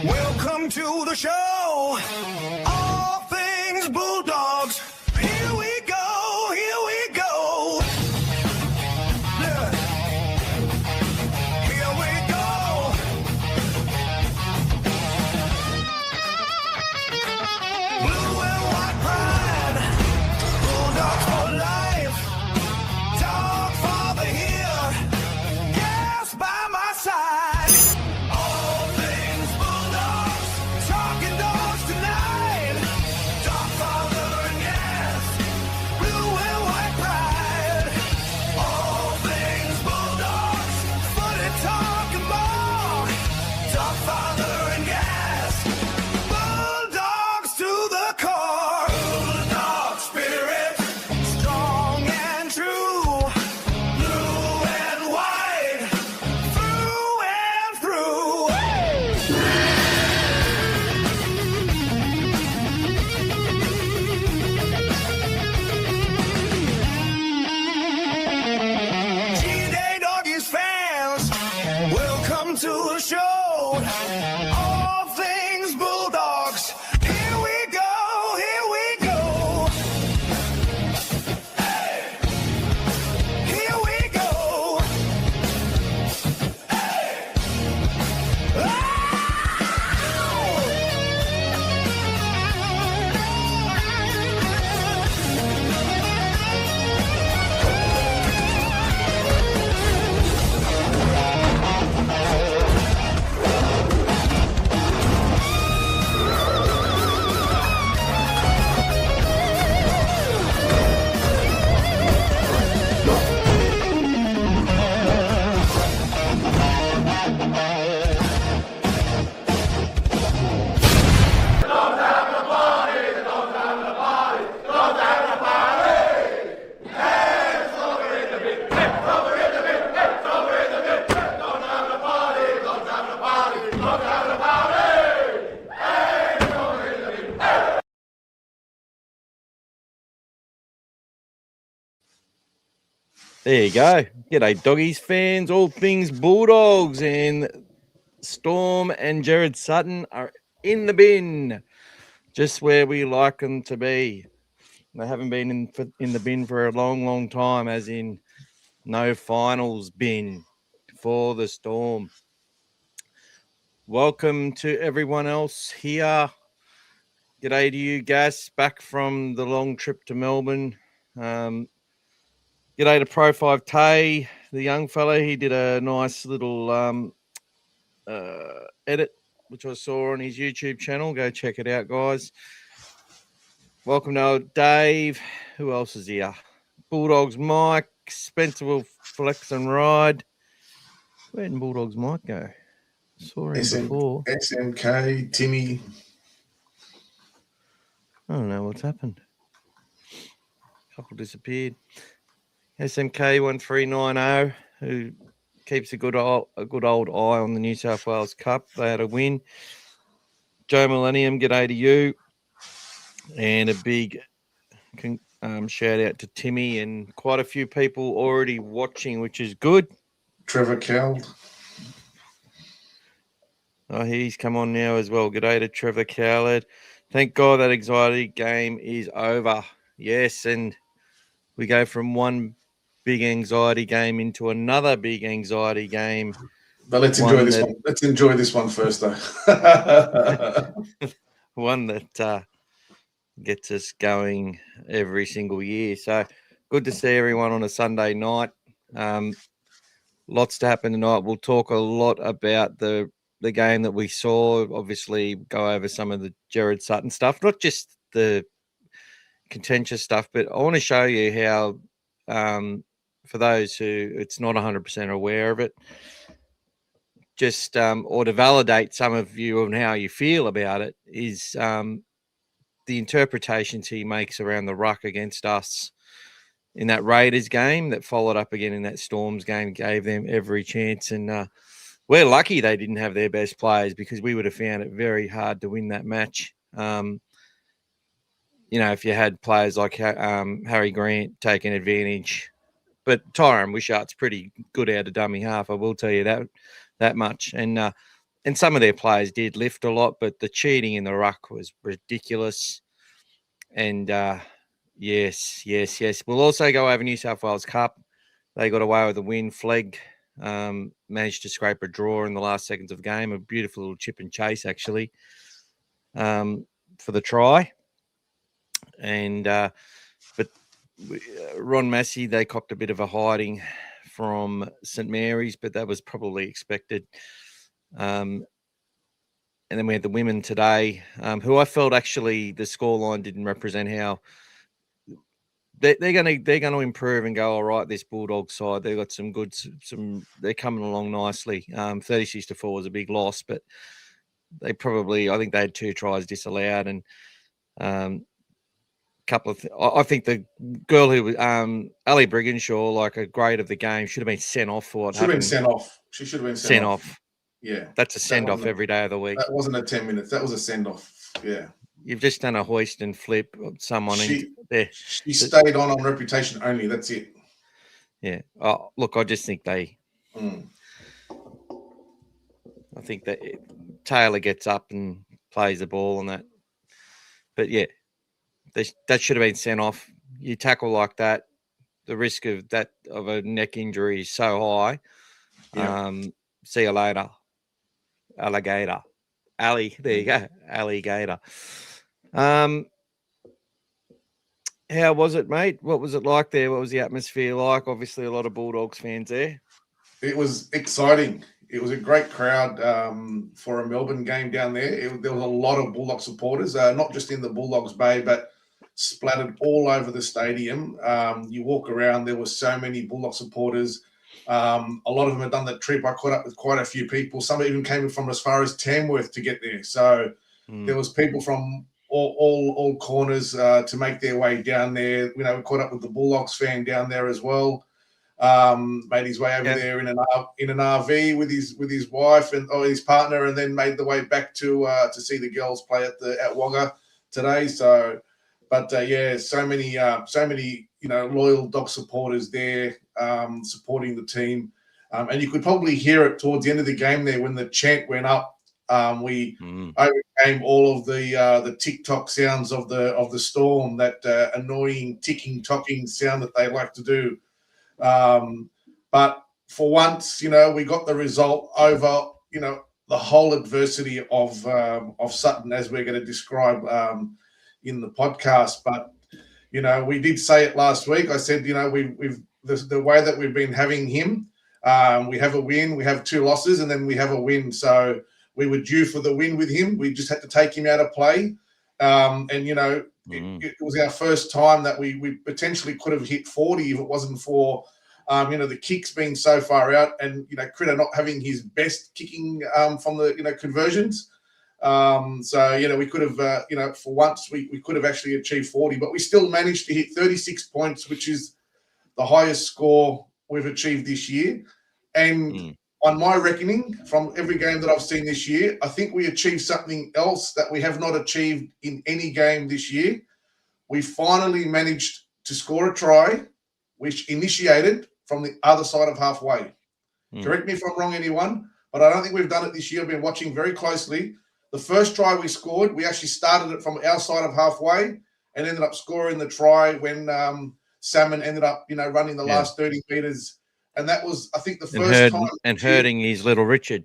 Welcome to the show. All things Bulldogs. Here we go, here we go. Yeah. Here we go. Blue and white pride. Bulldogs for life. Dogfather here. Gas by my side. Dogfather and Gas, Bulldogs to the core. Bulldog spirit, strong and true. Blue and white, through and through. G-Day Doggies fans, welcome to the show. All things Bulldogs. Here we go, here we go. Hey. Here we go. Hey. There you go. G'day, Doggies fans, all things Bulldogs, and Storm and Gerard Sutton are in the bin, just where we like them to be. They haven't been in the bin for a long, long time, as in no finals bin for the Storm. Welcome to everyone else here. G'day to you, Gas, back from the long trip to Melbourne. G'day to Pro 5 Tay, the young fella. He did a nice little edit, which I saw on his YouTube channel. Go check it out, guys. Welcome to Dave. Who else is here? Bulldogs Mike, Spencer will flex and ride. Where did Bulldogs Mike go? Saw him before. SMK, Timmy. I don't know what's happened. A couple disappeared. SMK 1390, who keeps a good old eye on the New South Wales Cup. They had a win. Joe Millennium, g'day to you. And a big shout out to Timmy and quite a few people already watching, which is good. Trevor Cald. Oh, he's come on now as well. G'day to Trevor Cowlett. Thank God that anxiety game is over. Yes, and we go from one big anxiety game into another big anxiety game. But let's enjoy this one. Let's enjoy this one first, though. One that gets us going every single year. So good to see everyone on a Sunday night. Lots to happen tonight. We'll talk a lot about the game that we saw. Obviously, go over some of the Gerard Sutton stuff, not just the contentious stuff, but I want to show you how, for those who it's not 100% aware of it, just or to validate some of you on how you feel about it, is the interpretations he makes around the ruck against us in that Raiders game that followed up again in that Storms game, gave them every chance. And we're lucky they didn't have their best players because we would have found it very hard to win that match. If you had players like Harry Grant taking advantage. But Tyrone Wishart's pretty good out of dummy half, I will tell you that much. And some of their players did lift a lot, but the cheating in the ruck was ridiculous. And yes. We'll also go over New South Wales Cup. They got away with a win. Flegg managed to scrape a draw in the last seconds of the game. A beautiful little chip and chase, actually, for the try. And but Ron Massey, they copped a bit of a hiding from St Mary's, but that was probably expected. And then we had the women today, who I felt actually the scoreline didn't represent how they're going to improve and go all right. This Bulldogs side, they've got they're coming along nicely. 36-4 was a big loss, but I think they had 2 tries disallowed and couple of I think the girl who was Ali Brigginshaw, like a grade of the game, should have been sent off for what happened. She should have been sent off. She should have been sent off. Yeah. That's a send-off every day of the week. That wasn't a 10 minutes. That was a send-off. Yeah. You've just done a hoist and flip of someone there. She stayed on reputation only. That's it. Yeah. Oh, look, I just think I think that Taylor gets up and plays the ball and that. But, yeah, that should have been sent off. You tackle like that, the risk of a neck injury is so high. Yeah. See you later, alligator. Ali, there you go, alligator. How was it, mate? What was it like there? What was the atmosphere like? Obviously, a lot of Bulldogs fans there. It was exciting. It was a great crowd for a Melbourne game down there. There was a lot of Bulldog supporters, not just in the Bulldogs Bay, but splattered all over the stadium. You walk around, there were so many Bulldog supporters. A lot of them had done the trip. I caught up with quite a few people. Some even came from as far as Tamworth to get there. So there was people from all corners to make their way down there. We caught up with the Bulldogs fan down there as well. Made his way over there in an RV with his wife and his partner, and then made the way back to see the girls play at Wagga today. So. But so many loyal Dog supporters there supporting the team, and you could probably hear it towards the end of the game there when the chant went up. We overcame all of the TikTok sounds of the storm, that annoying ticking tocking sound that they like to do. But for once, we got the result over the whole adversity of Sutton, as we're going to describe in the podcast. But we did say it last week. I said we've the way that we've been having him, we have a win, we have 2 losses, and then we have a win. So we were due for the win with him. We just had to take him out of play, and it was our first time that we potentially could have hit 40 if it wasn't for the kicks being so far out, and Critter not having his best kicking from the conversions. So we could have for once we could have actually achieved 40, but we still managed to hit 36 points, which is the highest score we've achieved this year. And on my reckoning, from every game that I've seen this year, I think we achieved something else that we have not achieved in any game this year. We finally managed to score a try, which initiated from the other side of halfway. Correct me if I'm wrong, anyone, but I don't think we've done it this year. I've been watching very closely. The first try we scored, we actually started it from our side of halfway and ended up scoring the try when Salmon ended up, running the last 30 metres. And that was, I think, the first time. And hurting his little Richard.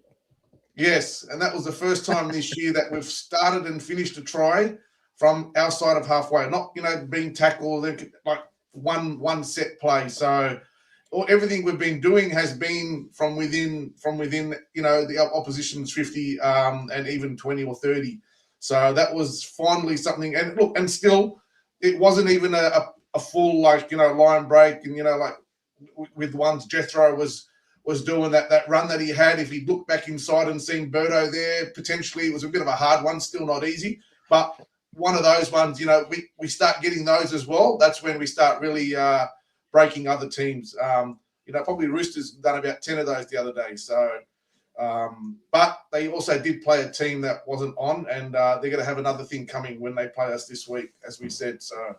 Yes, and that was the first time this year that we've started and finished a try from our side of halfway, not, being tackled, like one set play. So everything we've been doing has been from within, the opposition's 50 and even 20 or 30. So that was finally something. And look, and still, it wasn't even a full, line break. And, with ones Jethro was doing that run that he had. If he looked back inside and seen Birdo there, potentially it was a bit of a hard one, still not easy. But one of those ones, we start getting those as well. That's when we start really breaking other teams. Probably Roosters done about 10 of those the other day. So, but they also did play a team that wasn't on, and they're going to have another thing coming when they play us this week, as we said. So,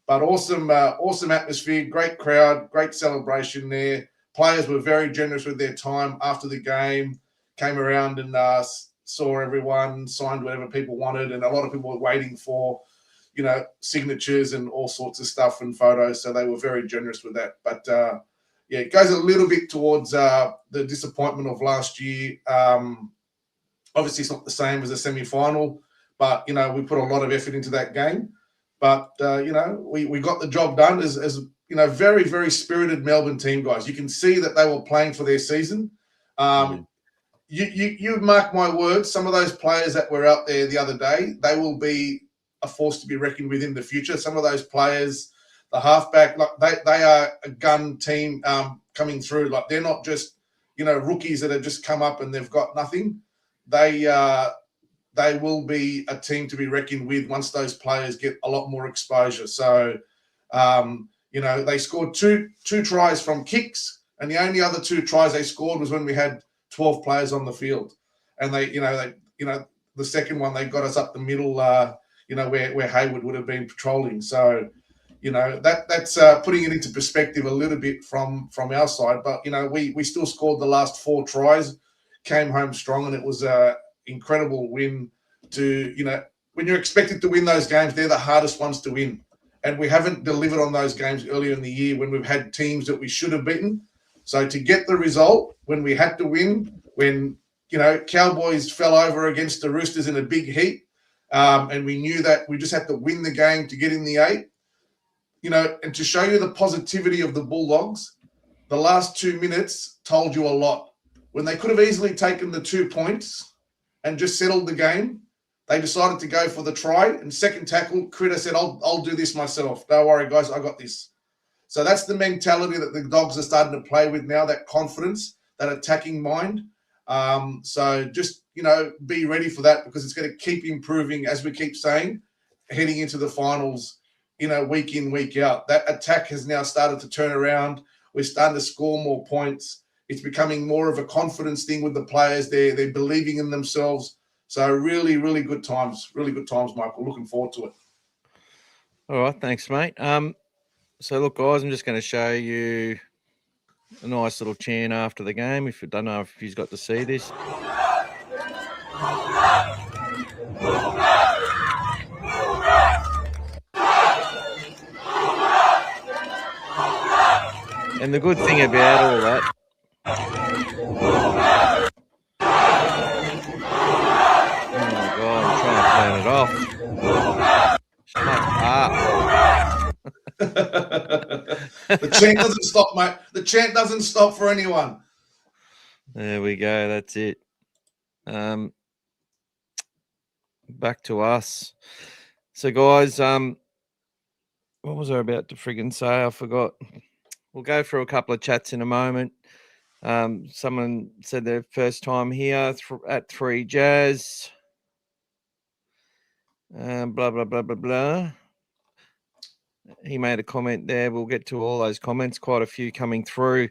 but awesome atmosphere, great crowd, great celebration there. Players were very generous with their time after the game, came around and saw everyone, signed whatever people wanted, and a lot of people were waiting for, signatures and all sorts of stuff and photos. So they were very generous with that. But it goes a little bit towards the disappointment of last year. Obviously, it's not the same as a semi-final, but, we put a lot of effort into that game. But, we got the job done as very, very spirited Melbourne team, guys. You can see that they were playing for their season. You mark my words, some of those players that were out there the other day, they will be a force to be reckoned with in the future. Some of those players, the halfback, they are a gun team coming through. Like, they're not just, rookies that have just come up and they've got nothing. They will be a team to be reckoned with once those players get a lot more exposure. So, they scored two tries from kicks, and the only other 2 tries they scored was when we had 12 players on the field. And the second one, they got us up the middle, where Hayward would have been patrolling. So, that's putting it into perspective a little bit from our side. But, we still scored the last 4 tries, came home strong, and it was a incredible win to, when you're expected to win those games, they're the hardest ones to win. And we haven't delivered on those games earlier in the year when we've had teams that we should have beaten. So to get the result when we had to win, when, Cowboys fell over against the Roosters in a big heat, and we knew that we just had to win the game to get in the 8, and to show you the positivity of the Bulldogs, the last 2 minutes told you a lot. When they could have easily taken the 2 points and just settled the game, they decided to go for the try, and second tackle, Critter said, I'll do this myself. Don't worry, guys, I got this. So that's the mentality that the Dogs are starting to play with now, that confidence, that attacking mind. So just, be ready for that, because it's going to keep improving, as we keep saying, heading into the finals, week in, week out. That attack has now started to turn around. We're starting to score more points. It's becoming more of a confidence thing with the players. They're believing in themselves. So really, really good times. Really good times, Michael. Looking forward to it. All right, thanks, mate. So look, guys, I'm just going to show you a nice little chant after the game. If you don't know if you've got to see this. And the good thing about all that, oh my God, I'm trying to turn it off. Shut up. The chant doesn't stop, mate. The chant doesn't stop for anyone. There we go. That's it. Back to us. So, guys, what was I about to friggin' say? I forgot. We'll go through a couple of chats in a moment. Someone said their first time here at 3 Jazz. Blah, blah, blah, blah, blah. He made a comment there. We'll get to all those comments. Quite a few coming through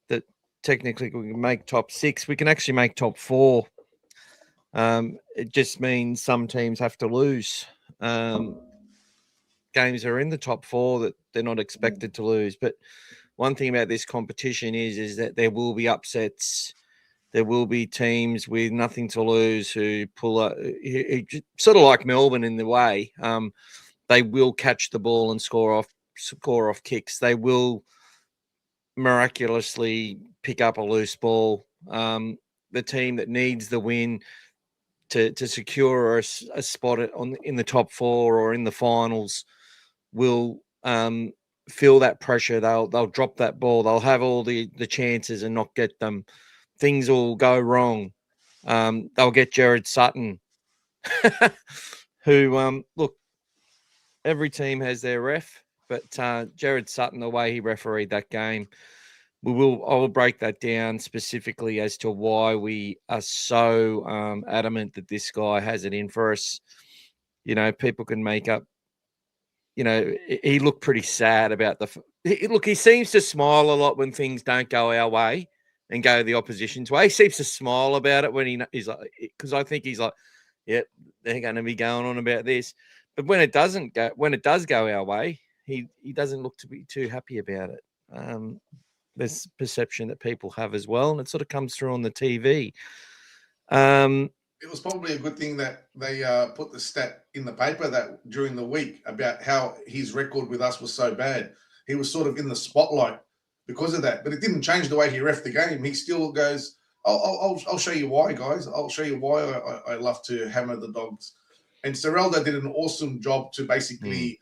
that technically we can make top 6. We can actually make top 4. It just means some teams have to lose. Games are in the top 4 that they're not expected to lose. But one thing about this competition is that there will be upsets. There will be teams with nothing to lose who pull up, sort of like Melbourne in the way. They will catch the ball and score off kicks. They will miraculously pick up a loose ball. The team that needs the win to secure a spot in the top 4 or in the finals will feel that pressure. They'll drop that ball. They'll have all the chances and not get them. Things will go wrong. They'll get Gerard Sutton, who look. Every team has their ref, but Gerard Sutton, the way he refereed that game, I will break that down specifically as to why we are so adamant that this guy has it in for us. People can make up, he looked pretty sad about he seems to smile a lot when things don't go our way and go the opposition's way. He seems to smile about it when he's like, because I think he's like, yep, they're going to be going on about this. But when it does go our way, he doesn't look to be too happy about it. There's perception that people have as well, and it sort of comes through on the TV. It was probably a good thing that they put the stat in the paper that during the week about how his record with us was so bad. He was sort of in the spotlight because of that, but it didn't change the way he reffed the game. He still goes, I'll show you why, guys. I'll show you why I love to hammer the Dogs. And Serraldo did an awesome job to basically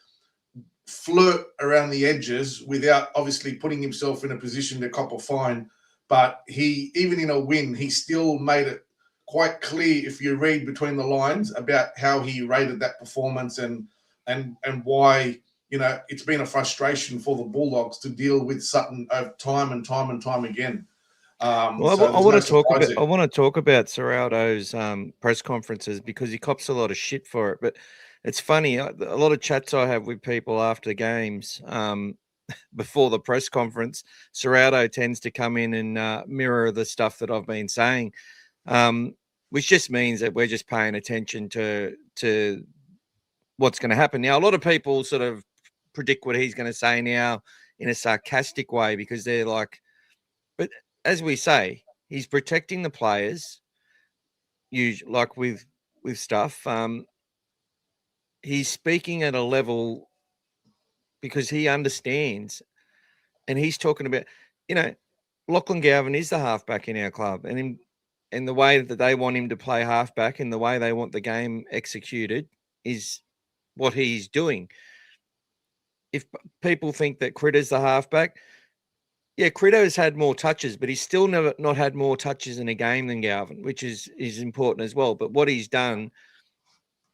flirt around the edges without obviously putting himself in a position to cop a fine. But he, even in a win, he still made it quite clear, if you read between the lines, about how he rated that performance and why, it's been a frustration for the Bulldogs to deal with Sutton over time and time again. I want to talk about Serraldo's press conferences because he cops a lot of shit for it. But it's funny, a lot of chats I have with people after games, before the press conference, Serraldo tends to come in and mirror the stuff that I've been saying, which just means that we're just paying attention to what's going to happen. Now, a lot of people sort of predict what he's going to say now in a sarcastic way because they're like, but as we say, he's protecting the players, usually, like with stuff. He's speaking at a level because he understands, and he's talking about, Lachlan Galvin is the halfback in our club, and the way that they want him to play halfback and the way they want the game executed is what he's doing. If people think that Critter's the halfback, yeah, Critter's had more touches, but he's still not had more touches in a game than Galvin, which is important as well. But what he's done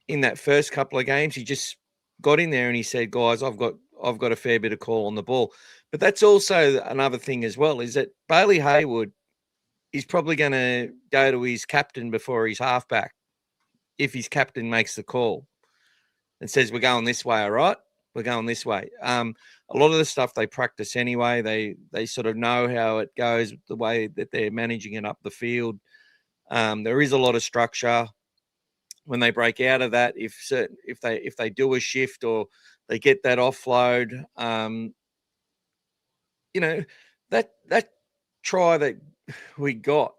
in that first couple of games, he just got in there and he said, guys, I've got a fair bit of call on the ball. But that's also another thing as well, is that Bailey Hayward is probably going to go to his captain before his halfback if his captain makes the call and says, we're going this way, all right? We're going this way. A lot of the stuff they practice anyway. They sort of know how it goes, the way that they're managing it up the field. There is a lot of structure. When they break out of that, if they do a shift or they get that offload, that try that we got,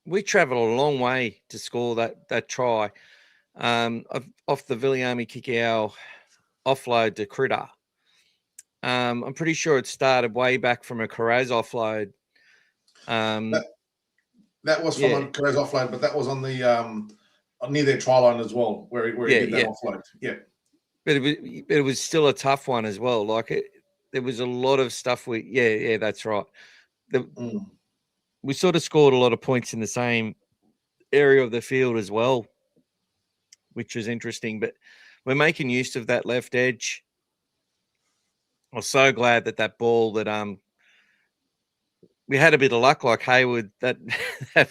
we travelled a long way to score that try off the Viliami Kikau offload to Critter. I'm pretty sure it started way back from a Carraz offload. That was from a Carraz offload, but that was on the near their try line as well, where he did that offload. Yeah, but it was still a tough one as well. Like there was a lot of stuff. That's right. We sort of scored a lot of points in the same area of the field as well, which was interesting. But we're making use of that left edge. I was so glad that ball that we had a bit of luck, like Hayward. That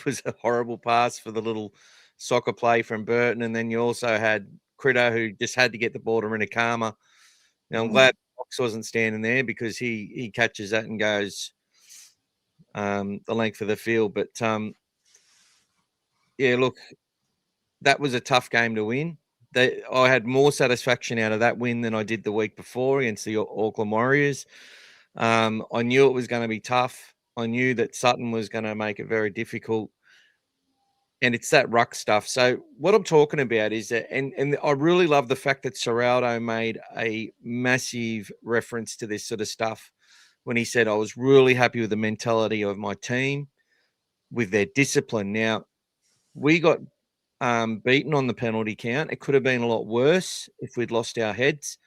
was a horrible pass for the little soccer play from Burton, and then you also had Critter, who just had to get the ball to Rinakama. Now I'm glad Fox wasn't standing there because he catches that and goes the length of the field. But look, that was a tough game to win. I had more satisfaction out of that win than I did the week before against the Auckland Warriors. I knew it was going to be tough. I knew that Sutton was going to make it very difficult. And it's that ruck stuff. So what I'm talking about is that, and I really love the fact that Serraldo made a massive reference to this sort of stuff when he said, I was really happy with the mentality of my team, with their discipline. Now, we got beaten on the penalty count. It could have been a lot worse if we'd lost our heads.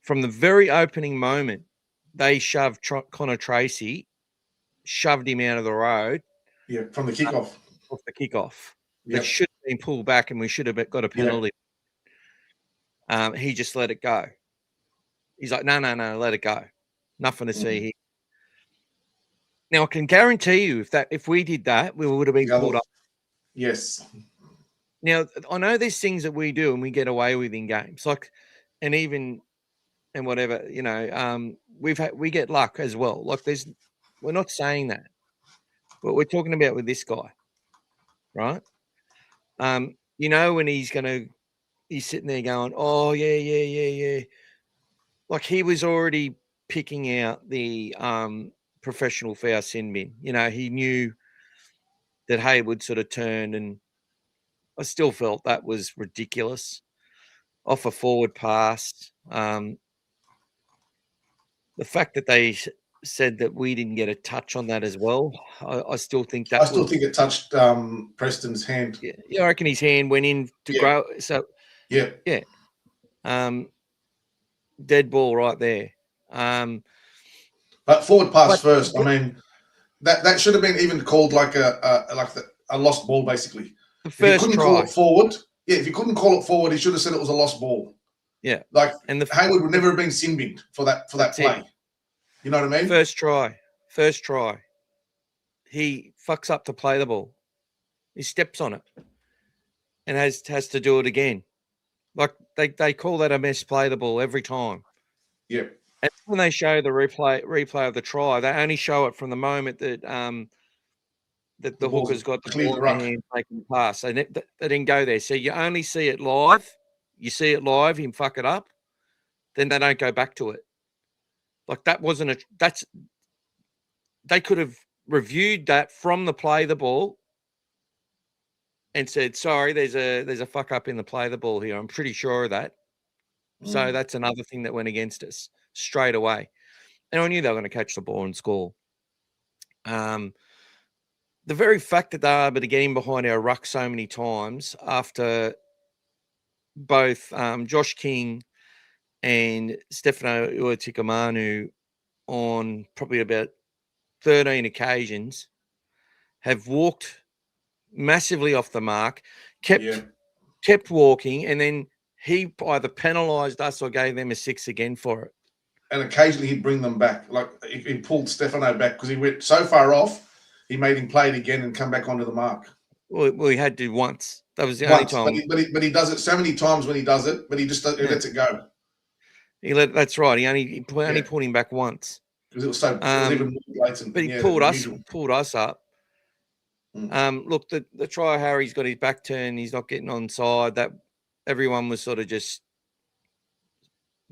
From the very opening moment, they shoved Connor Tracy, shoved him out of the road. Yeah, from the kickoff. Off the kickoff. Yep. That should have been pulled back and we should have got a penalty. Yep. He just let it go. He's like, no, let it go. Nothing to see here. Now, I can guarantee you if we did that, we would have been pulled up. Yes. Now, I know there's things that we do and we get away with in games. Like and even and whatever, we get luck as well. Like we're not saying that, but we're talking about with this guy, right? When he's sitting there going, oh yeah. Like he was already picking out the professional foul sin bin. He knew that Hayward sort of turned, and I still felt that was ridiculous. Off a forward pass. The fact that they said that we didn't get a touch on that as well, I still think that I still think it touched Preston's hand. Yeah, I reckon his hand went in to grow. So yeah. Dead ball right there. But forward pass first. I mean, that should have been even called like a lost ball, basically. The first if you couldn't call it forward, if you couldn't call it forward, he should have said it was a lost ball. Yeah, and Hayward would never have been sin binned for that play. You know what I mean? First try, he fucks up to play the ball. He steps on it and has to do it again. Like they call that a misplay the ball every time. Yeah. And when they show the replay of the try, they only show it from the moment that that the hooker's got the ball in the hand making the pass. They didn't go there. So you only see it live. You see it live, him fuck it up. Then they don't go back to it. Like that wasn't they could have reviewed that from the play the ball and said, sorry, there's a fuck up in the play the ball here. I'm pretty sure of that. So that's another thing that went against us straight away. And I knew they were going to catch the ball and score. The very fact that they were able to get in behind our ruck so many times after both Josh King and Stefano Uatikamanu on probably about 13 occasions have walked massively off the mark, kept walking, and then he either penalised us or gave them a 6 again for it. And occasionally he'd bring them back. Like he pulled Stefano back because he went so far off, he made him play it again and come back onto the mark. Well, he had to once. That was the only time. But he does it so many times when he does it, but he just lets it go. That's right. He only pulled him back once. Because it was so it was even more blatant. But he pulled us up. Look, the try Harry's got his back turned, he's not getting on side. That everyone was sort of just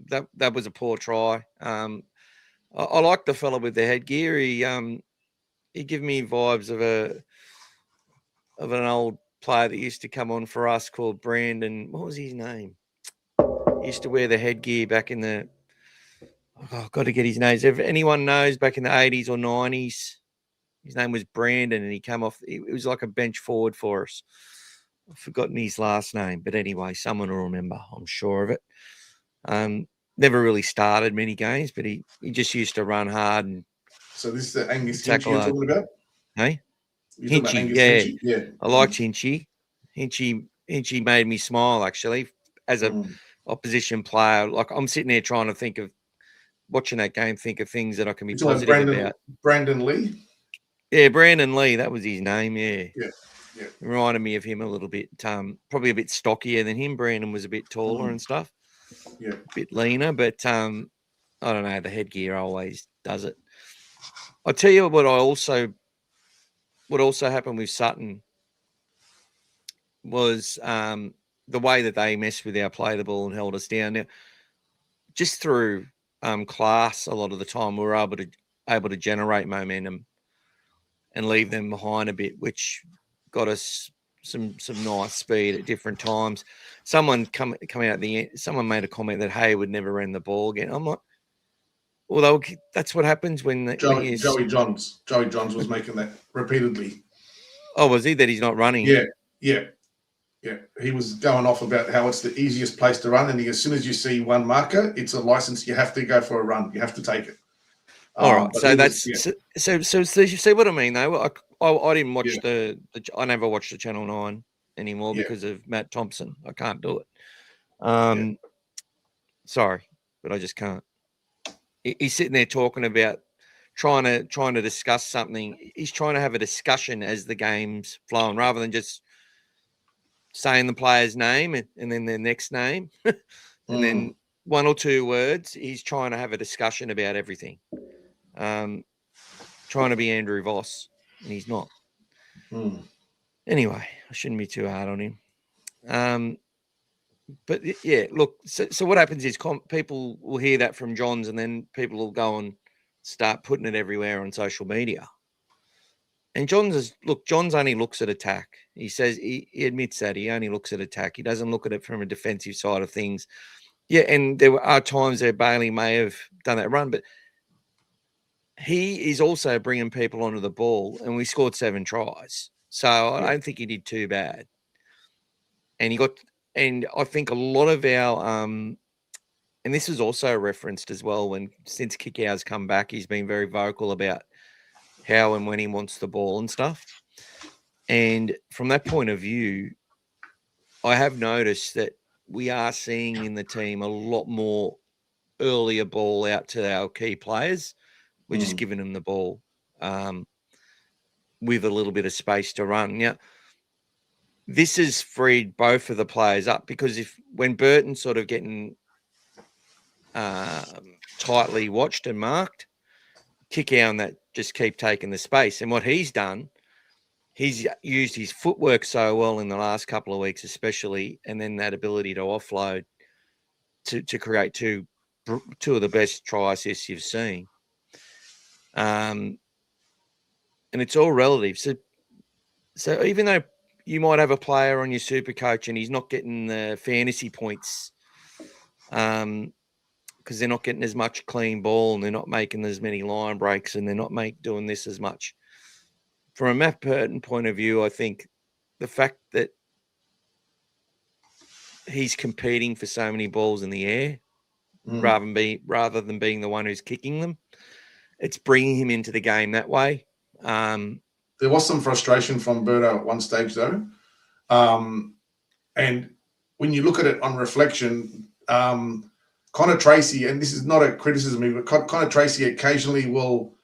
that was a poor try. I like the fella with the headgear. He gave me vibes of an old player that used to come on for us called Brandon. What was his name? He used to wear the headgear back in the. I've got to get his name. If anyone knows, back in the 80s or 90s, his name was Brandon, and he came off. It was like a bench forward for us. I've forgotten his last name, but anyway, someone will remember. I'm sure of it. Never really started many games, but he just used to run hard. And so this is the Angus Hinchy you're talking about? Hey? Hinchy, yeah. I liked Hinchy. Hinchy made me smile, actually, as a opposition player. Like, I'm sitting there trying to think of, watching that game, think of things that I can be positive about. Brandon Lee? Yeah, Brandon Lee, that was his name, yeah. Yeah. Reminded me of him a little bit, probably a bit stockier than him. Brandon was a bit taller and stuff. Yeah. A bit leaner, but I don't know, the headgear always does it. I'll tell you what also happened with Sutton was the way that they messed with our play the ball and held us down. Now, just through class, a lot of the time we were able to generate momentum and leave them behind a bit, which got us some nice speed at different times. Someone coming out at the end, someone made a comment that Hayward never ran the ball again. I'm like, well, that's what happens when Joey Johns was making that repeatedly. Oh, was he? That he's not running? Yeah. He was going off about how it's the easiest place to run, and as soon as you see one marker, it's a license. You have to go for a run. You have to take it. All right. So you see what I mean, though. I didn't watch I never watched the Channel 9 anymore because of Matt Thompson. I can't do it. Sorry, but I just can't. He's sitting there talking about trying to discuss something. He's trying to have a discussion as the game's flowing, rather than just saying the player's name and then their next name, and then one or two words, he's trying to have a discussion about everything. Trying to be Andrew Voss, and he's not. Anyway, I shouldn't be too hard on him. But yeah, look, so what happens is people will hear that from Johns, and then people will go and start putting it everywhere on social media. And Johns only looks at attack. He says he admits that he only looks at attack. He doesn't look at it from a defensive side of things. Yeah, and there are times where Bailey may have done that run, but he is also bringing people onto the ball, and we scored 7 tries. So I don't think he did too bad. And I think a lot of our, and this was also referenced as well since Kickout's come back, he's been very vocal about how and when he wants the ball and stuff. And from that point of view, I have noticed that we are seeing in the team a lot more earlier ball out to our key players. We're just giving them the ball with a little bit of space to run. Now, this has freed both of the players up, because when Burton's sort of getting tightly watched and marked, Kickout and that just keep taking the space. And what he's done, he's used his footwork so well in the last couple of weeks, especially, and then that ability to offload to create two of the best try assists you've seen. And it's all relative. So even though you might have a player on your super coach and he's not getting the fantasy points, because they're not getting as much clean ball and they're not making as many line breaks and they're not doing this as much. From a Matt Burton point of view, I think the fact that he's competing for so many balls in the air, rather than being the one who's kicking them, it's bringing him into the game that way. There was some frustration from Berto at one stage, though. And when you look at it on reflection, Connor Tracy, and this is not a criticism, but Connor Tracy occasionally will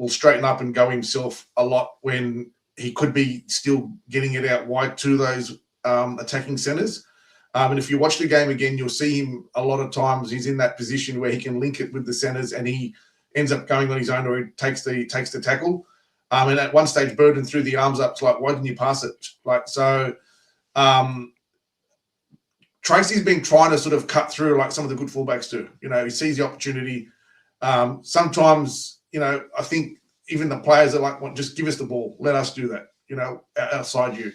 straighten up and go himself a lot when he could be still getting it out wide to those attacking centres. And if you watch the game again, you'll see him a lot of times. He's in that position where he can link it with the centres, and he ends up going on his own, or he takes the tackle. And at one stage, Burton threw the arms up. It's like, why didn't you pass it? Tracy's been trying to sort of cut through like some of the good fullbacks do. He sees the opportunity. Sometimes, I think even the players are like, well, just give us the ball. Let us do that, outside you.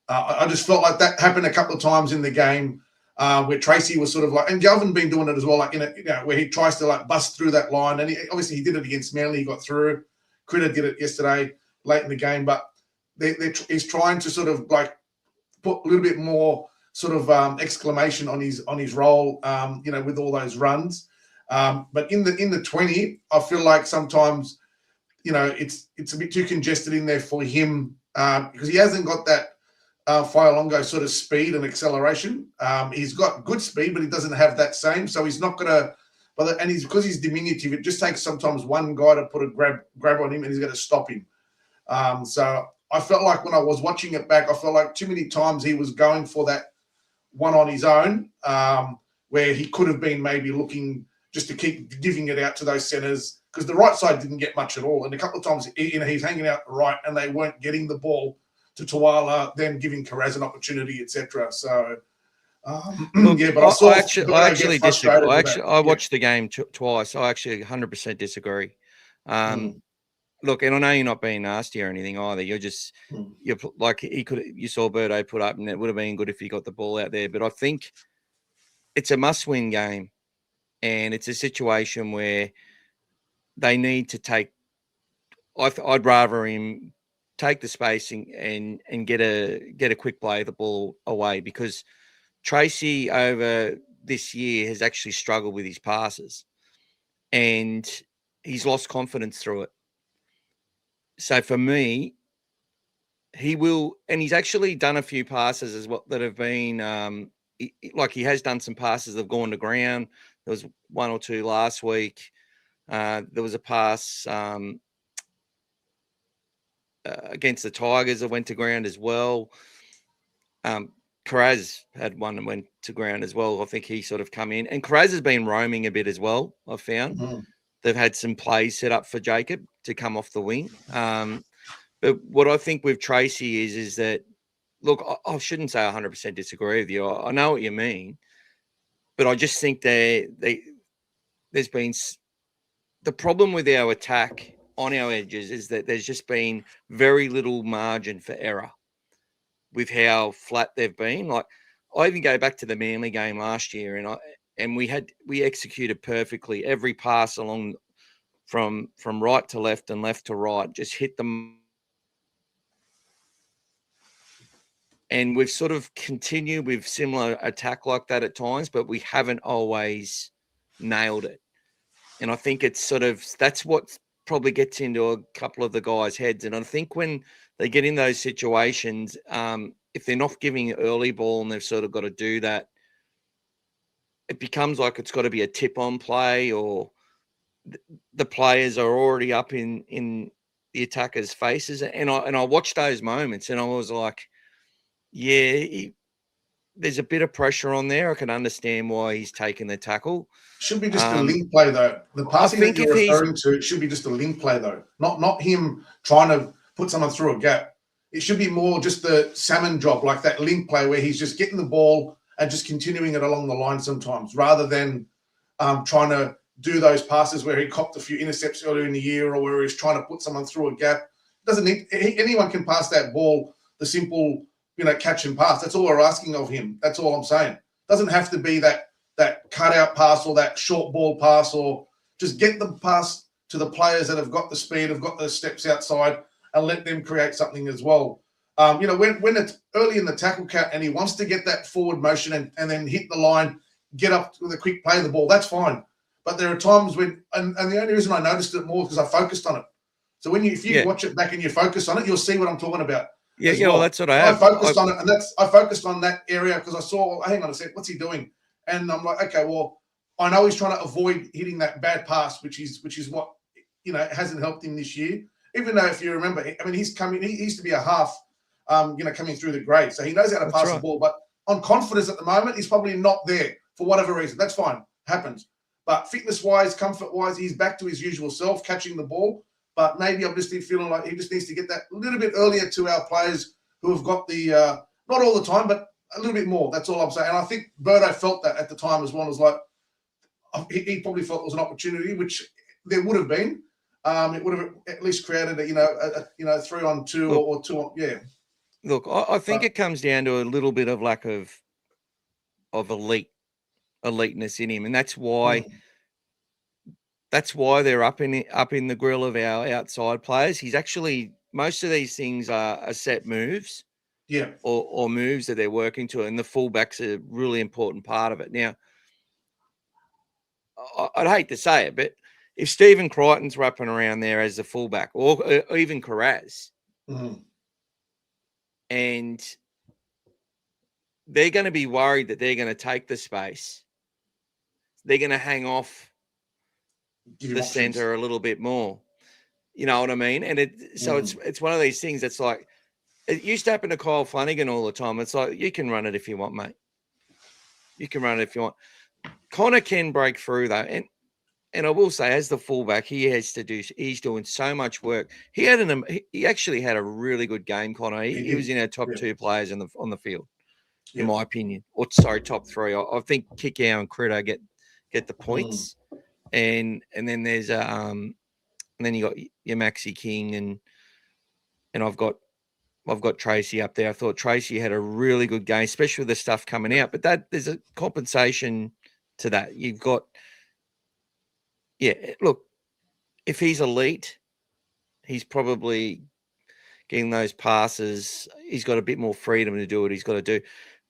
I just felt like that happened a couple of times in the game where Tracy was sort of like, and Galvin been doing it as well, like, where he tries to like bust through that line. And obviously he did it against Manly. He got through. Critter did it yesterday late in the game, but he's trying to sort of like put a little bit more sort of exclamation on his role, with all those runs. But in the 20, I feel like sometimes, it's a bit too congested in there for him because he hasn't got that Fire-Longo sort of speed and acceleration. He's got good speed, but he doesn't have that same. So he's not going to. And because he's diminutive, it just takes sometimes one guy to put a grab on him, and he's going to stop him. So I felt like when I was watching it back, I felt like too many times he was going for that one on his own, where he could have been maybe looking just to keep giving it out to those centres, because the right side didn't get much at all. And a couple of times, he's hanging out right, and they weren't getting the ball to Tuala, then giving Karaz an opportunity, etc. So. But I actually disagree. I watched the game twice. I actually 100% disagree. Look, and I know you're not being nasty or anything either. You're like you saw Birdo put up, and it would have been good if he got the ball out there. But I think it's a must-win game, and it's a situation where they need to take. I'd rather him take the spacing and get a quick play of the ball away, because Tracy over this year has actually struggled with his passes, and he's lost confidence through it. So for me, he will, and he's actually done a few passes as well that have been he has done some passes that have gone to ground. There was one or two last week. There was a pass against the Tigers that went to ground as well. Karaz had one and went to ground as well. I think he sort of come in, and Karaz has been roaming a bit as well. I've found they've had some plays set up for Jacob to come off the wing. But what I think with Tracy is that, look, I shouldn't say 100% disagree with you. I know what you mean, but I just think there's been the problem with our attack on our edges is that there's just been very little margin for error with how flat they've been. Like, I even go back to the Manly game last year, and we executed perfectly every pass along from right to left and left to right, just hit them. And we've sort of continued with similar attack like that at times, but we haven't always nailed it. And I think it's sort of, that's what probably gets into a couple of the guys' heads. And I think when they get in those situations, if they're not giving early ball and they've sort of got to do that, it becomes like it's got to be a tip-on play, or the players are already up in the attackers' faces. And I watched those moments, and I was like, yeah, there's a bit of pressure on there. I can understand why he's taken the tackle. Should be just a link play, though. The passing that you're referring to, it should be just a link play, though. Not him trying to put someone through a gap. It should be more just the salmon job, like that link play where he's just getting the ball and just continuing it along the line sometimes, rather than trying to do those passes where he copped a few intercepts earlier in the year, or where he's trying to put someone through a gap. Doesn't need anyone can pass that ball, the simple, catch and pass. That's all we're asking of him. That's all I'm saying. Doesn't have to be that cutout pass or that short ball pass, or just get the pass to the players that have got the speed, have got the steps outside, and let them create something as well. When it's early in the tackle count and he wants to get that forward motion and then hit the line, get up with a quick play of the ball, that's fine. But there are times when, and the only reason I noticed it more is because I focused on it. So if you watch it back and you focus on it, you'll see what I'm talking about. Yeah, well, that's what I have. I focused on it, and I focused on that area because I saw, hang on a sec, what's he doing? And I'm like, okay, well, I know he's trying to avoid hitting that bad pass, which is what hasn't helped him this year. Even though, if you remember, I mean, he used to be a half, coming through the grade, so he knows how to pass the ball. But on confidence at the moment, he's probably not there for whatever reason. That's fine, happens. But fitness-wise, comfort-wise, he's back to his usual self, catching the ball. But maybe I'm just feeling like he just needs to get that a little bit earlier to our players who have got the, not all the time, but a little bit more. That's all I'm saying. And I think Birdo felt that at the time as well. It was like, he probably felt it was an opportunity, which there would have been. It would have at least created a 3-on-2 or 2-on, yeah. Look, I think it comes down to a little bit of lack of eliteness in him, and that's why they're up in the grill of our outside players. He's actually, most of these things are set moves, or moves that they're working to, and the fullback's a really important part of it. Now, I'd hate to say it, but if Stephen Crichton's wrapping around there as the fullback, or even Karaz, and they're going to be worried that they're going to take the space, they're going to hang off the centre a little bit more. You know what I mean? And it's one of these things that's like, it used to happen to Kyle Flanagan all the time. It's like, you can run it if you want, mate. You can run it if you want. Connor can break through, though. And I will say, as the fullback, he's doing so much work. He actually had a really good game, Connor. He was in our top 2 players on the field, in my opinion. Or sorry, top 3. I think Kikau and Critter get the points. And then there's and then you got your Maxi King and I've got Tracy up there. I thought Tracy had a really good game, especially with the stuff coming out. But there's a compensation to that. You've got, look, if he's elite, he's probably getting those passes. He's got a bit more freedom to do what he's got to do.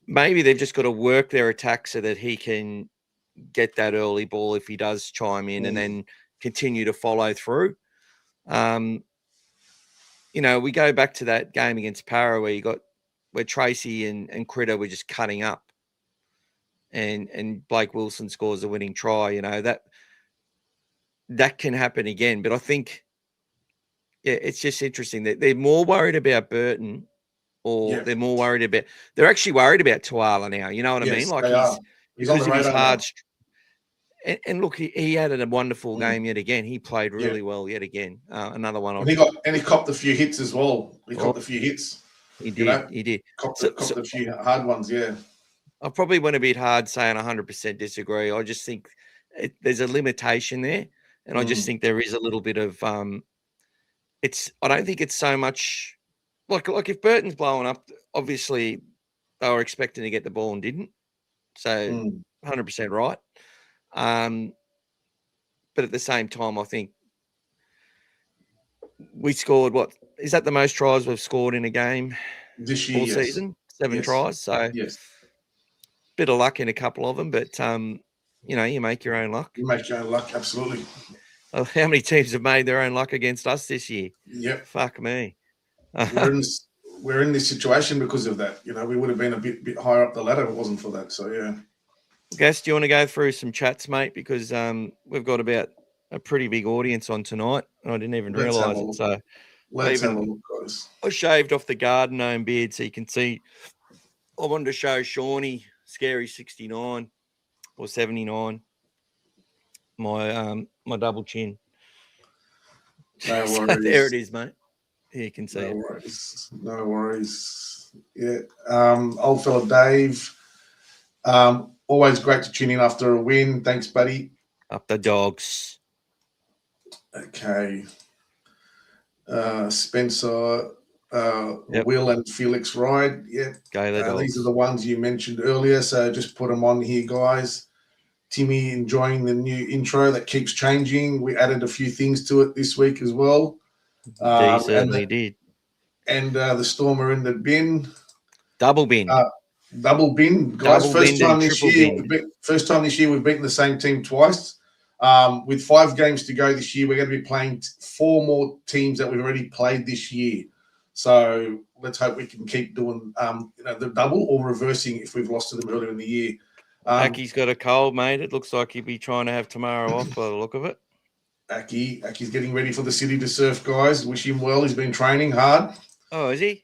Maybe they've just got to work their attack so that he can get that early ball if he does chime in, and then continue to follow through. We go back to that game against Para where Tracy and Critter were just cutting up, and Blake Wilson scores the winning try. That can happen again. But I think, it's just interesting that they're more worried about Burton or Yeah. they're more worried about. They're actually worried about Tuala now. You know what I mean? Yes, Like they are. He's on because the of his radar hard. now. And look, he had a wonderful Mm. game yet again. He played Yeah. really well yet again. Another one. And he copped a few hits as well. He copped a few hits. He You know, did. He did. copped So a few hard ones. Yeah. I probably went a bit hard saying 100% disagree. I just think there's a limitation there, and I just think there is a little bit of I don't think it's so much like if Burton's blowing up, obviously they were expecting to get the ball and didn't. So 100% right. But at the same time, I think we scored what is that the most tries we've scored in a game This year, all yes. season? 7 tries. So yes, bit of luck in a couple of them, but you know, you make your own luck. you make your own luck. Absolutely. How many teams have made their own luck against us this year? Yep. Fuck me. We're in this situation because of that. You know, we would have been a bit higher up the ladder if it wasn't for that. So yeah. Gas, do you want to go through some chats, mate? Because we've got about a pretty big audience on tonight. I didn't even realise it. So Let's have a look, guys. I shaved off the garden gnome beard so you can see. I wanted to show Shawnee Scary 69 or 79. My double chin. No So worries. there it is, mate. Here you can see it. No worries. Yeah. Old fella Dave. Always great to tune in after a win. Thanks, buddy. Up the dogs. Okay. Spencer, Yep. Will and Felix Ride. Yeah. Go the dogs. These are the ones you mentioned earlier. So just put them on here, guys. Timmy enjoying the new intro that keeps changing. We added a few things to it this week as well. He certainly did. And the Storm are in the bin. Double bin. Double bin, guys. Double First time this year we've beaten the same team twice. With 5 games to go this year, we're going to be playing 4 more teams that we've already played this year. So let's hope we can keep doing the double or reversing if we've lost to them earlier in the year. Aki's got a cold, mate. It looks like he'll be trying to have tomorrow off by the look of it. Aki's getting ready for the city to surf, guys. Wish him well. He's been training hard. Oh, is he?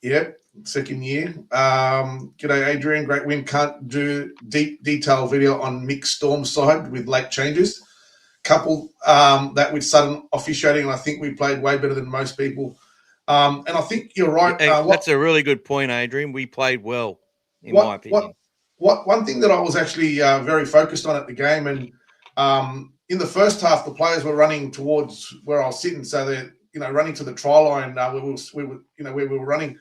Yep, second year. G'day, Adrian. Great win. Can't do detailed video on mixed Storm side with late changes. Couple that with Sutton officiating, and I think we played way better than most people. And I think you're right. That's a really good point, Adrian. We played well, in my opinion. One thing that I was actually very focused on at the game, and in the first half, the players were running towards where I was sitting, so they're running to the try line where we were running.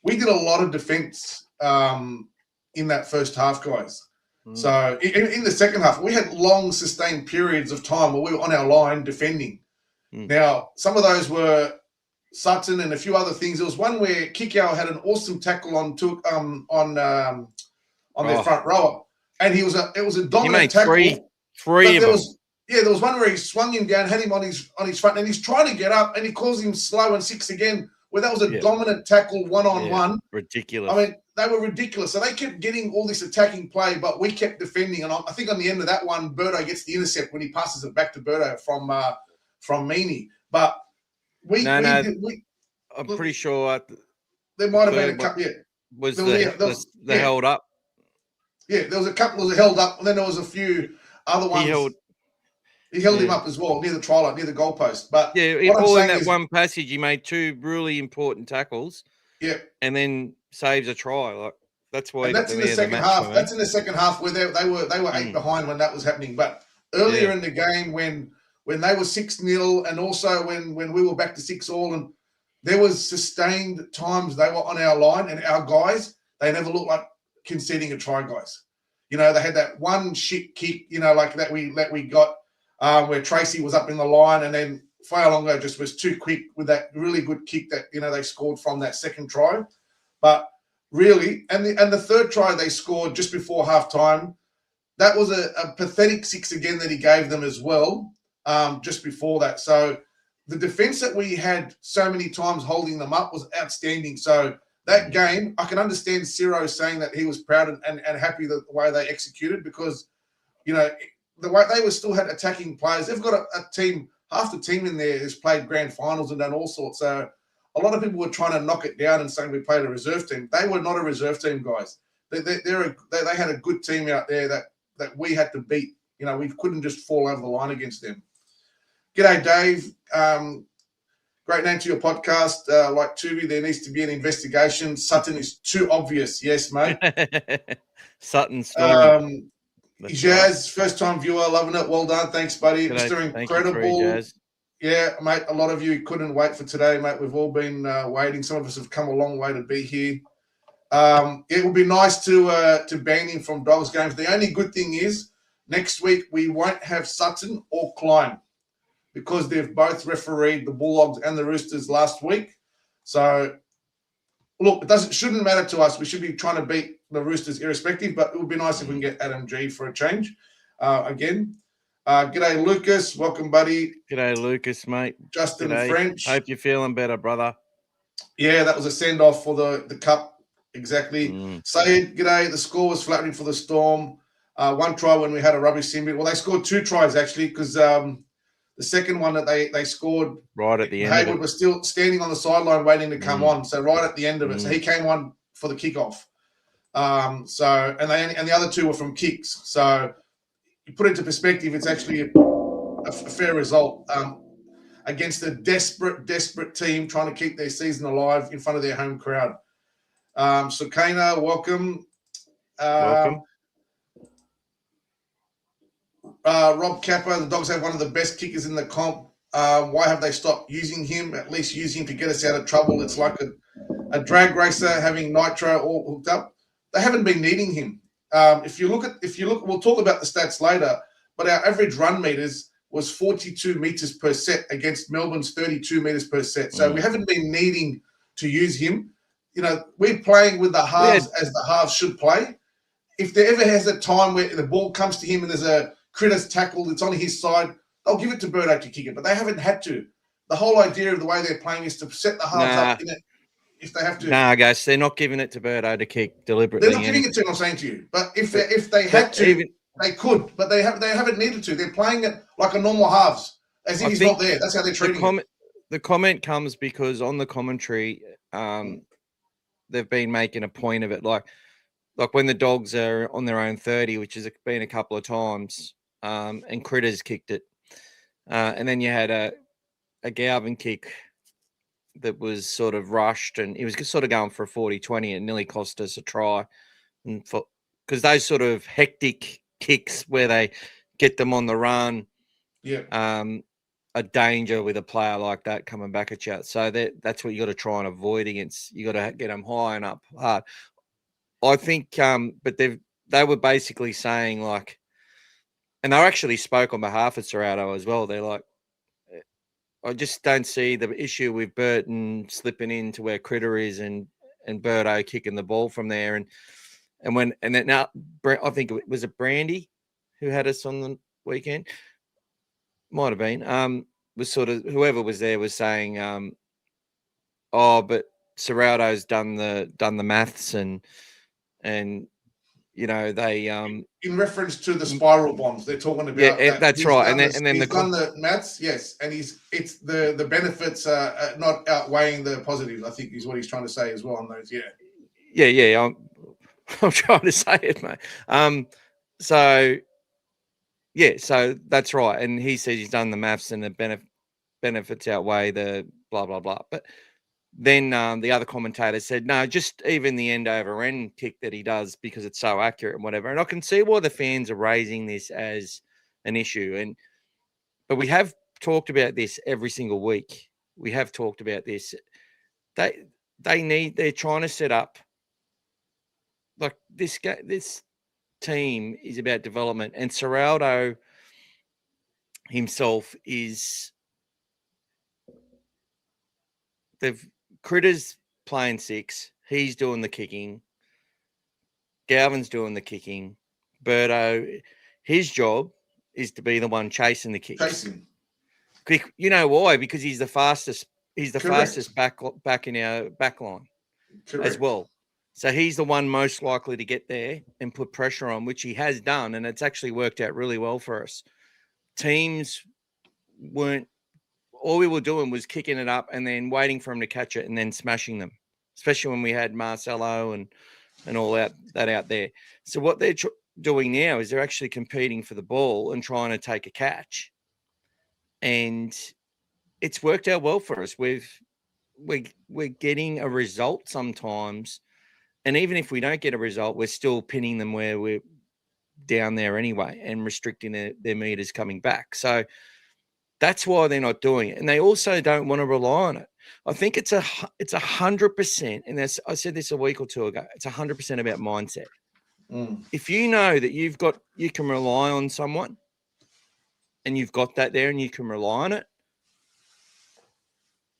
We did a lot of defence in that first half, guys. So in the second half, we had long sustained periods of time where we were on our line defending. Now, some of those were Sutton and a few other things. There was one where Kikau had an awesome tackle on their front rower, and it was a dominant tackle. Three of them. There was one where he swung him down, had him on his front, and he's trying to get up, and he calls him slow and 6 again. Where that was a dominant tackle one-on-one. Ridiculous. I mean, they were ridiculous. So they kept getting all this attacking play, but we kept defending. And I think on the end of that one, Birdo gets the intercept when he passes it back to Birdo from Meany. But I'm pretty sure there might have been a couple. Was the held up? Yeah, there was a couple that held up, and then there was a few other ones. He held him up as well near the try line, near the goalpost. But all in that one passage, he made 2 really important tackles. Yeah, and then saves a try. Like that's why. And that's in the second half. That's in the second half where they were 8 behind when that was happening. But earlier in the game, when they were 6-0, and also when we were back to 6-all, and there was sustained times they were on our line, and our guys, they never looked like conceding a try, guys. They had that one shit kick, like that we got. Where Tracy was up in the line, and then Fayalongo just was too quick with that really good kick that they scored from that second try. But really, and the third try they scored just before halftime, that was a pathetic 6 again that he gave them as well, just before that. So the defense that we had so many times holding them up was outstanding. So that game, I can understand Ciro saying that he was proud and happy the way they executed, because the way they still had attacking players. They've got a team, half the team in there has played grand finals and done all sorts. So a lot of people were trying to knock it down and saying we played a reserve team. They were not a reserve team, guys. They had a good team out there that we had to beat. You know, we couldn't just fall over the line against them. G'day, Dave. Great name to your podcast. Like Tuvi, there needs to be an investigation. Sutton is too obvious. Yes, mate. Sutton's story. Jazz, first time viewer, loving it. Well done. Thanks, buddy. G'day. Mr. Thank you, Incredible. Jazz. Yeah, mate. A lot of you couldn't wait for today, mate. We've all been waiting. Some of us have come a long way to be here. It would be nice to ban him from Dogs games. The only good thing is next week we won't have Sutton or Klein, because they've both refereed the Bulldogs and the Roosters last week. So, look, shouldn't matter to us. We should be trying to beat the Roosters irrespective, but it would be nice if we can get Adam G for a change again. G'day, Lucas. Welcome, buddy. G'day, Lucas, mate. Justin G'day. French. Hope you're feeling better, brother. Yeah, that was a send-off for the Cup. Exactly. Sayed, g'day. The score was flattering for the Storm. One try when we had a rubbish Simbi. Well, they scored 2 tries, actually, because the second one that they scored right at the end. Hayward was still standing on the sideline waiting to come on. So right at the end of it. So he came on for the kickoff. And the other 2 were from kicks. So you put it into perspective, it's actually a fair result against a desperate team trying to keep their season alive in front of their home crowd. So Kana, welcome. Welcome. Rob Kappa, the Dogs have one of the best kickers in the comp. Why have they stopped using him? At least use him to get us out of trouble. It's like a drag racer having Nitro all hooked up. They haven't been needing him. If you look, we'll talk about the stats later, but our average run meters was 42 meters per set against Melbourne's 32 meters per set. So we haven't been needing to use him. You know, we're playing with the halves as the halves should play. If there ever has a time where the ball comes to him and there's a Critter's tackle that's on his side, they'll give it to Birdo to kick it, but they haven't had to. The whole idea of the way they're playing is to set the halves up in it if they have to. Nah, guys, they're not giving it to Birdo to kick deliberately. They're not giving it to him, I'm saying to you. But if they had to, they could, but they haven't needed to. They're playing it like a normal halves, as if he's not there. That's how they're treating it. The comment comes because on the commentary, they've been making a point of it, like when the Dogs are on their own 30, which has been a couple of times, and Critters kicked it. And then you had a Galvin kick that was sort of rushed, and he was sort of going for a 40-20 and nearly cost us a try. And because those sort of hectic kicks where they get them on the run, a danger with a player like that coming back at you. So that's what you got to try and avoid against. You got to get them high and up hard. I think, but they were basically saying like, and they actually spoke on behalf of Serrato as well. They're like, I just don't see the issue with Burton slipping into where Critter is and Birdo kicking the ball from there. And then now I think it was Brandy who had us on the weekend. Might have been. Was sort of whoever was there was saying, but Serrato's done the maths and you know they in reference to the spiral bombs they're talking about. Yeah, that's right. And then he's done the maths, yes, and it's the benefits are not outweighing the positives, I think is what he's trying to say as well on those. Yeah. I'm trying to say it, mate. So that's right. And he says he's done the maths and the benefits outweigh the blah, blah, blah. But then the other commentator said, no, just even the end over end kick that he does because it's so accurate and whatever. And I can see why the fans are raising this as an issue. But we have talked about this every single week. We have talked about this. They're trying to set up like this team is about development, and Serraldo himself is Critter's playing 6. He's doing the kicking. Galvin's doing the kicking. Birdo, his job is to be the one chasing the kicks. You know why? Because he's the fastest. He's the fastest back in our back line as well. So he's the one most likely to get there and put pressure on, which he has done, and it's actually worked out really well for us. Teams weren't all we were doing was kicking it up and then waiting for him to catch it and then smashing them, especially when we had Marcelo and all that out there. So what they're doing now is they're actually competing for the ball and trying to take a catch. And it's worked out well for us. We're getting a result sometimes. And even if we don't get a result, we're still pinning them where we're down there anyway and restricting their meters coming back. So that's why they're not doing it. And they also don't want to rely on it. I think it's 100%. And I said this a week or two ago. It's 100% about mindset. If you know that you can rely on someone and you've got that there and you can rely on it,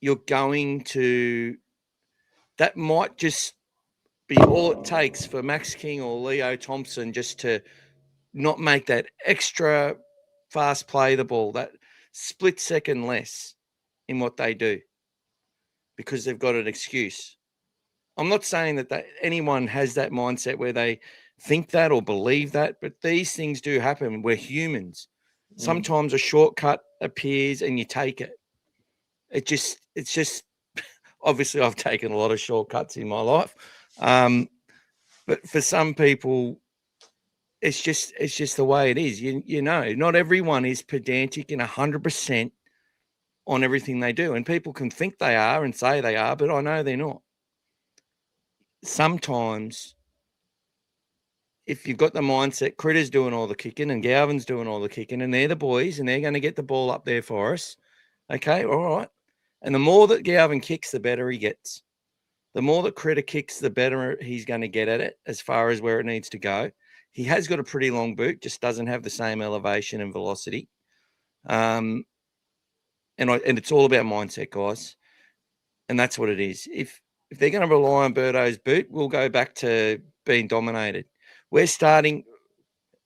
you're going to, that might just be all it takes for Max King or Leo Thompson just to not make that extra fast play the ball, that split second less in what they do because they've got an excuse. I'm not saying that anyone has that mindset where they think that or believe that, but these things do happen. We're humans. Sometimes a shortcut appears and you take it. It's just obviously I've taken a lot of shortcuts in my life. But for some people, it's just the way it is. You know, not everyone is pedantic and 100% on everything they do. And people can think they are and say they are, but I know they're not. Sometimes if you've got the mindset, Critter's doing all the kicking and Galvin's doing all the kicking and they're the boys and they're going to get the ball up there for us. Okay, all right. And the more that Galvin kicks, the better he gets. The more that Critter kicks, the better he's going to get at it as far as where it needs to go. He has got a pretty long boot, just doesn't have the same elevation and velocity. And it's all about mindset, guys. And that's what it is. If they're going to rely on Birdo's boot, we'll go back to being dominated. We're starting,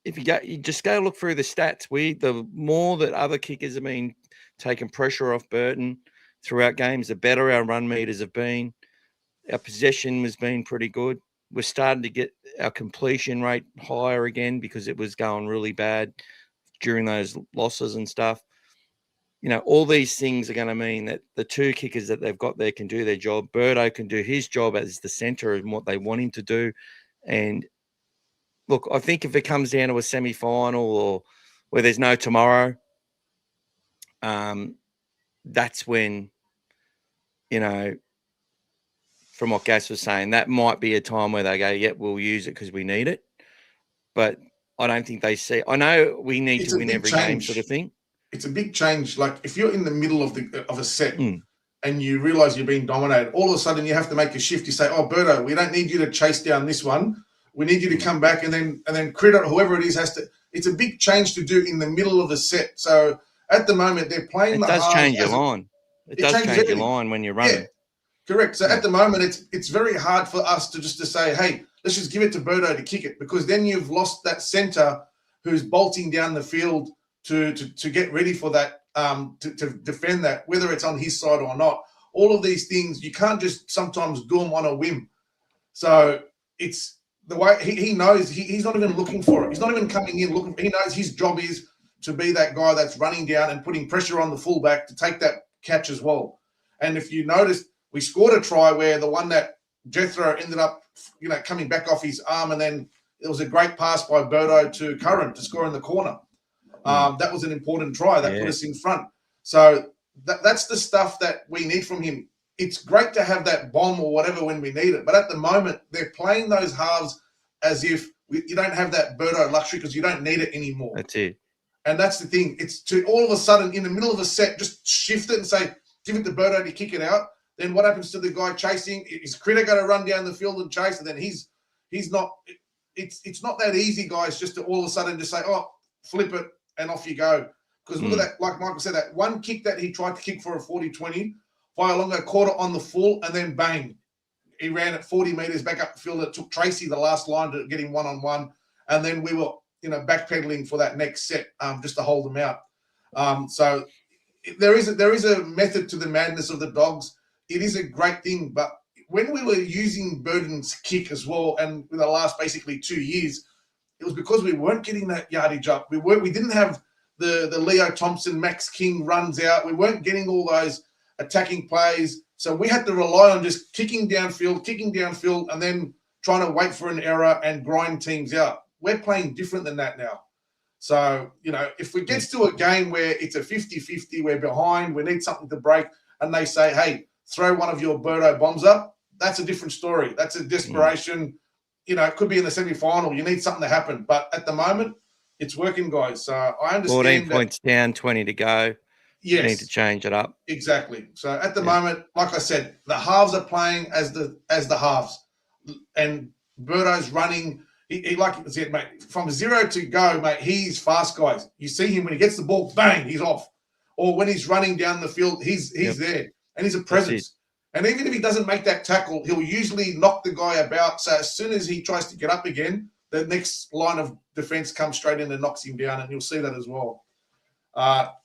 you just go look through the stats. The more that other kickers have been taking pressure off Burton throughout games, the better our run meters have been. Our possession has been pretty good. We're starting to get our completion rate higher again because it was going really bad during those losses and stuff. You know, all these things are going to mean that the two kickers that they've got there can do their job. Birdo can do his job as the center and what they want him to do. And look, I think if it comes down to a semi-final or where there's no tomorrow, that's when, you know, from what Gas was saying, that might be a time where they go, yep, we'll use it because we need it. But I don't think they see. I know we need to win every game sort of thing. It's a big change. Like if you're in the middle of a set and you realize you're being dominated, all of a sudden you have to make a shift. You say, oh, Birdo, we don't need you to chase down this one. We need you to come back and then Critter, whoever it is, has to. It's a big change to do in the middle of a set. So at the moment they're playing. It does change your line. It does change your line when you're running. Yeah. Correct. So at the moment, it's very hard for us to say, hey, let's just give it to Birdo to kick it, because then you've lost that centre who's bolting down the field to get ready for that, to defend that, whether it's on his side or not. All of these things, you can't just sometimes do them on a whim. So it's the way he knows he's not even looking for it. He's not even coming in looking. He knows his job is to be that guy that's running down and putting pressure on the fullback to take that catch as well. And if you notice, we scored a try where the one that Jethro ended up, coming back off his arm, and then it was a great pass by Birdo to Curran to score in the corner. That was an important try that put us in front. So that's the stuff that we need from him. It's great to have that bomb or whatever when we need it, but at the moment they're playing those halves as if you don't have that Birdo luxury because you don't need it anymore. That's it. And that's the thing. It's to all of a sudden in the middle of a set just shift it and say, give it to Birdo to kick it out. Then what happens to the guy chasing? Is Critter going to run down the field and chase? And then he's not. It's not that easy, guys. Just to all of a sudden just say, oh, flip it and off you go. Because look at that. Like Michael said, that one kick that he tried to kick for a 40-20, Vaiolonga caught it on the full, and then bang, he ran it 40 meters back up the field. It took Tracy the last line to get him one-on-one, and then we were backpedaling for that next set just to hold them out. So there is a method to the madness of the Dogs. It is a great thing, but when we were using Burton's kick as well, and in the last basically 2 years, it was because we weren't getting that yardage up. We didn't have the Leo Thompson, Max King runs out. We weren't getting all those attacking plays. So we had to rely on just kicking downfield, and then trying to wait for an error and grind teams out. We're playing different than that now. So, if we get to a game where it's a 50-50, we're behind, we need something to break, and they say, hey, throw one of your Birdo bombs up, that's a different story. That's a desperation. It could be in the semi-final. You need something to happen. But at the moment, it's working, guys. So I understand 14 points down, 20 to go. Yes. You need to change it up. Exactly. So at the moment, like I said, the halves are playing as the halves. And Birdo's running. He like I said, mate, from 0 to go, mate, he's fast, guys. You see him when he gets the ball, bang, he's off. Or when he's running down the field, he's there. And he's a presence. And even if he doesn't make that tackle, he'll usually knock the guy about. So as soon as he tries to get up again, the next line of defense comes straight in and knocks him down, and you'll see that as well.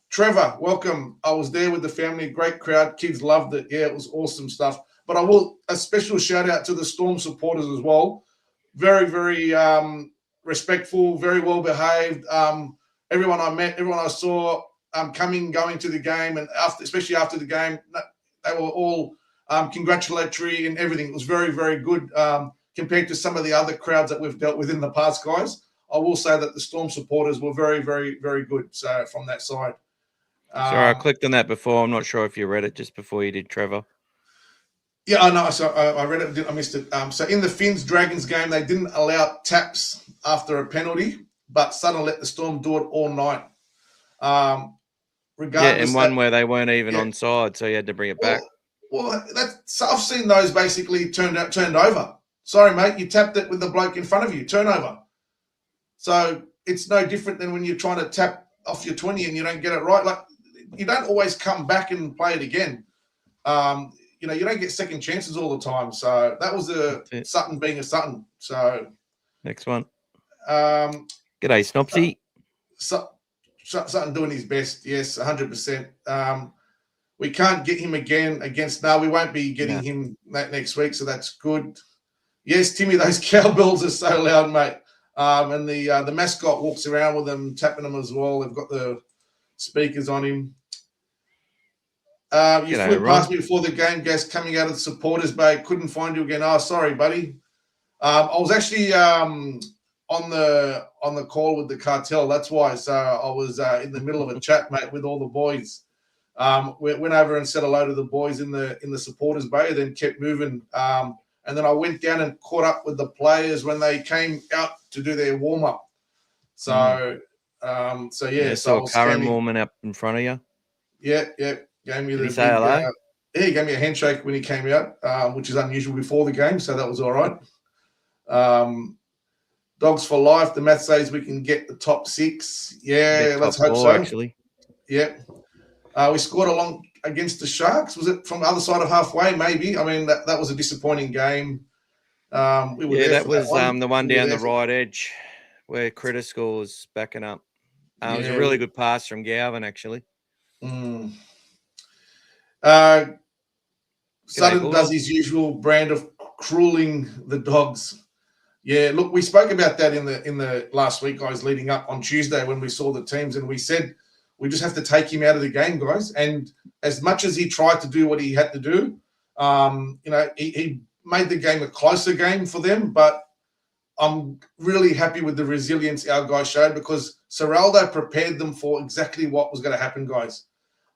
Trevor, welcome. I was there with the family. Great crowd. Kids loved it. Yeah, it was awesome stuff. But a special shout out to the Storm supporters as well. Very, very respectful, very well behaved. Everyone I met, everyone I saw going to the game, and especially after the game, they were all congratulatory and everything. It was very, very good compared to some of the other crowds that we've dealt with in the past, guys. I will say that the Storm supporters were very, very, very good. So from that side. Sorry, I clicked on that before. I'm not sure if you read it just before you did, Trevor. Yeah, I know. So I read it. I missed it. So in the Finns Dragons game, they didn't allow taps after a penalty, but Sutton let the Storm do it all night. Regardless, and one where they weren't even onside, so you had to bring it back. Well, so I've seen those basically turned over. Sorry, mate, you tapped it with the bloke in front of you. Turnover. So it's no different than when you're trying to tap off your 20 and you don't get it right. Like, you don't always come back and play it again. You don't get second chances all the time. So that was Sutton being a Sutton. So next one. G'day, Snopsy. Sutton doing his best. Yes, 100%. We can't get him again against. No, we won't be getting him next week. So that's good. Yes, Timmy, those cowbells are so loud, mate. And the mascot walks around with them, tapping them as well. They've got the speakers on him. You flew past me before the game, Gas, coming out of the supporters bay. Couldn't find you again. Oh, sorry, buddy. I was actually on the call with the cartel. That's why. So I was in the middle of a chat, mate, with all the boys. We went over and said hello to the boys in the supporters bay, then kept moving. And then I went down and caught up with the players when they came out to do their warm up. So, So Curran warming up in front of you. Yeah. Gave me Did he say hello? He gave me a handshake when he came out, which is unusual before the game, so that was all right. Dogs for life. The math says we can get the top 6. Yeah, let's hope so. Actually. Yeah. We scored along against the Sharks. Was it from the other side of halfway? Maybe. I mean, that was a disappointing game. That was the one down the right edge where Critter scores backing up. It was a really good pass from Galvin, actually. Sutton does his usual brand of crueling the Dogs. Yeah, look, we spoke about that in the last week, guys, leading up on Tuesday when we saw the teams, and we said we just have to take him out of the game, guys. And as much as he tried to do what he had to do, he made the game a closer game for them. But I'm really happy with the resilience our guys showed, because Serraldo prepared them for exactly what was going to happen, guys.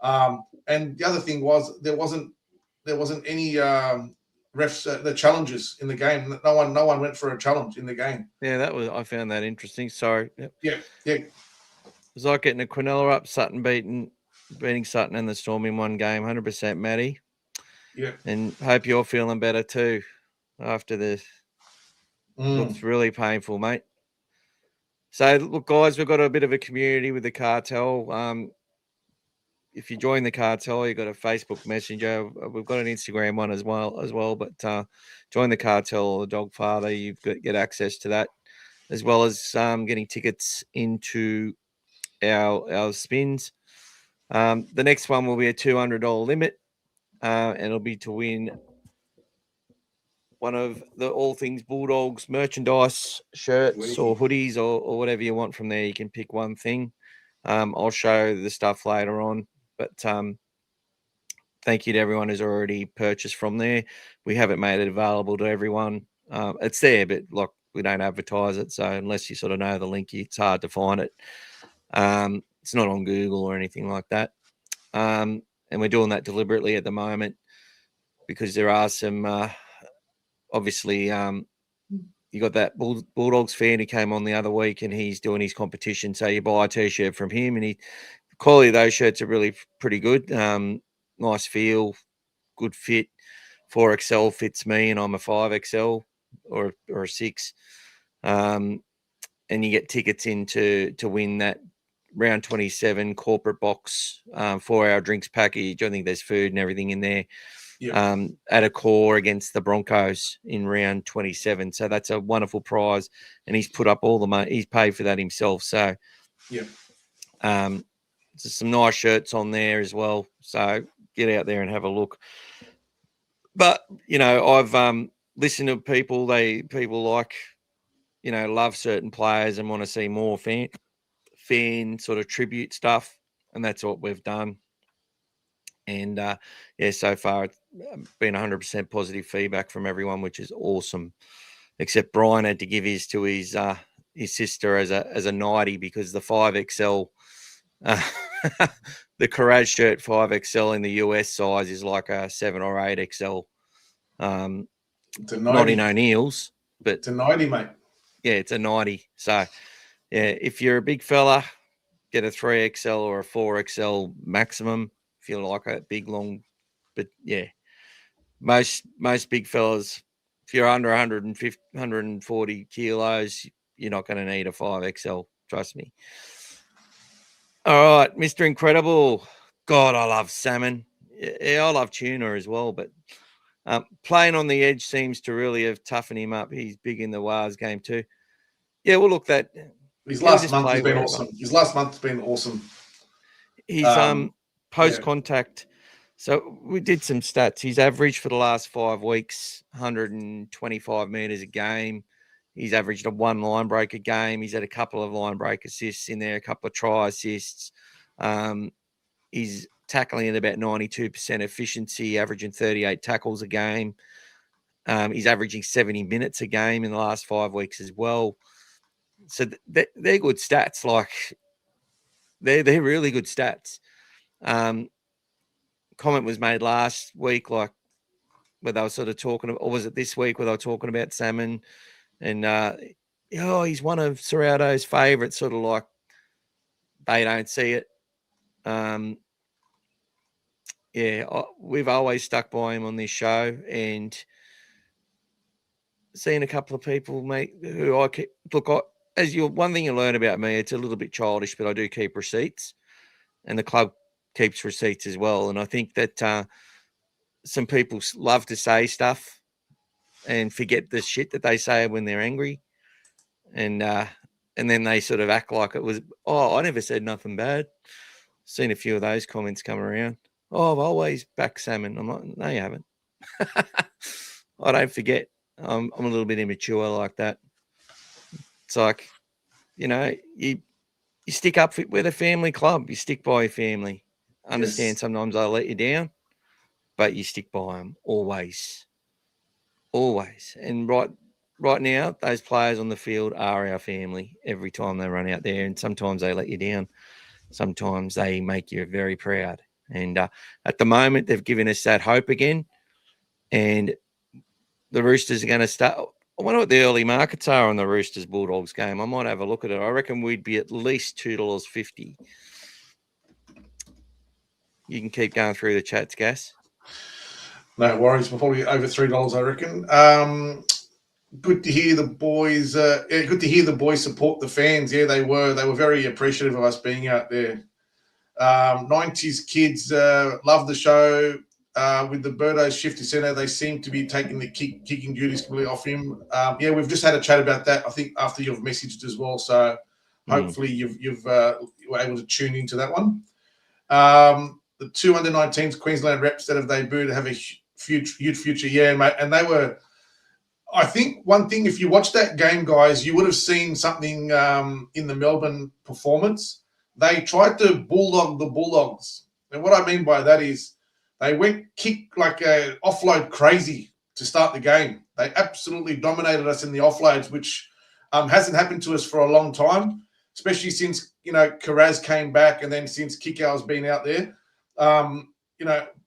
And the other thing was there wasn't any refs the challenges in the game. No one went for a challenge in the game. Yeah, I found that interesting. Sorry. Yep. Yeah. It was like getting a Quinella up, Sutton beating Sutton and the Storm in one game. 100%, Matty. Yeah. And hope you're feeling better too after this. Looks really painful, mate. So, look, guys, we've got a bit of a community with the cartel. If you join the cartel, you've got a Facebook Messenger. We've got an Instagram one as well. But join the cartel or the Dogfather, you've got get access to that, as well as getting tickets into our spins. The next one will be a $200 limit, and it'll be to win one of the All Things Bulldogs merchandise, shirts or hoodies or whatever you want from there. You can pick one thing. I'll show the stuff later on. But thank you to everyone who's already purchased from there. We haven't made it available to everyone. It's there, but like we don't advertise it. So unless you sort of know the link, it's hard to find it. It's not on Google or anything like that. And we're doing that deliberately at the moment because there are some, obviously, you got that Bulldogs fan who came on the other week and he's doing his competition. So you buy a T-shirt from him and the quality of those shirts are really pretty good. Nice feel, good fit. 4XL fits me and I'm a 5XL or a 6. And you get tickets in to win that round 27 corporate box 4-hour drinks package. I think there's food and everything in there. Yep. At a core against the Broncos in round 27. So that's a wonderful prize. And he's put up all the money. He's paid for that himself. So, yeah. There's some nice shirts on there as well. So get out there and have a look. But, you know, I've listened to people like, you know, love certain players and want to see more fan sort of tribute stuff. And that's what we've done. And, so far it's been 100% positive feedback from everyone, which is awesome. Except Brian had to give his to his sister as a 90 because the 5XL, the Courage shirt 5XL in the US size is like a 7 or 8XL. It's a 90. Not in O'Neill's, but it's a 90, mate. Yeah, it's a 90. So, yeah, if you're a big fella, get a 3XL or a 4XL maximum. If you like a big, long, but yeah, most big fellas, if you're under 150, 140 kilos, you're not going to need a 5XL. Trust me. All right, Mr. Incredible. God, I love salmon. Yeah, I love tuna as well, but playing on the edge seems to really have toughened him up. He's big in the WARS game too. Yeah, well, look, that his last month has been awesome. His last month's been awesome. He's post-contact. So we did some stats. He's averaged for the last 5 weeks, 125 metres a game. He's averaged a 1 line break a game. He's had a couple of line break assists in there, a couple of try assists. He's tackling at about 92% efficiency, averaging 38 tackles a game. He's averaging 70 minutes a game in the last 5 weeks as well. So they're good stats. Like they're really good stats. Comment was made last week, like where they were sort of talking, or was it this week where they were talking about salmon? And he's one of Serrato's favourites. Sort of like they don't see it. We've always stuck by him on this show, and seen a couple of people, mate, who I keep, one thing you learn about me, it's a little bit childish, but I do keep receipts, and the club keeps receipts as well. And I think that some people love to say stuff and forget the shit that they say when they're angry, and then they sort of act like it was, I never said nothing bad. Seen a few of those comments come around. I've always backed salmon. I'm like, no, you haven't. I don't forget. I'm a little bit immature like that. It's like, you stick up with a family club. You stick by your family. Understand sometimes they'll let you down, but you stick by them always. Always. And right now, those players on the field are our family every time they run out there. And sometimes they let you down. Sometimes they make you very proud. And at the moment, they've given us that hope again. And the Roosters are going to start. I wonder what the early markets are on the Roosters Bulldogs game. I might have a look at it. I reckon we'd be at least $2.50. You can keep going through the chats, Gas. No worries. We're probably over $3, I reckon. Good to hear the boys. Good to hear the boys support the fans. Yeah, they were. They were very appreciative of us being out there. 90s kids love the show. With the Birdos shifty centre, they seem to be taking the kicking duties completely off him. We've just had a chat about that, I think, after you've messaged as well. So hopefully you were able to tune into that one. The 2 under-19s Queensland reps that have debuted have a huge future. Yeah, mate. And they were, I think, one thing, if you watch that game, guys, you would have seen something in the Melbourne performance they tried to bulldog the Bulldogs. And what I mean by that is they went kick like a offload crazy to start the game. They absolutely dominated us in the offloads, which hasn't happened to us for a long time, especially since, Karaz came back and then since Kikau's been out there.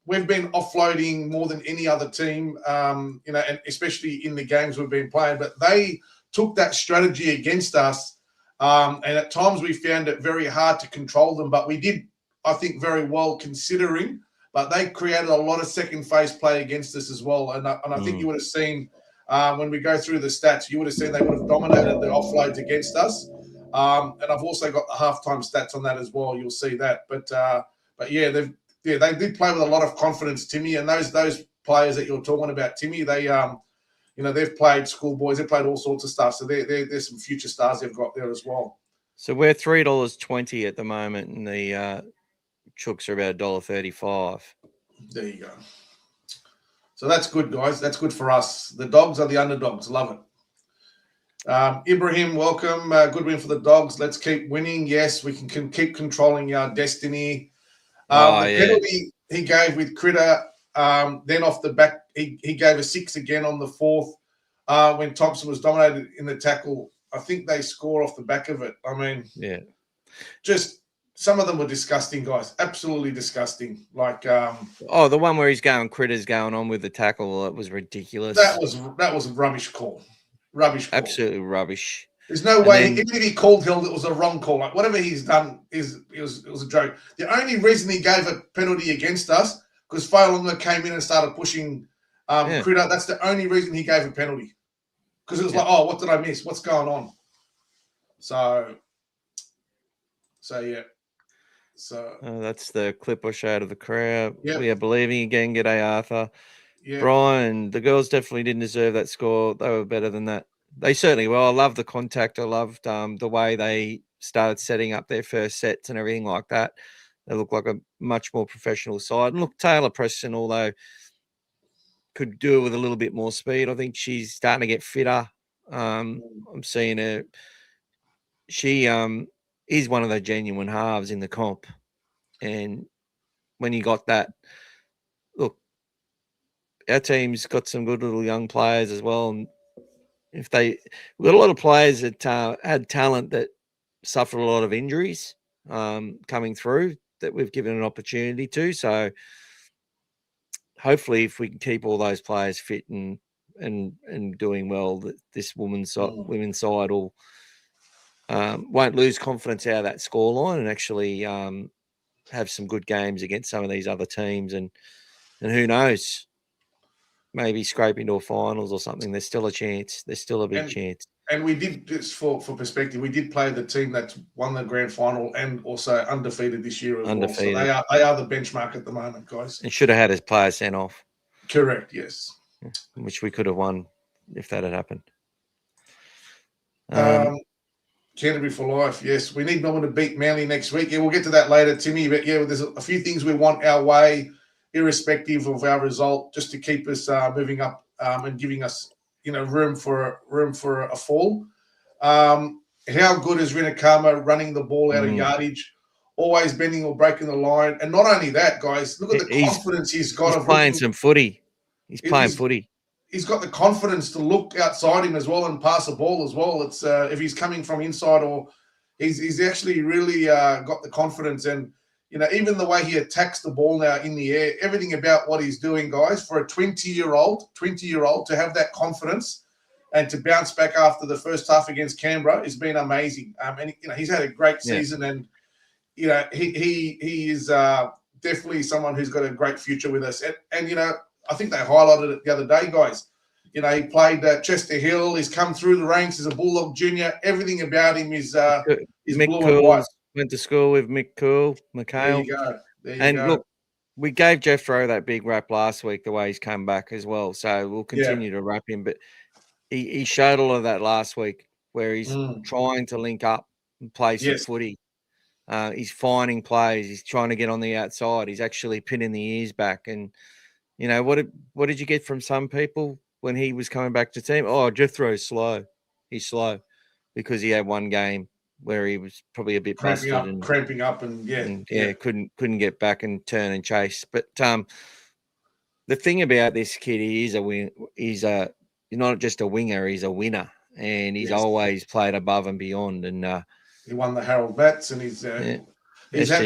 We've been offloading more than any other team, and especially in the games we've been playing. But they took that strategy against us, and at times we found it very hard to control them. But we did, I think, very well considering. But they created a lot of second phase play against us as well. And I think you would have seen when we go through the stats, you would have seen they would have dominated the offloads against us. And I've also got the halftime stats on that as well. You'll see that. But yeah, they did play with a lot of confidence, Timmy. And those players that you're talking about, Timmy, they've played schoolboys, they've played all sorts of stuff. So there's some future stars they've got there as well. So we're $3.20 at the moment, and the Chooks are about $1.35. There you go. So that's good, guys. That's good for us. The Dogs are the underdogs. Love it. Ibrahim, welcome. Good win for the Dogs. Let's keep winning. Yes, we can keep controlling our destiny. The penalty he gave with Critter, then off the back, he gave a 6 again on the 4th when Thompson was dominated in the tackle. I think they score off the back of it. I mean, just some of them were disgusting, guys. Absolutely disgusting. Like, the one where Critter's going on with the tackle, it was ridiculous. That was a rubbish call. Rubbish call. Absolutely rubbish. There's no way, even if he called Hill, it was a wrong call. Like, whatever he's done it was a joke. The only reason he gave a penalty against us because Failunga came in and started pushing Critter. That's the only reason he gave a penalty. Because it was like, what did I miss? What's going on? So yeah. So that's the clip I showed of the crowd. Yep. We are believing again. G'day, Arthur. Yeah. Brian, the girls definitely didn't deserve that score. They were better than that. They certainly were. I love the contact. I loved the way they started setting up their first sets and everything like that. They look like a much more professional side. And look, Taylor Preston, although could do it with a little bit more speed, I think she's starting to get fitter. I'm seeing her. She is one of the genuine halves in the comp. And when you got that, look, our team's got some good little young players as well. And we've got a lot of players that had talent that suffered a lot of injuries coming through that we've given an opportunity to. So hopefully if we can keep all those players fit and doing well, that this women's side will won't lose confidence out of that scoreline and actually have some good games against some of these other teams. And who knows, maybe scrape into a finals or something. There's still a chance. There's still a big chance. And we did, just for perspective, we did play the team that's won the grand final and also undefeated this year as well. So they are the benchmark at the moment, guys. And should have had his players sent off. Correct, yes. Which we could have won if that had happened. Canterbury for life, yes. We need Melbourne to beat Manly next week. Yeah, we'll get to that later, Timmy. But yeah, there's a few things we want our way, irrespective of our result, just to keep us moving up and giving us, room for a fall. How good is Rinakama running the ball out of yardage, always bending or breaking the line? And not only that, guys, look at the confidence he's got. He's playing some footy. He's playing footy. He's got the confidence to look outside him as well and pass the ball as well. It's if he's coming from inside or he's actually really got the confidence. And, even the way he attacks the ball now in the air, everything about what he's doing, guys, for a 20-year-old to have that confidence and to bounce back after the first half against Canberra has been amazing. And, he's had a great season and, he is definitely someone who's got a great future with us. And I think they highlighted it the other day, guys. He played Chester Hill. He's come through the ranks. He's a Bulldog junior. Everything about him is Mick blue Cool and white. Went to school with Mick Cool, McHale. There you go. Look, we gave Jeff Rowe that big rap last week, the way he's come back as well. So we'll continue to rap him. But he showed all of that last week where he's trying to link up and play some footy. He's finding plays. He's trying to get on the outside. He's actually pinning the ears back. And, what did you get from some people when he was coming back to team? Oh, Jethro's slow. He's slow because he had one game where he was probably a bit busted cramping up, and couldn't get back and turn and chase. But the thing about this kid, he's not just a winger, he's a winner, and he's always played above and beyond. And he won the Harold Bats, and he's had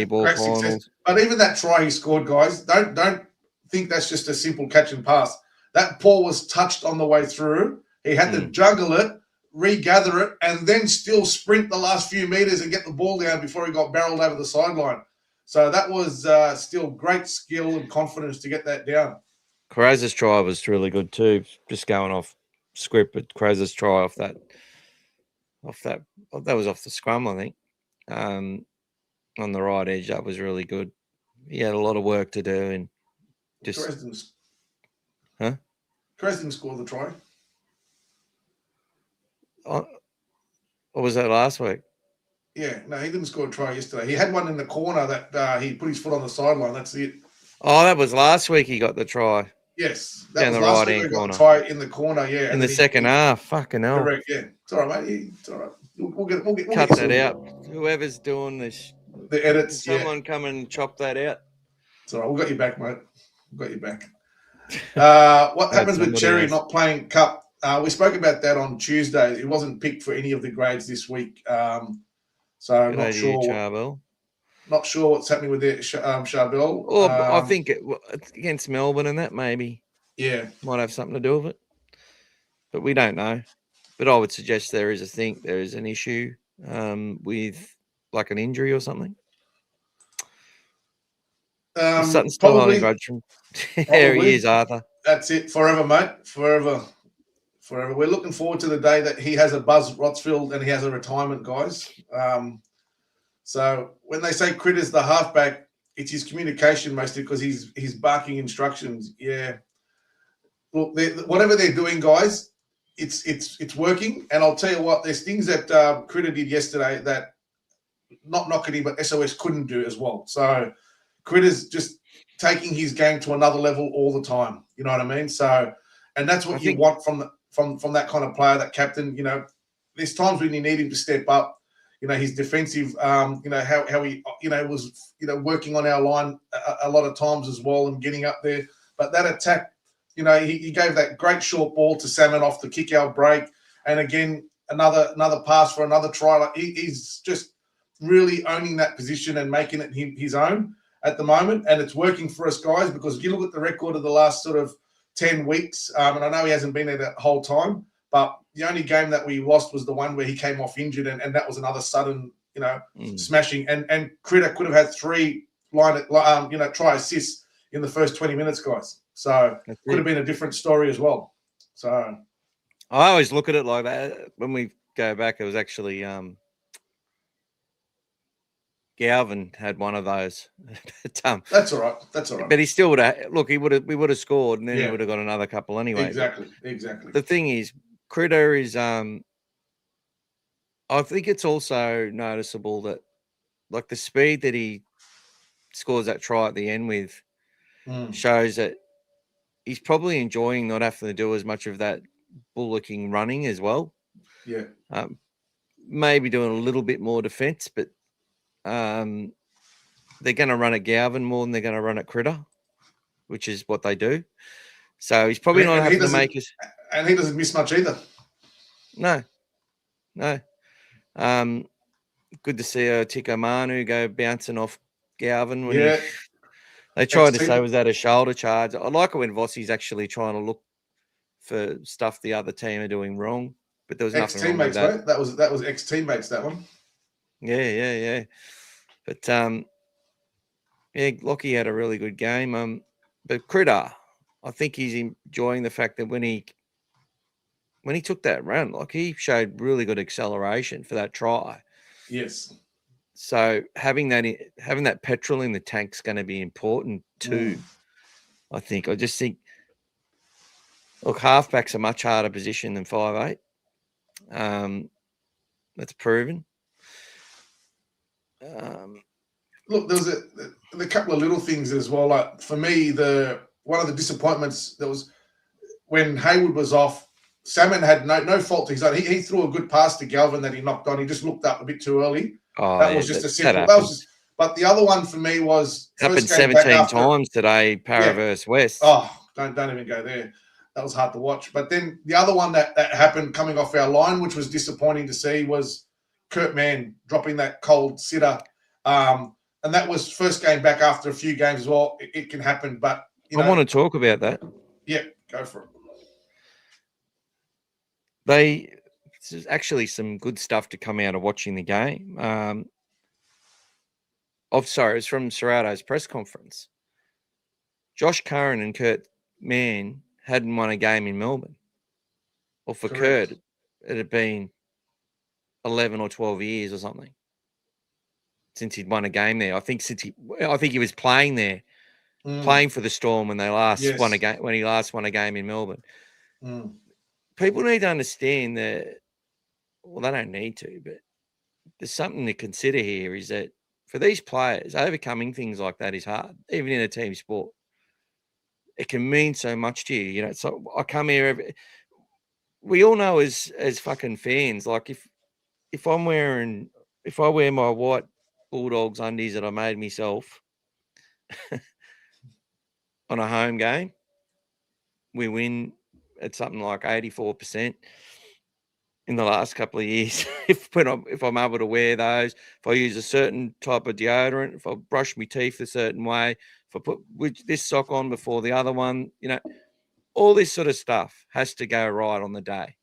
ball great finals. success. But even that try he scored, guys, don't think that's just a simple catch and pass. That ball was touched on the way through. He had to juggle it, regather it, and then still sprint the last few meters and get the ball down before he got barreled over the sideline. So that was still great skill and confidence to get that down. Carrazza's try was really good too. Just going off script, but Carrazza's try off that was off the scrum, I think. On the right edge, that was really good. He had a lot of work to do, and just Carrazza didn't score the try. Or was that last week? Yeah, no, he didn't score a try yesterday. He had one in the corner that he put his foot on the sideline. That's it. Oh, that was last week. He got the try. Yes, that was last week. He got the try in the corner. Yeah, in the second half. Fucking hell. Correct. Yeah, it's all right, mate. It's all right. We'll cut that out. Whoever's doing this, the edits. Someone come and chop that out. It's all right. We've got you back, mate. We've got you back. What happens with Cherry not playing Cup? We spoke about that on Tuesday. He wasn't picked for any of the grades this week. So I'm not sure. Not sure what's happening with it, Charbel. Oh, I think against Melbourne and that maybe. Yeah. Might have something to do with it. But we don't know. But I would suggest there is an issue with like an injury or something. Sutton's still holding grudge from. There he is, Arthur. That's it. Forever, mate. Forever. We're looking forward to the day that he has a Buzz Rotsfield and he has a retirement, guys. So when they say Critter's the halfback, it's his communication mostly because he's barking instructions. Yeah. Look, whatever they're doing, guys, it's working. And I'll tell you what, there's things that Critter did yesterday that not knocking him, but SOS couldn't do as well. So Critter's just taking his game to another level all the time. You know what I mean? So, and that's what you want from that kind of player, that captain. You know, there's times when you need him to step up. You know, his defensive, you know, how he, you know, was, you know, working on our line a lot of times as well and getting up there. But that attack, you know, he gave that great short ball to Salmon off the kick-out break. And again, another pass for another try. Like he's just really owning that position and making it his own at the moment. And it's working for us, guys, because if you look at the record of the last sort of 10 weeks, and I know he hasn't been there that whole time, but the only game that we lost was the one where he came off injured, and that was another sudden, you know, smashing. And Critter could have had 3 try assists in the first 20 minutes, guys. So it could have been a different story as well. So I always look at it like that. When we go back, it was actually Galvin had one of those. That's all right. That's all right. But he still would have. Look, we would have scored, and then he would have got another couple anyway. Exactly. The thing is, Critter is. I think it's also noticeable that, like, the speed that he scores that try at the end with shows that he's probably enjoying not having to do as much of that bullocking running as well. Yeah. Maybe doing a little bit more defense, but they're going to run at Galvin more than they're going to run at Critter, which is what they do. So he's probably not having to make us. And he doesn't miss much either. No. Good to see Tico Manu go bouncing off Galvin when they tried to say, was that a shoulder charge? I like it when Vossi's actually trying to look for stuff the other team are doing wrong, but there was nothing wrong with that. Right? That was ex-teammates, that one. Yeah. But Lockie had a really good game. But Critter, I think he's enjoying the fact that when he took that run, like, he showed really good acceleration for that try. Yes. So having that petrol in the tank's going to be important too. I think. I just think, look, halfback's a much harder position than 5'8". That's proven. Look, there was a couple of little things as well. Like, for me, one of the disappointments that was when Hayward was off. Salmon had no fault to his own. He threw a good pass to Galvin that he knocked on. He just looked up a bit too early. That was just a simple. That was just. But the other one for me was it's happened 17 times today. Para versus West. Oh, don't even go there. That was hard to watch. But then the other one that happened coming off our line, which was disappointing to see, was Kurt Mann dropping that cold sitter. And that was first game back after a few games as well. It can happen, but I want to talk about that. Yeah, go for it. There's actually some good stuff to come out of watching the game. It's from Serrato's press conference. Josh Curran and Kurt Mann hadn't won a game in Melbourne. Or for Correct. Kurt, it had been 11 or 12 years or something since he'd won a game there. I think he was playing there, playing for the Storm when they last won a game. When he last won a game in Melbourne. People need to understand that. Well, they don't need to, but there's something to consider here. Is that for these players, overcoming things like that is hard, even in a team sport. It can mean so much to you, you know. So I come here we all know as fucking fans, like if I wear my white Bulldogs undies that I made myself on a home game, we win at something like 84% in the last couple of years. if I'm able to wear those, if I use a certain type of deodorant, if I brush my teeth a certain way, if I put this sock on before the other one, you know, all this sort of stuff has to go right on the day.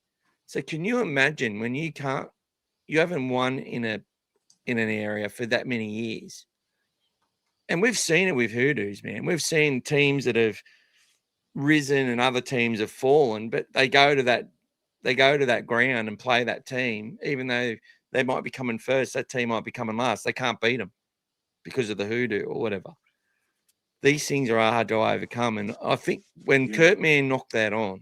So can you imagine when you haven't won in an area for that many years? And we've seen it with hoodoos, man. We've seen teams that have risen and other teams have fallen, but they go to that ground and play that team, even though they might be coming first, that team might be coming last. They can't beat them because of the hoodoo or whatever. These things are hard to overcome. And I think when Kurt Mann knocked that on,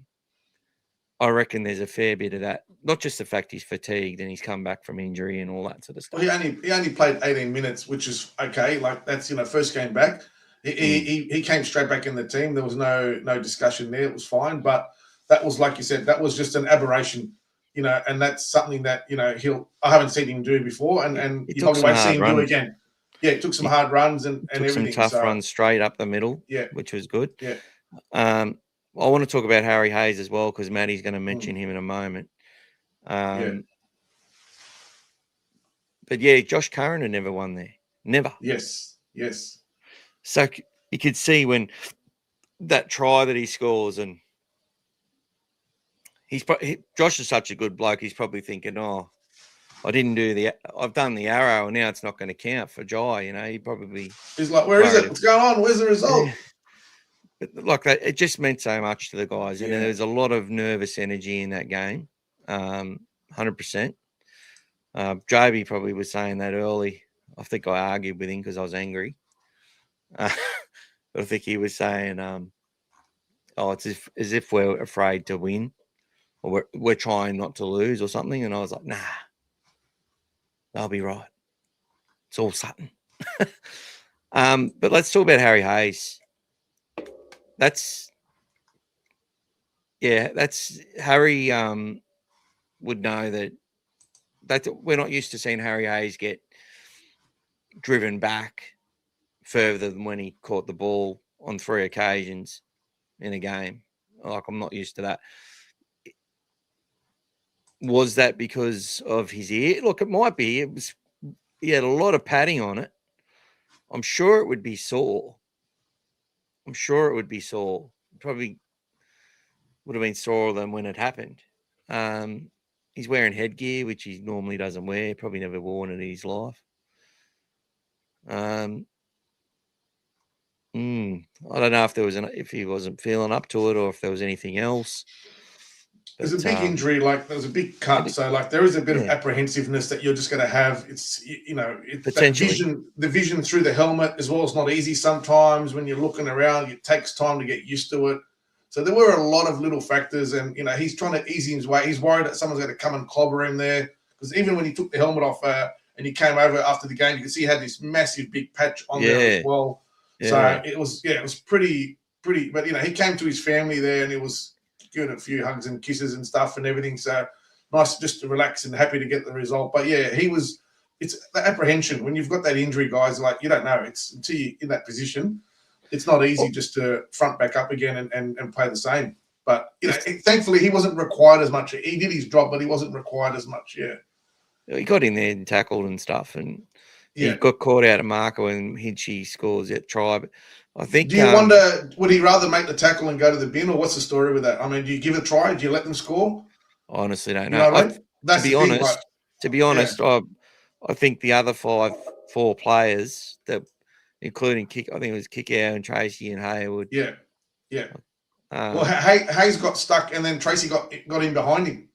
I reckon there's a fair bit of that. Not just the fact he's fatigued and he's come back from injury and all that sort of stuff. Well, he only played 18 minutes, which is okay. Like that's first game back. He came straight back in the team. There was no discussion there. It was fine. But that was, like you said, that was just an aberration, you know, and that's something that, you know, I haven't seen him do before, and you probably won't see him do again. Yeah, it took some hard runs and everything. Took some tough runs straight up the middle, which was good. Yeah. I want to talk about Harry Hayes as well because Maddie's going to mention him in a moment. But yeah, Josh Curran had never won there. Never. Yes. So you could see when that try that he scores, and Josh is such a good bloke. He's probably thinking, "Oh, I've done the arrow, and now it's not going to count for Jai." You know, he's like, "Where is it? What's going on? Where's the result?" Yeah. But like that, it just meant so much to the guys, and there's a lot of nervous energy in that game. 100%. JB probably was saying that early. I think I argued with him because I was angry. But I think he was saying, it's as if we're afraid to win, or we're trying not to lose or something. And I was like, nah, they'll be right. It's all Sutton. But let's talk about Harry Hayes. That's Harry would know that we're not used to seeing Harry Hayes get driven back further than when he caught the ball on 3 occasions in a game. Like, I'm not used to that. Was that because of his ear? Look, it might be. He had a lot of padding on it. I'm sure it would be sore. Probably would have been sorer than when it happened. He's wearing headgear, which he normally doesn't wear. Probably never worn it in his life. I don't know if he wasn't feeling up to it or if there was anything else. There's a big injury, like there was a big cut, so like there is a bit of apprehensiveness that you're just going to have. It's potentially the vision through the helmet as well is not easy sometimes when you're looking around. It takes time to get used to it. So there were a lot of little factors, and he's trying to ease his way. He's worried that someone's going to come and clobber him there because even when he took the helmet off and he came over after the game, you could see he had this massive big patch on there as well. Yeah. So it was pretty. But he came to his family there, and it was giving a few hugs and kisses and stuff and everything. So nice just to relax and happy to get the result. But yeah, it's the apprehension when you've got that injury, guys. Like, you don't know. It's until you're in that position, it's not easy just to front back up again and play the same. But thankfully he wasn't required as much. He did his job, but he wasn't required as much. Yeah, he got in there and tackled and stuff, and he got caught out of marker when Hinchy scores that try. But I think. Do you wonder, would he rather make the tackle and go to the bin, or what's the story with that? I mean, do you give it a try? Do you let them score? I honestly don't know. You know what I mean? To be honest, I think the other four players that, including I think it was Kickow and Tracy and Hayward. Yeah. Well, Hayes got stuck, and then Tracy got in behind him,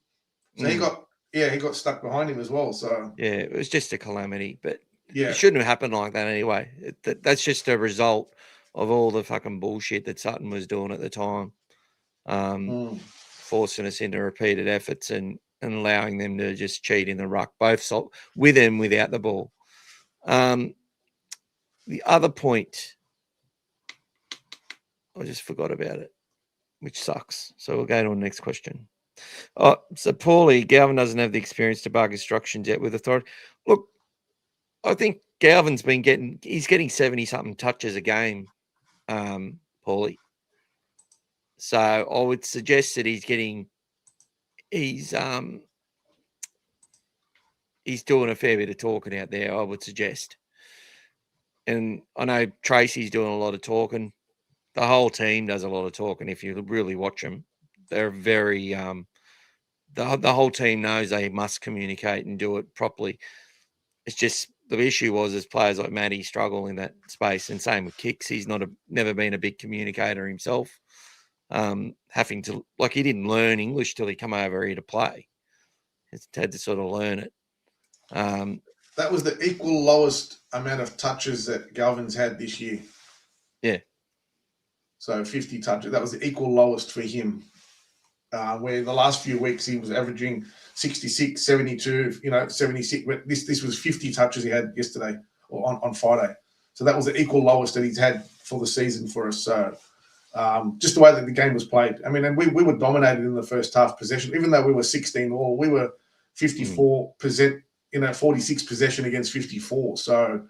so he got stuck behind him as well. So yeah, it was just a calamity, but yeah, it shouldn't have happened like that anyway. That's just a result of all the fucking bullshit that Sutton was doing at the time, forcing us into repeated efforts and allowing them to just cheat in the ruck, both with and without the ball. The other point, I just forgot about it, which sucks. So we'll go to the next question. So Paulie, Galvin doesn't have the experience to bug instructions yet with authority. Look, I think Galvin's he's getting 70-something touches a game, Paulie. So I would suggest that he's doing a fair bit of talking out there, I would suggest. And I know Tracy's doing a lot of talking. The whole team does a lot of talking. If you really watch them, they're very the whole team knows they must communicate and do it properly. It's just the issue was players like Matty struggle in that space, and same with Kicks. He's never been a big communicator himself. Having to, like, he didn't learn English till he come over here to play. He's had to sort of learn it. That was the equal lowest amount of touches that Galvin's had this year. Yeah. So 50 touches. That was the equal lowest for him. Where the last few weeks he was averaging 66, 72, 76. But this was 50 touches he had yesterday or on Friday. So that was the equal lowest that he's had for the season for us. So just the way that the game was played. I mean, and we were dominated in the first half possession. Even though we were 16 all, we were 54%, 46 possession against 54. So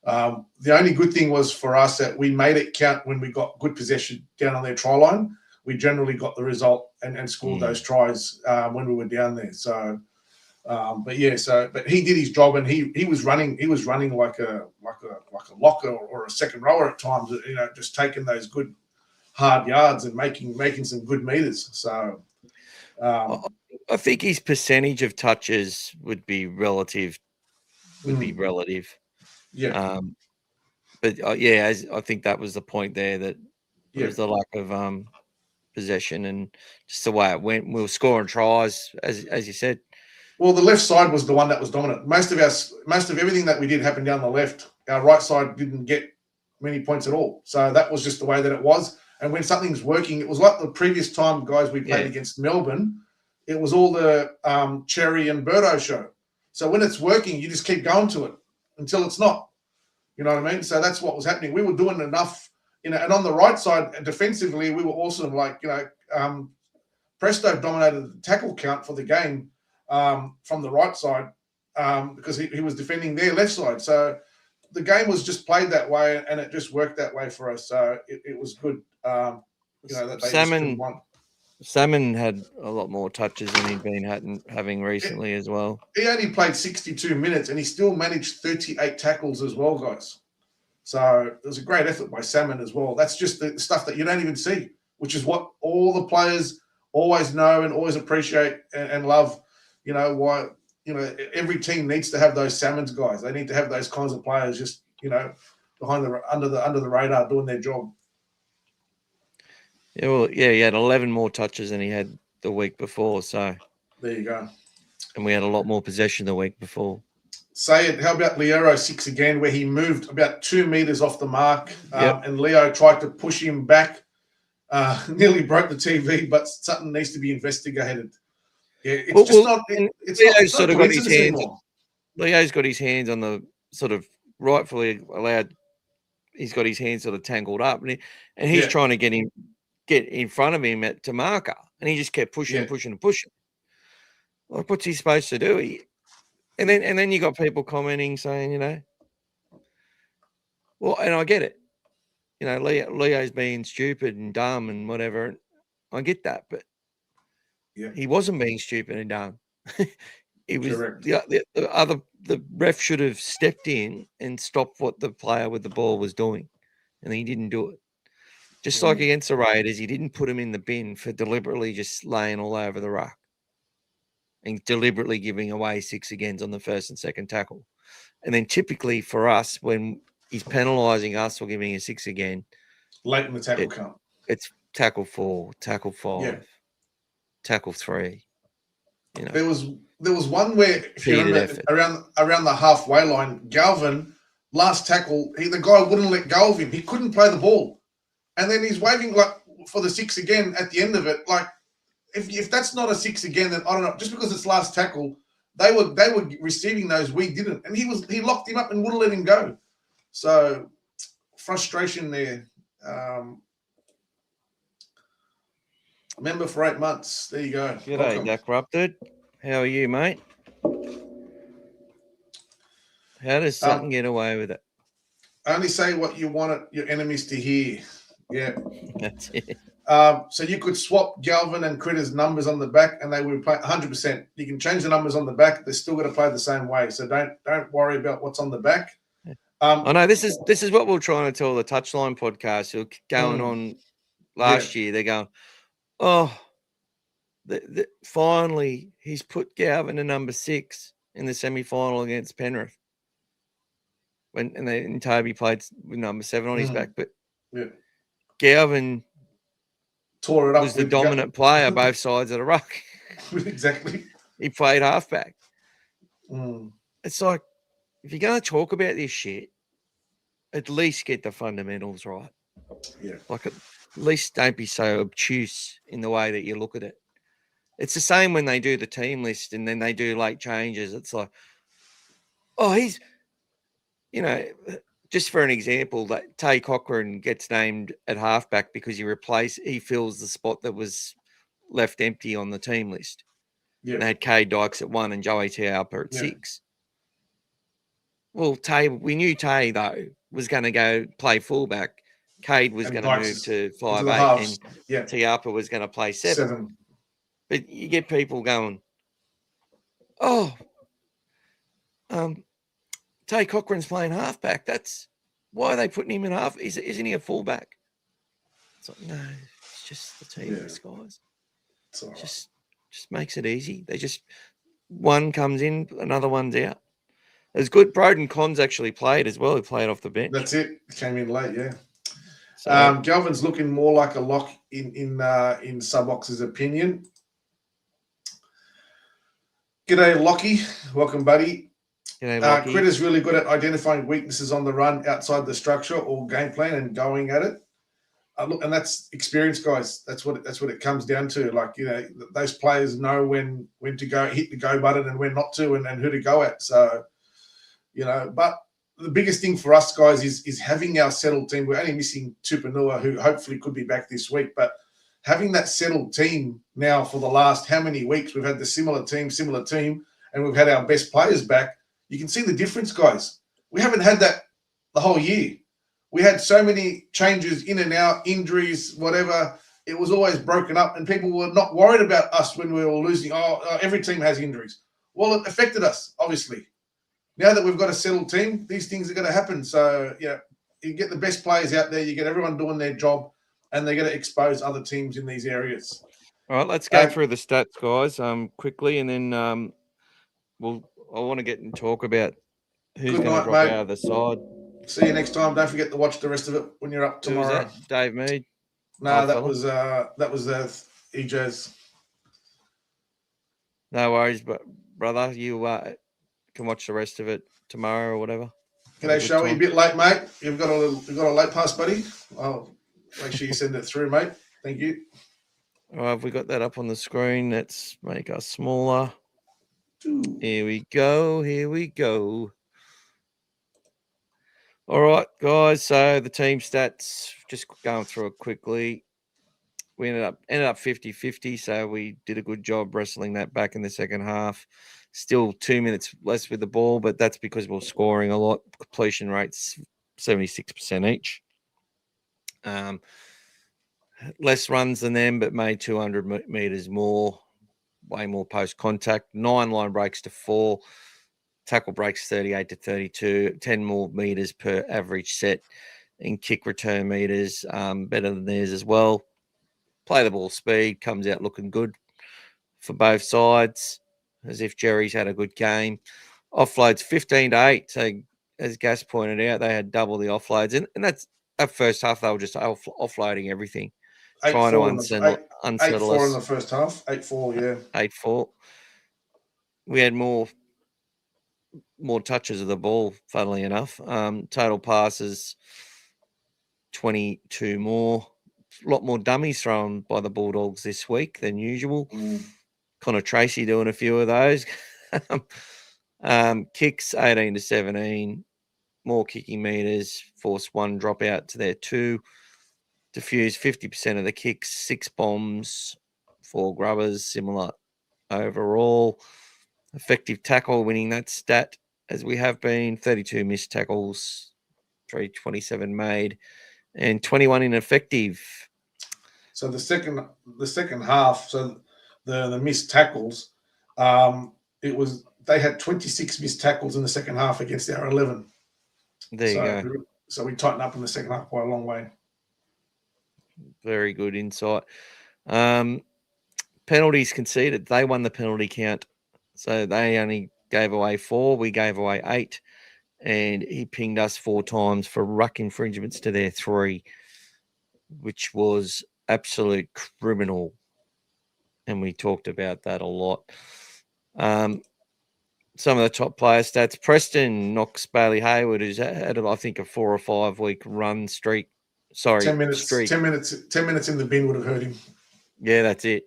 the only good thing was for us that we made it count when we got good possession down on their try line. We generally got the result and scored those tries when we were down there. So, but he did his job, and he was running like a locker or a second rower at times. Just taking those good hard yards and making some good meters. So, I think his percentage of touches would be relative. Yeah. But I think that was the point there, that it was the lack of possession and just the way it went. We were scoring tries, as you said. Well, the left side was the one that was dominant. Most of everything that we did happened down the left. Our right side didn't get many points at all. So that was just the way that it was. And when something's working, it was like the previous time, guys, we played against Melbourne. It was all the Cherry and Birdo show. So when it's working, you just keep going to it until it's not. You know what I mean? So that's what was happening. We were doing enough, and on the right side, defensively, we were awesome. Like, Preston dominated the tackle count for the game from the right side because he was defending their left side. So the game was just played that way, and it just worked that way for us. So it was good. That they won. Salmon had a lot more touches than he'd been having recently as well. He only played 62 minutes, and he still managed 38 tackles as well, guys. So it was a great effort by Salmon as well. That's just the stuff that you don't even see, which is what all the players always know and always appreciate and love. Why every team needs to have those Salmons guys. They need to have those kinds of players just behind under the radar doing their job. Yeah, well, he had 11 more touches than he had the week before. So there you go. And we had a lot more possession the week before. Sayed, how about Liero 6 again, where he moved about 2 meters off the mark, and Leo tried to push him back, nearly broke the TV, but Sutton needs to be investigated. Yeah, it's Leo's got his hands on the sort of rightfully allowed. He's got his hands sort of tangled up, and he's trying to get in front of him to marker. and he just kept pushing and pushing and pushing. Like, what's he supposed to do? And then you got people commenting saying, well, and I get it. Leo's being stupid and dumb and whatever. And I get that, but he wasn't being stupid and dumb. It was Correct. the ref should have stepped in and stopped what the player with the ball was doing, and he didn't do it. Just like against the Raiders, he didn't put him in the bin for deliberately just laying all over the ruck and deliberately giving away 6 agains on the first and second tackle. And then typically for us, when he's penalising us or giving a 6 again, late in the tackle count, it's tackle 4, tackle 5, tackle 3. There was one where, if you remember, around the halfway line, Galvin, last tackle, the guy wouldn't let go of him. He couldn't play the ball. And then he's waving like for the 6 again at the end of it. Like, if that's not a 6 again, then I don't know. Just because it's last tackle, they were receiving those, we didn't. And he locked him up and wouldn't let him go. So frustration there. Member for 8 months. There you go. G'day, Duck Rupted. How are you, mate? How does Sutton get away with it? Only say what you want your enemies to hear. Yeah. That's it. So you could swap Galvin and Critter's numbers on the back and they would play 100%. You can change the numbers on the back. They're still going to play the same way. So don't worry about what's on the back. I know this is what we're trying to tell the Touchline podcast who are going on last year. They're going, finally he's put Galvin to number 6 in the semi-final against Penrith. And Toby played with number 7 on his back. But Galvin tore it up. Was the dominant player both sides of the ruck. Exactly. He played halfback. It's like, if you're going to talk about this shit, at least get the fundamentals right. Yeah. Like, at least don't be so obtuse in the way that you look at it. It's the same when they do the team list and then they do late changes. It's like, he's, just for an example, that Tay Cochrane gets named at halfback because he fills the spot that was left empty on the team list. Yeah. And they had Cade Dykes at 1 and Joey Taupa at 6. Well, we knew Tay, though, was going to go play fullback. Cade was going to move to 5'8", and Taupa was going to play 7. But you get people going, Tay Cochrane's playing halfback. That's why are they putting him in half? Isn't he a fullback? It's like, no, it's just the team, guys. Right. Just makes it easy. They just, one comes in, another one's out. It's good. Broden Cons actually played as well. He played off the bench. That's it. Came in late, yeah. So, Galvin's looking more like a lock in Subox's opinion. G'day, Lockie. Welcome, buddy. Critter's really good at identifying weaknesses on the run outside the structure or game plan and going at it. Look, and that's experience, guys. That's what it comes down to. Like, those players know when to go, hit the go button, and when not to, and who to go at. So, but the biggest thing for us, guys, is having our settled team. We're only missing Tupanua, who hopefully could be back this week, but having that settled team now for the last how many weeks, we've had the similar team, and we've had our best players back. You can see the difference, guys. We haven't had that the whole year. We had so many changes in and out, injuries, whatever. It was always broken up, and people were not worried about us when we were losing. Every team has injuries. Well, it affected us, obviously. Now that we've got a settled team, these things are going to happen. So, you get the best players out there. You get everyone doing their job, and they're going to expose other teams in these areas. All right, let's go through the stats, guys, quickly, and then I want to get and talk about who's going to drop out of the side. See you next time. Don't forget to watch the rest of it when you're up tomorrow. Who was that? Dave Mead? No, that was EJ's. No worries, but brother, you can watch the rest of it tomorrow or whatever. G'day, Showy. A bit late, mate. You've got a late pass, buddy. I'll make sure you send it through, mate. Thank you. All right, have we got that up on the screen? Let's make us smaller. Here we go. All right, guys. So the team stats, just going through it quickly. we ended up 50-50, so we did a good job wrestling that back in the second half. Still 2 minutes less with the ball, but that's because we're scoring a lot. Completion rates 76% each. Less runs than them, but made 200 meters more, way more post contact. 9 line breaks to 4, tackle breaks 38 to 32, 10 more meters per average set, and kick return meters better than theirs as well. Play the ball speed, comes out looking good for both sides, as if Jerry's had a good game. Offloads 15-8. So, as Gas pointed out, they had double the offloads. And that's that first half, they were just offloading everything, trying to unsettle us. 8-4 in the first half. 8-4, yeah. 8-4. We had more touches of the ball, funnily enough. Total passes, 22 more. A lot more dummies thrown by the Bulldogs this week than usual. Connor Tracy doing a few of those. Kicks 18 to 17. More kicking meters. Forced 1 dropout to their 2. Diffused 50% of the kicks. 6 bombs. 4 grubbers. Similar overall. Effective tackle, winning that stat as we have been. 32 missed tackles. 327 made. And 21 ineffective. So the second half, so the missed tackles, they had 26 missed tackles in the second half against our 11. There you go. So we tightened up in the second half by a long way. Very good insight. Penalties conceded. They won the penalty count. So they only gave away 4. We gave away 8. And he pinged us 4 times for ruck infringements to their 3, which was absolute criminal. And we talked about that a lot. Some of the top player stats. Preston knocks Bailey Hayward, who's had, I think, a 4 or 5 week run streak. Sorry, 10 minutes. streak. 10 minutes in the bin would have hurt him. Yeah, that's it.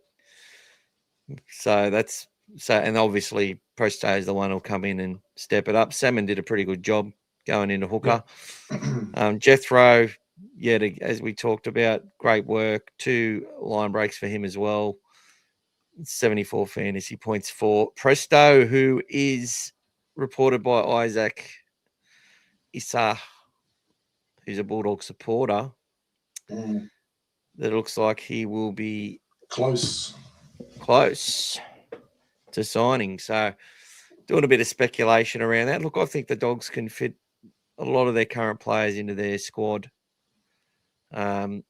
And obviously Presto is the one who'll come in and step it up. Salmon did a pretty good job going into hooker. Yeah. Jethro, as we talked about, great work. 2 line breaks for him as well. 74 fantasy points for Presto, who is reported by Isaac Issa, who's a Bulldog supporter. That it looks like he will be close to signing. So doing a bit of speculation around that. Look, I think the Dogs can fit a lot of their current players into their squad. I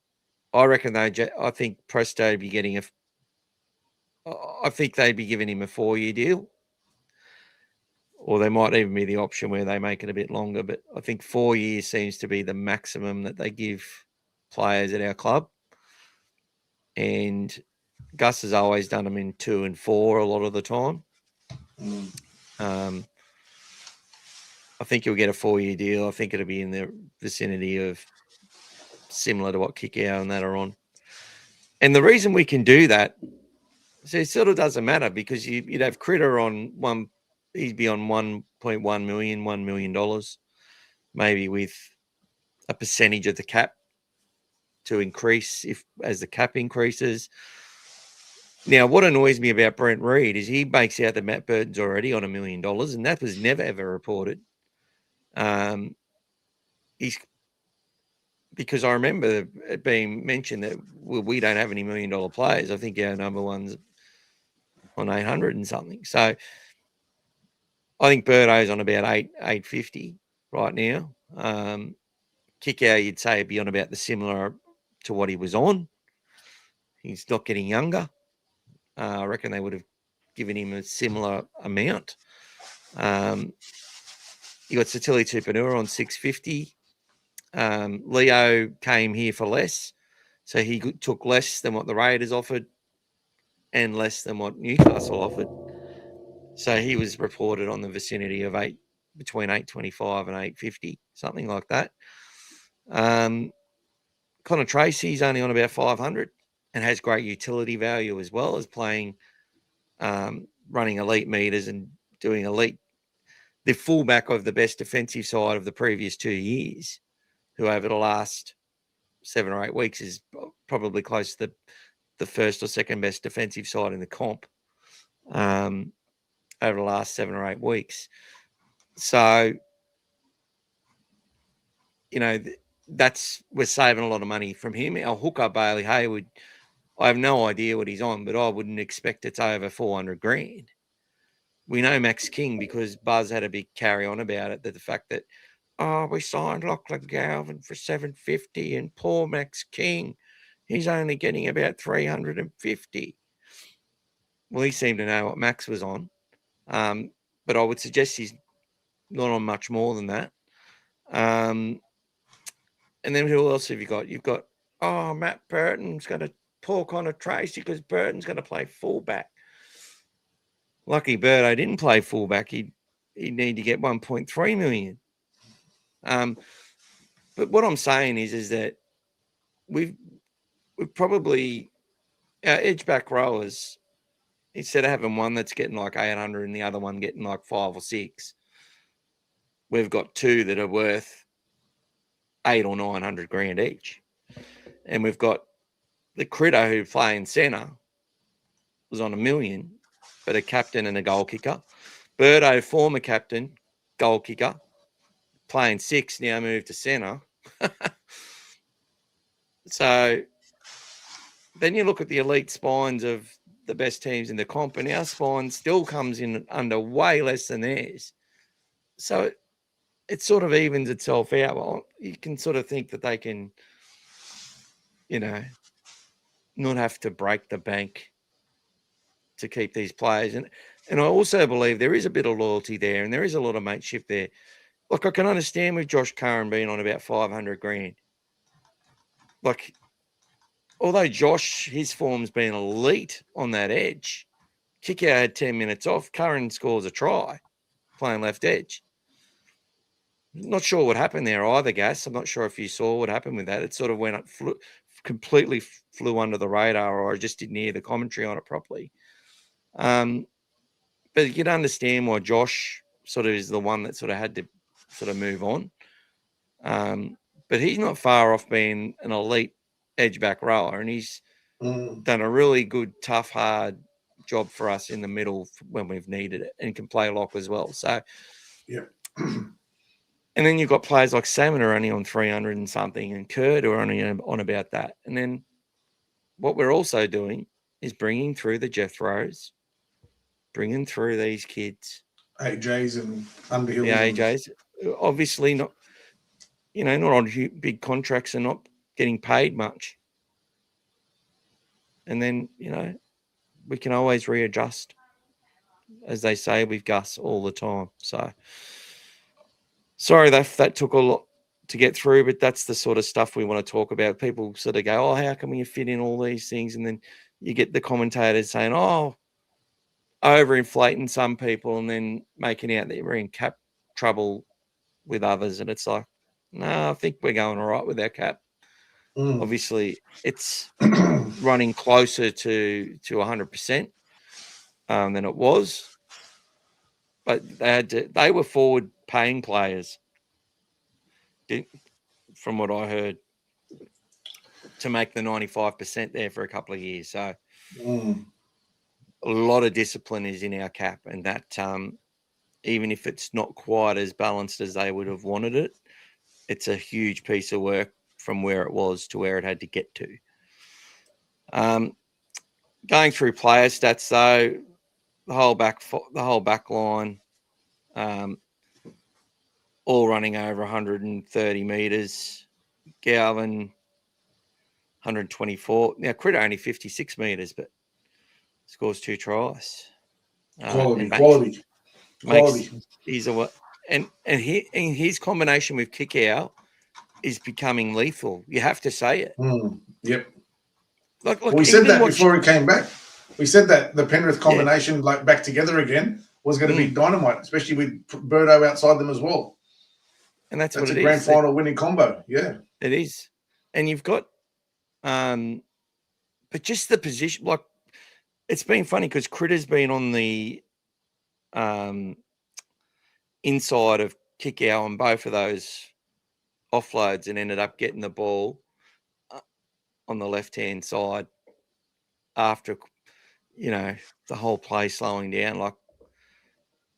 reckon I think Presto would be getting I think they'd be giving him a 4-year deal, or they might even be the option where they make it a bit longer. But I think 4 years seems to be the maximum that they give players at our club. And Gus has always done them in 2 and 4 a lot of the time. I think you'll get a 4-year deal. I think it'll be in the vicinity of similar to what Kickow and that are on. And the reason we can do that, so it sort of doesn't matter, because you'd have Critter on he'd be on 1.1 million, $1 million, maybe with a percentage of the cap to increase as the cap increases. Now, what annoys me about Brent Reid is he makes out that Matt Burton's already on $1 million, and that was never, ever reported. Because I remember it being mentioned that we don't have any $1 million players. I think our number one's on 800 and something. So I think Birdo's on about 850 right now. Kickow, you'd say, would be on about the similar to what he was on. He's not getting younger. I reckon they would have given him a similar amount. You got Satili Tupanua on 650. Leo came here for less, so he took less than what the Raiders offered and less than what Newcastle offered. So he was reported on the vicinity of between 825 and 850, something like that. Connor Tracy's only on about 500 and has great utility value, as well as playing, running elite meters and doing elite. The fullback of the best defensive side of the previous 2 years, who over the last 7 or 8 weeks is probably close to the first or second best defensive side in the comp over the last 7 or 8 weeks. So, you know, we're saving a lot of money from him. Our hooker, Bailey Hayward, I have no idea what he's on, but I wouldn't expect it's over 400 grand. We know Max King because Buzz had a big carry on about it, that the fact that, we signed Lachlan Galvin for 750 and poor Max King, he's only getting about 350. Well, he seemed to know what Max was on. But I would suggest he's not on much more than that. And then who else have you got? You've got, Matt Burton's going to poor Connor Tracy because Burton's going to play fullback. Lucky Birdo didn't play fullback. He'd need to get 1.3 million. But what I'm saying is that we've probably, our edge back rowers, instead of having one that's getting like 800 and the other one getting like 5 or 6, we've got 2 that are worth 800 or 900 grand each. And we've got the critter who playing centre was on $1 million, but a captain and a goal kicker. Birdo, former captain, goal kicker, playing 6, now moved to centre. So then you look at the elite spines of the best teams in the comp, and our spine still comes in under way less than theirs. So it sort of evens itself out. Well, you can sort of think that they can, you know, not have to break the bank to keep these players. And I also believe there is a bit of loyalty there, and there is a lot of mateship there. Look, I can understand with Josh Curran being on about 500 grand. Like, although Josh, his form's been elite on that edge, Kickout had 10 minutes off. Curran scores a try playing left edge. Not sure what happened there either, Gas. I'm not sure if you saw what happened with that. It sort of went up, completely flew under the radar, or I just didn't hear the commentary on it properly. But you'd understand why Josh sort of is the one that sort of had to sort of move on. But he's not far off being an elite edge back rower, and he's done a really good, tough, hard job for us in the middle when we've needed it, and can play lock as well. So, yeah. And then you've got players like Salmon are only on 300 and something, and Kurt are only on about that. And then what we're also doing is bringing through the Jethros, bringing through these kids. AJs and Underhills. The AJs, obviously not, you know, not on big contracts and not getting paid much. And then, you know, we can always readjust, as they say with Gus all the time. So, sorry that took a lot to get through, but that's the sort of stuff we want to talk about. People sort of go, how can we fit in all these things? And then you get the commentators saying, overinflating some people and then making out that we're in cap trouble with others. And it's like, no, I think we're going all right with our cap. Obviously, it's running closer to 100% than it was. But they were forward paying players, from what I heard, to make the 95% there for a couple of years. So a lot of discipline is in our cap, and that even if it's not quite as balanced as they would have wanted it, it's a huge piece of work from where it was to where it had to get to. Going through player stats, though, the whole back line, all running over 130 metres. Galvin, 124. Now, Critter only 56 metres, but scores 2 tries. Quality. He's and his combination with kick out is becoming lethal. You have to say it. Yep. Look, we said that before he came back. We said that the Penrith combination, like back together again, was going to be dynamite, especially with Birdo outside them as well. And that's what a it is. Grand final winning combo. Yeah, it is. And you've got, but just the position, like, it's been funny because Critter's been on the inside of kick out on both of those offloads and ended up getting the ball on the left-hand side after, the whole play slowing down. Like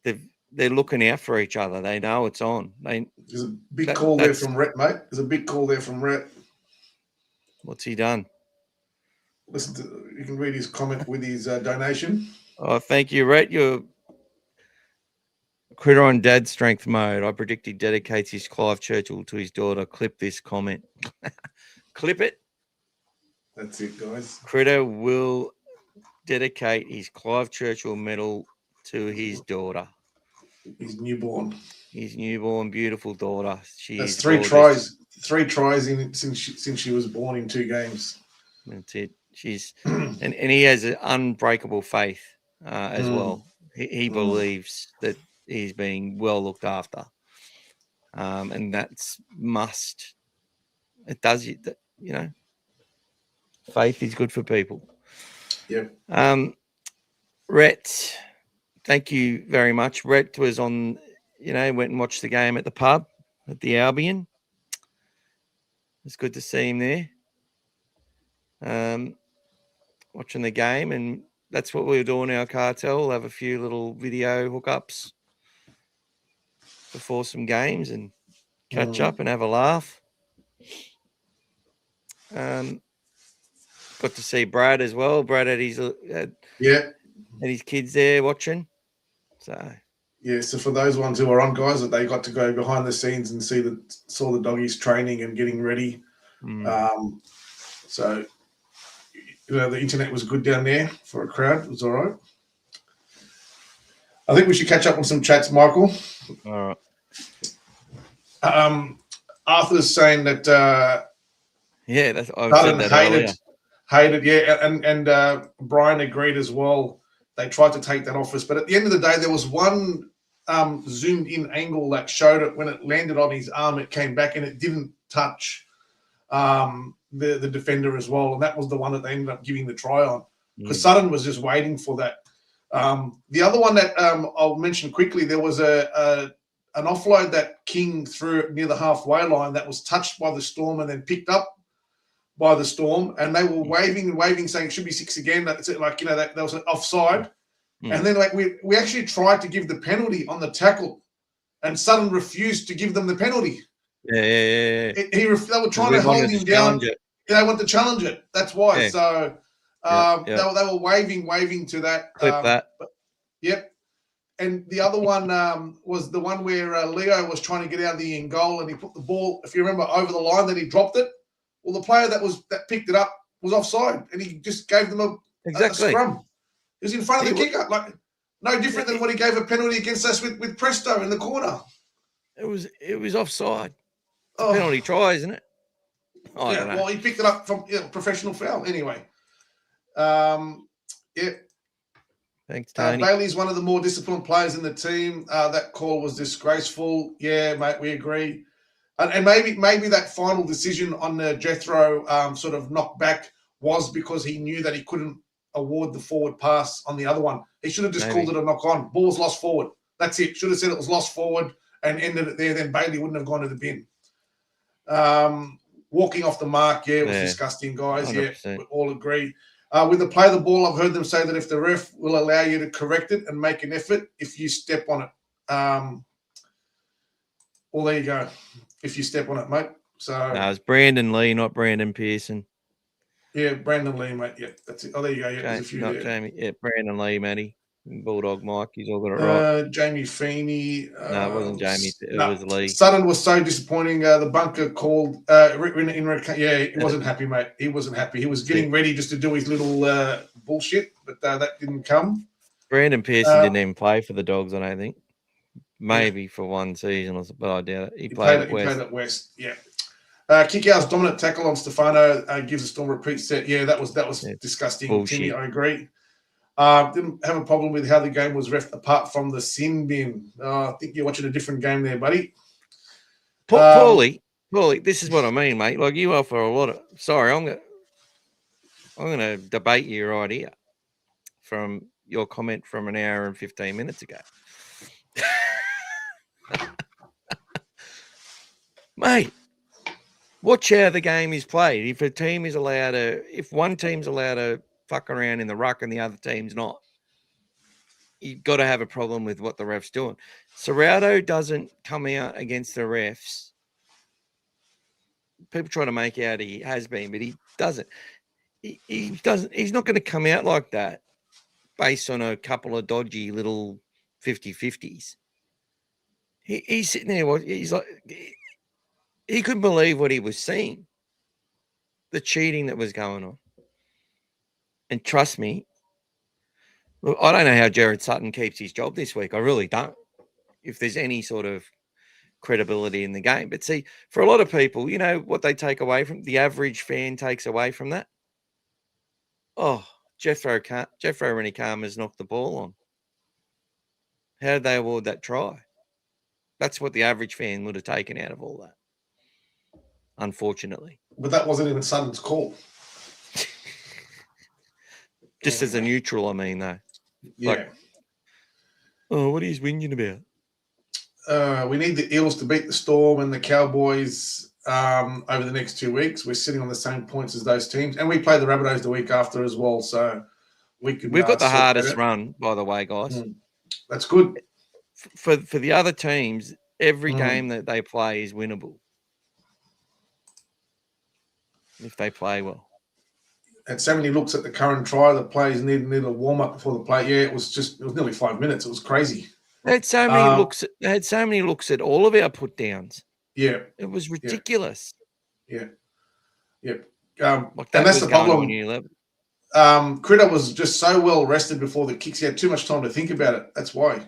they're looking out for each other. They know it's on. There's a big call there from Rhett, mate. There's a big call there from Rhett. What's he done? Listen to, you can read his comment with his donation. Oh, thank you, Rhett. You're Critter on dad strength mode. I predict he dedicates his Clive Churchill to his daughter. Clip this comment. Clip it. That's it, guys. Critter will dedicate his Clive Churchill medal to his daughter. His newborn. His newborn, beautiful daughter. That's three tries. 3 tries since she was born in 2 games. That's it. And he has an unbreakable faith as well. He believes that he's being well looked after, and that's must. It does, faith is good for people. Yeah. Rhett, thank you very much. Rhett was on, went and watched the game at the pub at the Albion. It's good to see him there, watching the game, and that's what we'll do in our cartel. We'll have a few little video hookups before some games and catch up and have a laugh. Got to see Brad as well. Brad had his kids there watching. So for those ones who are on, guys, that they got to go behind the scenes and saw the doggies training and getting ready. So the internet was good down there for a crowd. It was all right. I think we should catch up on some chats, Michael. All right. Arthur's saying that that's I Sutton said that hated, and Brian agreed as well. They tried to take that off us, but at the end of the day, there was one zoomed in angle that showed it when it landed on his arm. It came back and it didn't touch the defender as well, and that was the one that they ended up giving the try on because Sutton was just waiting for that. The other one that I'll mention quickly, there was an offload that King threw near the halfway line that was touched by the Storm and then picked up by the Storm, and they were waving and waving, saying it should be 6 again. That's it, that was an offside. And then we actually tried to give the penalty on the tackle, and Sutton refused to give them the penalty. Yeah. They were trying to hold him down. They want to challenge it. That's why. Yeah. So they were waving to that. Clip that. Yep. And the other one was the one where Leo was trying to get out of the end goal, and he put the ball, if you remember, over the line. Then he dropped it. Well, the player that picked it up was offside, and he just gave them a scrum. He was in front of the kicker, no different than what he gave a penalty against us with Presto in the corner. It was offside. It's a penalty try, isn't it? I don't know. Well, he picked it up from professional foul anyway. Thanks, Tony. Bailey's one of the more disciplined players in the team. That call was disgraceful. Yeah, mate, we agree. And maybe that final decision on the Jethro sort of knock back was because he knew that he couldn't award the forward pass on the other one. He should have just called it a knock on. Ball's lost forward. That's it. Should have said it was lost forward and ended it there. Then Bailey wouldn't have gone to the bin. Walking off the mark, it was disgusting, guys. 100%. Yeah, we all agree. With the play of the ball, I've heard them say that if the ref will allow you to correct it and make an effort, if you step on it. Well, there you go. If you step on it, mate. So it's Brandon Lee, not Brandon Pearson. Yeah, Brandon Lee, mate. Yeah, that's it. Oh, there you go. Yeah, there's a few not there. Jamie. Yeah, Brandon Lee, Matty. Bulldog Mike. He's all got it right. Jamie Feeney. No, it wasn't Jamie. It was Lee. Sutton was so disappointing. The bunker called. He wasn't happy, mate. He wasn't happy. He was getting ready just to do his little bullshit, but that didn't come. Brandon Pearson didn't even play for the Dogs, I don't think. Maybe for one season, but I doubt it. He played at West. He played at West, yeah. Kick-out's dominant tackle on Stefano gives a Storm repeat set. Yeah, that was disgusting. Bullshit. Timmy, I agree. Didn't have a problem with how the game was reffed apart from the sin bin. I think you're watching a different game there, buddy. Paulie, this is what I mean, mate. Like you offer a lot of. Sorry, I'm gonna debate you right here from your comment from an hour and 15 minutes ago. Mate, watch how the game is played. If one team's allowed to fucking around in the ruck and the other team's not. You've got to have a problem with what the ref's doing. Serrato doesn't come out against the refs. People try to make out he has been, but he doesn't. He doesn't. He's not going to come out like that based on a couple of dodgy little 50-50s. He's sitting there. He's like, he couldn't believe what he was seeing. The cheating that was going on. And trust me, look, I don't know how Gerard Sutton keeps his job this week. I really don't. If there's any sort of credibility in the game. But see, for a lot of people, you know what they take away from, the average fan takes away from that? Oh, Jethro Rennie-Khamer's knocked the ball on. How did they award that try? That's what the average fan would have taken out of all that, unfortunately. But that wasn't even Sutton's call. Just as a neutral, I mean, though. Yeah. Like, oh, what are you whinging about? We need the Eels to beat the Storm and the Cowboys over the next 2 weeks. We're sitting on the same points as those teams. And we play the Rabbitohs the week after as well. So we've got the hardest run, by the way, guys. That's good. For the other teams, every game that they play is winnable. If they play well. Had so many looks at the current try. The players needed a warm up before the play. Yeah, it was nearly 5 minutes. It was crazy. They had so many looks. They had so many looks at all of our put downs. Yeah, it was ridiculous. Yeah. Like and that's the problem. Critter was just so well rested before the kicks. He had too much time to think about it. That's why.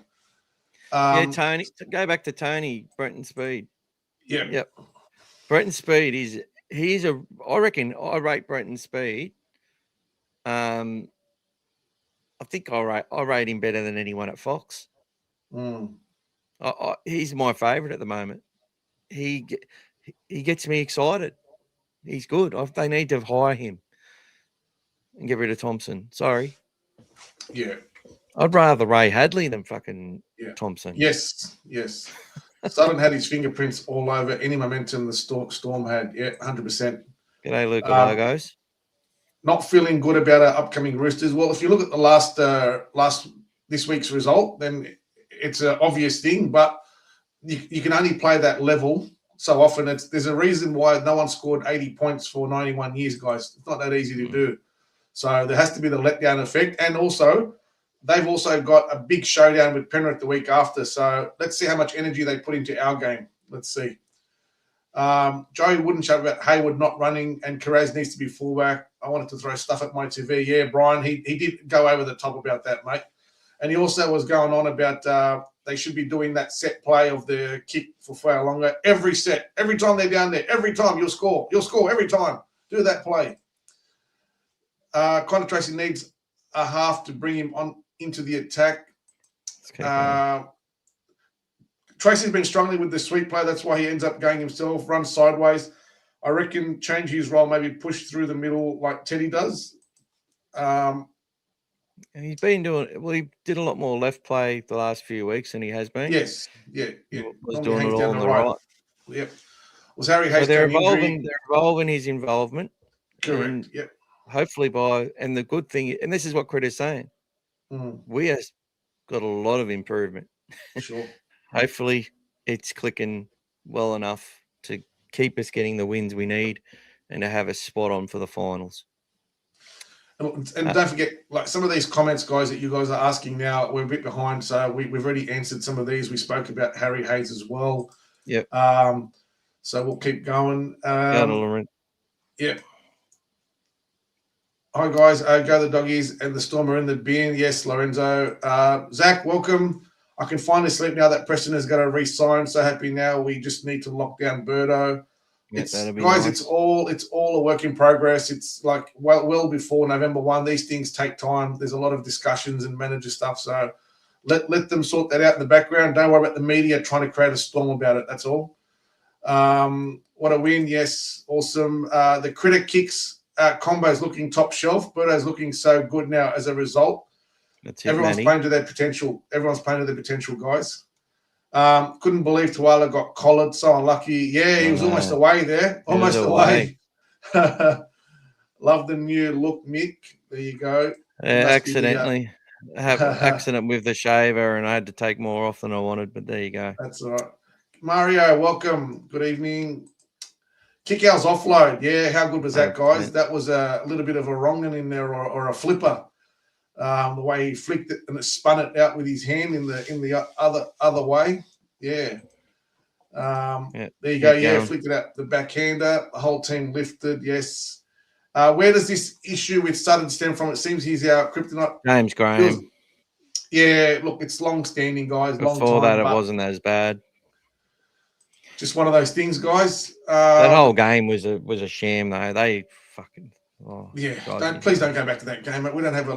Tony. Go back to Tony Brenton Speed. Yeah. Yep. Brenton Speed I reckon I rate Brenton Speed. I think I rate him better than anyone at Fox. He's my favourite at the moment. He gets me excited. He's good. They need to hire him and get rid of Thompson. Sorry. Yeah. I'd rather Ray Hadley than fucking Thompson. Yes. Sutton had his fingerprints all over any momentum the Storm had. Yeah, 100%. G'day, Luca Logos. Not feeling good about our upcoming Roosters. Well, if you look at the this week's result, then it's an obvious thing, but you can only play that level so often. There's a reason why no one scored 80 points for 91 years, guys. It's not that easy to do. So there has to be the letdown effect. And also, they've also got a big showdown with Penrith the week after. So let's see how much energy they put into our game. Let's see. Joey wouldn't shout about Hayward not running and Carraz needs to be fullback. I wanted to throw stuff at my TV. Yeah, Brian, he did go over the top about that, mate. And he also was going on about they should be doing that set play of the kick for far longer. Every set, every time they're down there, every time you'll score. You'll score every time. Do that play. Connor Tracy needs a half to bring him on into the attack. Tracy's been struggling with the sweep play. That's why he ends up going himself, runs sideways. I reckon change his role, maybe push through the middle like Teddy does. He's been doing, well, he did a lot more left play the last few weeks than he has been. Yes, yeah. He was doing it all on the right. Yep. Was Harry Hayes they're evolving his involvement. Correct, yep. Hopefully and the good thing, and this is what Critter's saying, we have got a lot of improvement. Sure. Hopefully it's clicking well enough to keep us getting the wins we need and to have us spot on for the finals. And don't forget, like some of these comments, guys, that you guys are asking now, we're a bit behind. So we've already answered some of these. We spoke about Harry Hayes as well. Yep. So we'll keep going. Yep. Hi, guys. Go the Doggies and the Storm are in the bin. Yes, Lorenzo. Zach, welcome. I can finally sleep now that Preston is going to re-sign. So happy now. We just need to lock down Birdo. Guys, nice. It's all a work in progress. It's like well before November 1. These things take time. There's a lot of discussions and manager stuff. So let them sort that out in the background. Don't worry about the media trying to create a storm about it. That's all. What a win. Yes. Awesome. The Critter kicks combo is looking top shelf. Birdo's looking so good now as a result. Everyone's playing to their potential. Everyone's playing to their potential, guys. Couldn't believe Tuala got collared. So unlucky. Yeah, he was almost away there. Almost away. Love the new look, Mick. There you go. Accidentally. Have accident with the shaver, and I had to take more off than I wanted, but there you go. That's all right. Mario, welcome. Good evening. Kick-Owl's offload. Yeah, how good was that, guys? 100%. That was a little bit of a wrong'un in there or a flipper. The way he flicked it and it spun it out with his hand in the other way. Yeah. There you go. Yeah, flicked it out the backhander. The whole team lifted. Yes. Where does this issue with Sutton stem from? It seems he's our kryptonite. James Graham. Yeah, look, it's long-standing, guys. Before that, it wasn't as bad. Just one of those things, guys. That whole game was a sham, though. They fucking please don't go back to that game. We don't have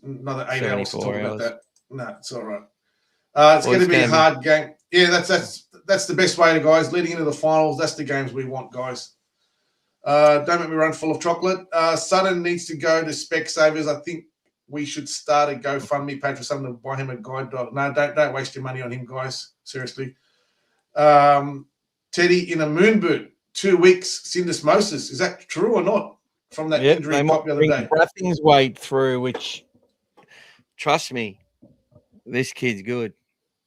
another 8 hours to talk about that. No, it's all right. It's going to be a hard game. Yeah, that's the best way to, guys. Leading into the finals, that's the games we want, guys. Don't make me run full of chocolate. Sutton needs to go to Specsavers. I think we should start a GoFundMe page for Sutton to buy him a guide dog. No, don't waste your money on him, guys. Seriously. Teddy in a moon boot, 2 weeks syndesmosis. Is that true or not? From that injury he popped the other day. Nothing's weight through, which, trust me, this kid's good.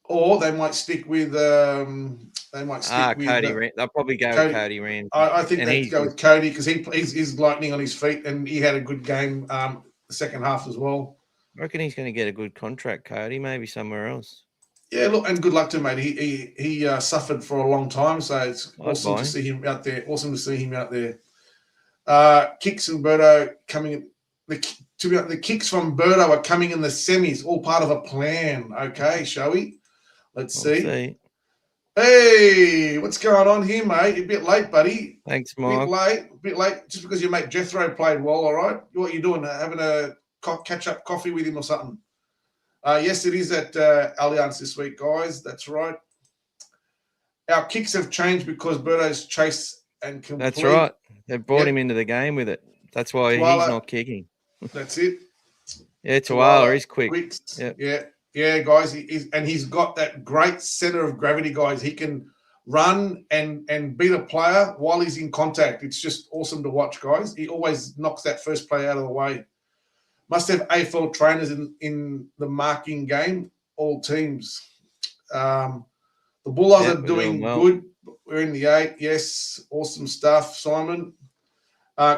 Or they might stick with Cody. They'll probably go with Cody Rand. I think they'd go with Cody because he's lightning on his feet and he had a good game the second half as well. I reckon he's going to get a good contract, Cody, maybe somewhere else. Yeah, look, and good luck to him, mate. He suffered for a long time, so it's awesome to see him out there. Kicks and Birdo coming in. The kicks from Birdo are coming in the semis, all part of a plan. Okay, shall we? Let's see. Hey, what's going on here, mate? You're a bit late, buddy. Thanks, Mark. A bit late. Just because your mate Jethro played well, all right? What are you doing? Having a catch-up coffee with him or something? Yes, it is at Allianz this week, guys. That's right. Our kicks have changed because Birdo's chase and complete. That's right. They brought him into the game with it. That's why he's not kicking. That's it. Yeah, Tuala, he's quick. Yeah, guys. He's got that great center of gravity, guys. He can run and beat a player while he's in contact. It's just awesome to watch, guys. He always knocks that first play out of the way. Must have AFL trainers in the marking game, all teams. The Bulldogs are doing good. We're in the 8. Yes, awesome stuff, Simon.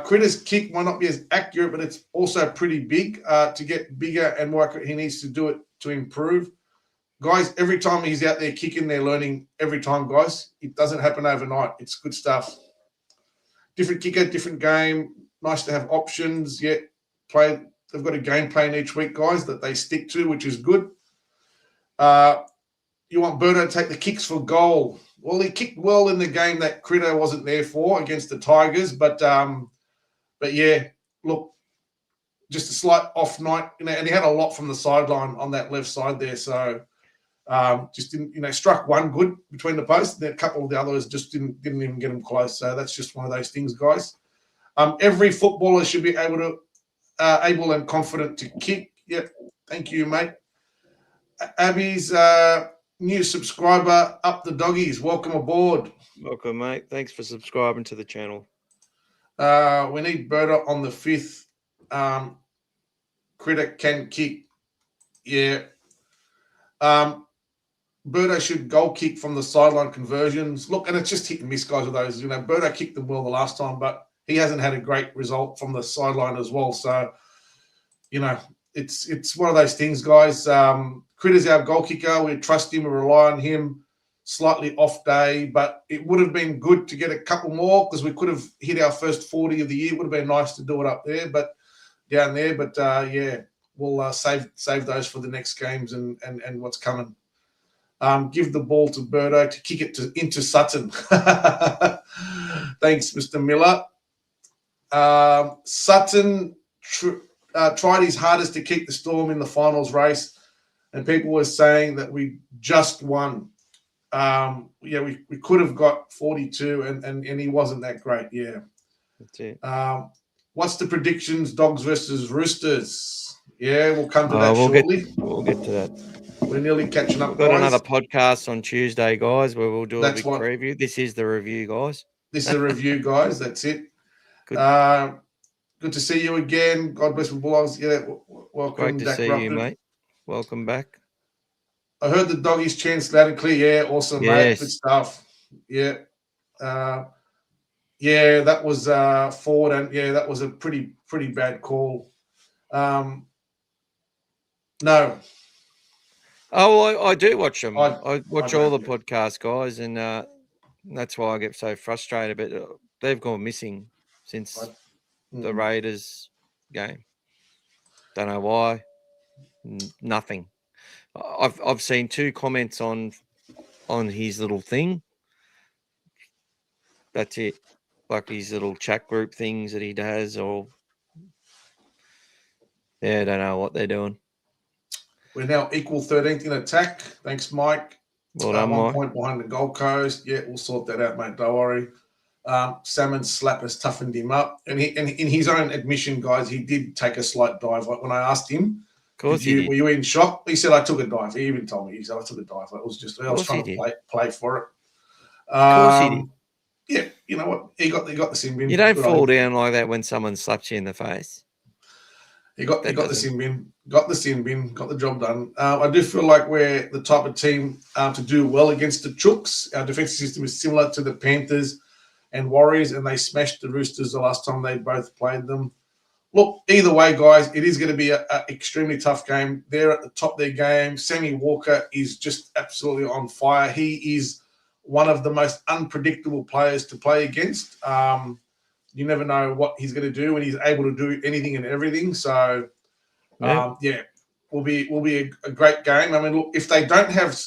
Critter's kick might not be as accurate, but it's also pretty big. To get bigger and more accurate, he needs to do it to improve. Guys, every time he's out there kicking, they're learning every time, guys. It doesn't happen overnight. It's good stuff. Different kicker, different game. Nice to have options, yet play. They've got a game plan each week, guys, that they stick to, which is good. You want Birdo to take the kicks for goal. Well, he kicked well in the game that Critter wasn't there for against the Tigers, but yeah, look, just a slight off night, and he had a lot from the sideline on that left side there. So just didn't, struck one good between the posts, and a couple of the others just didn't even get him close. So that's just one of those things, guys. Every footballer should be able and confident to kick. Yep. Thank you, mate. Abby's new subscriber, Up the Doggies. Welcome aboard. Welcome, mate. Thanks for subscribing to the channel. We need Birdo on the 5th. Critter can kick. Yeah. Birdo should goal kick from the sideline conversions. Look, and it's just hit and miss, guys, with those. Birdo kicked them well the last time, but he hasn't had a great result from the sideline as well. So, it's one of those things, guys. Critter's our goal kicker. We trust him. We rely on him. Slightly off day, but it would have been good to get a couple more because we could have hit our first 40 of the year. It would have been nice to do it up there, but down there. But, yeah, we'll save those for the next games and what's coming. Give the ball to Birdo to kick it into Sutton. Thanks, Mr. Miller. Sutton tried his hardest to keep the Storm in the finals race, and people were saying that we just won. We could have got 42, and he wasn't that great. Yeah, that's it. What's the predictions? Dogs versus Roosters. Yeah, we'll come to that shortly. We'll get to that. We're nearly catching up. We've got another podcast on Tuesday, guys, where we'll do a big preview. This is the review, guys. This is a review, guys. That's it. Good. Good to see you again. God bless the Bulldogs. Yeah, welcome, Great to Dak see Ruffin. you, mate. Welcome back. I heard the doggies chants loud and clear. Yeah, awesome, mate. Good Yes. stuff. Yeah. Yeah, that was forward, and yeah, that was a pretty bad call. No, Oh, I do watch them. I I watch don't, all the yeah. podcast guys, and that's why I get so frustrated. But they've gone missing since the Raiders game. Don't know why. Nothing. I've seen 2 comments on his little thing. That's it. Like his little chat group things that he does, or I don't know what they're doing. We're now equal 13th in attack. Thanks, Mike. Well done, 1 Mike. point behind the Gold Coast. Yeah, we'll sort that out, mate. Don't worry. Salmon's slap has toughened him up, and in his own admission, guys, he did take a slight dive. Like when I asked him, Of course he did. Were you in shock? He said, I took a dive. He even told me. He said, I took a dive. I was trying to play for it. Of course he did. Yeah, you know what? He got the sin bin. You don't fall down like that when someone slaps you in the face. He got the sin bin. Got the sin bin. Got the job done. I do feel like we're the type of team to do well against the Chooks. Our defensive system is similar to the Panthers and Warriors, and they smashed the Roosters the last time they both played them. Look, either way, guys, it is going to be an extremely tough game. They're at the top of their game. Sammy Walker is just absolutely on fire. He is one of the most unpredictable players to play against. You never know what he's going to do, and he's able to do anything and everything. So, will be a great game. I mean, look, if they don't have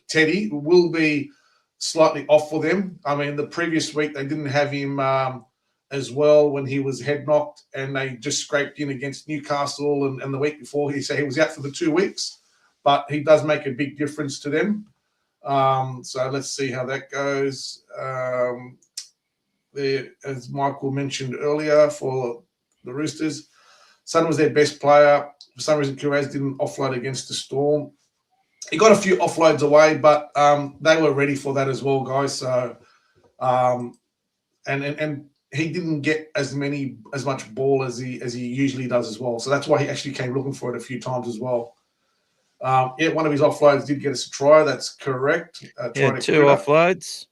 Teddy, it will be slightly off for them. I mean, the previous week they didn't have him as well when he was head knocked, and they just scraped in against Newcastle. And the week before, he said he was out for the 2 weeks, but he does make a big difference to them. So let's see how that goes. As Michael mentioned earlier, for the Roosters, Sutton was their best player. For some reason, Kiraz didn't offload against the Storm. He got a few offloads away, but they were ready for that as well, guys. So, and he didn't get as much ball as he usually does as well. So that's why he actually came looking for it a few times as well. One of his offloads did get us a try. That's correct. 2 offloads.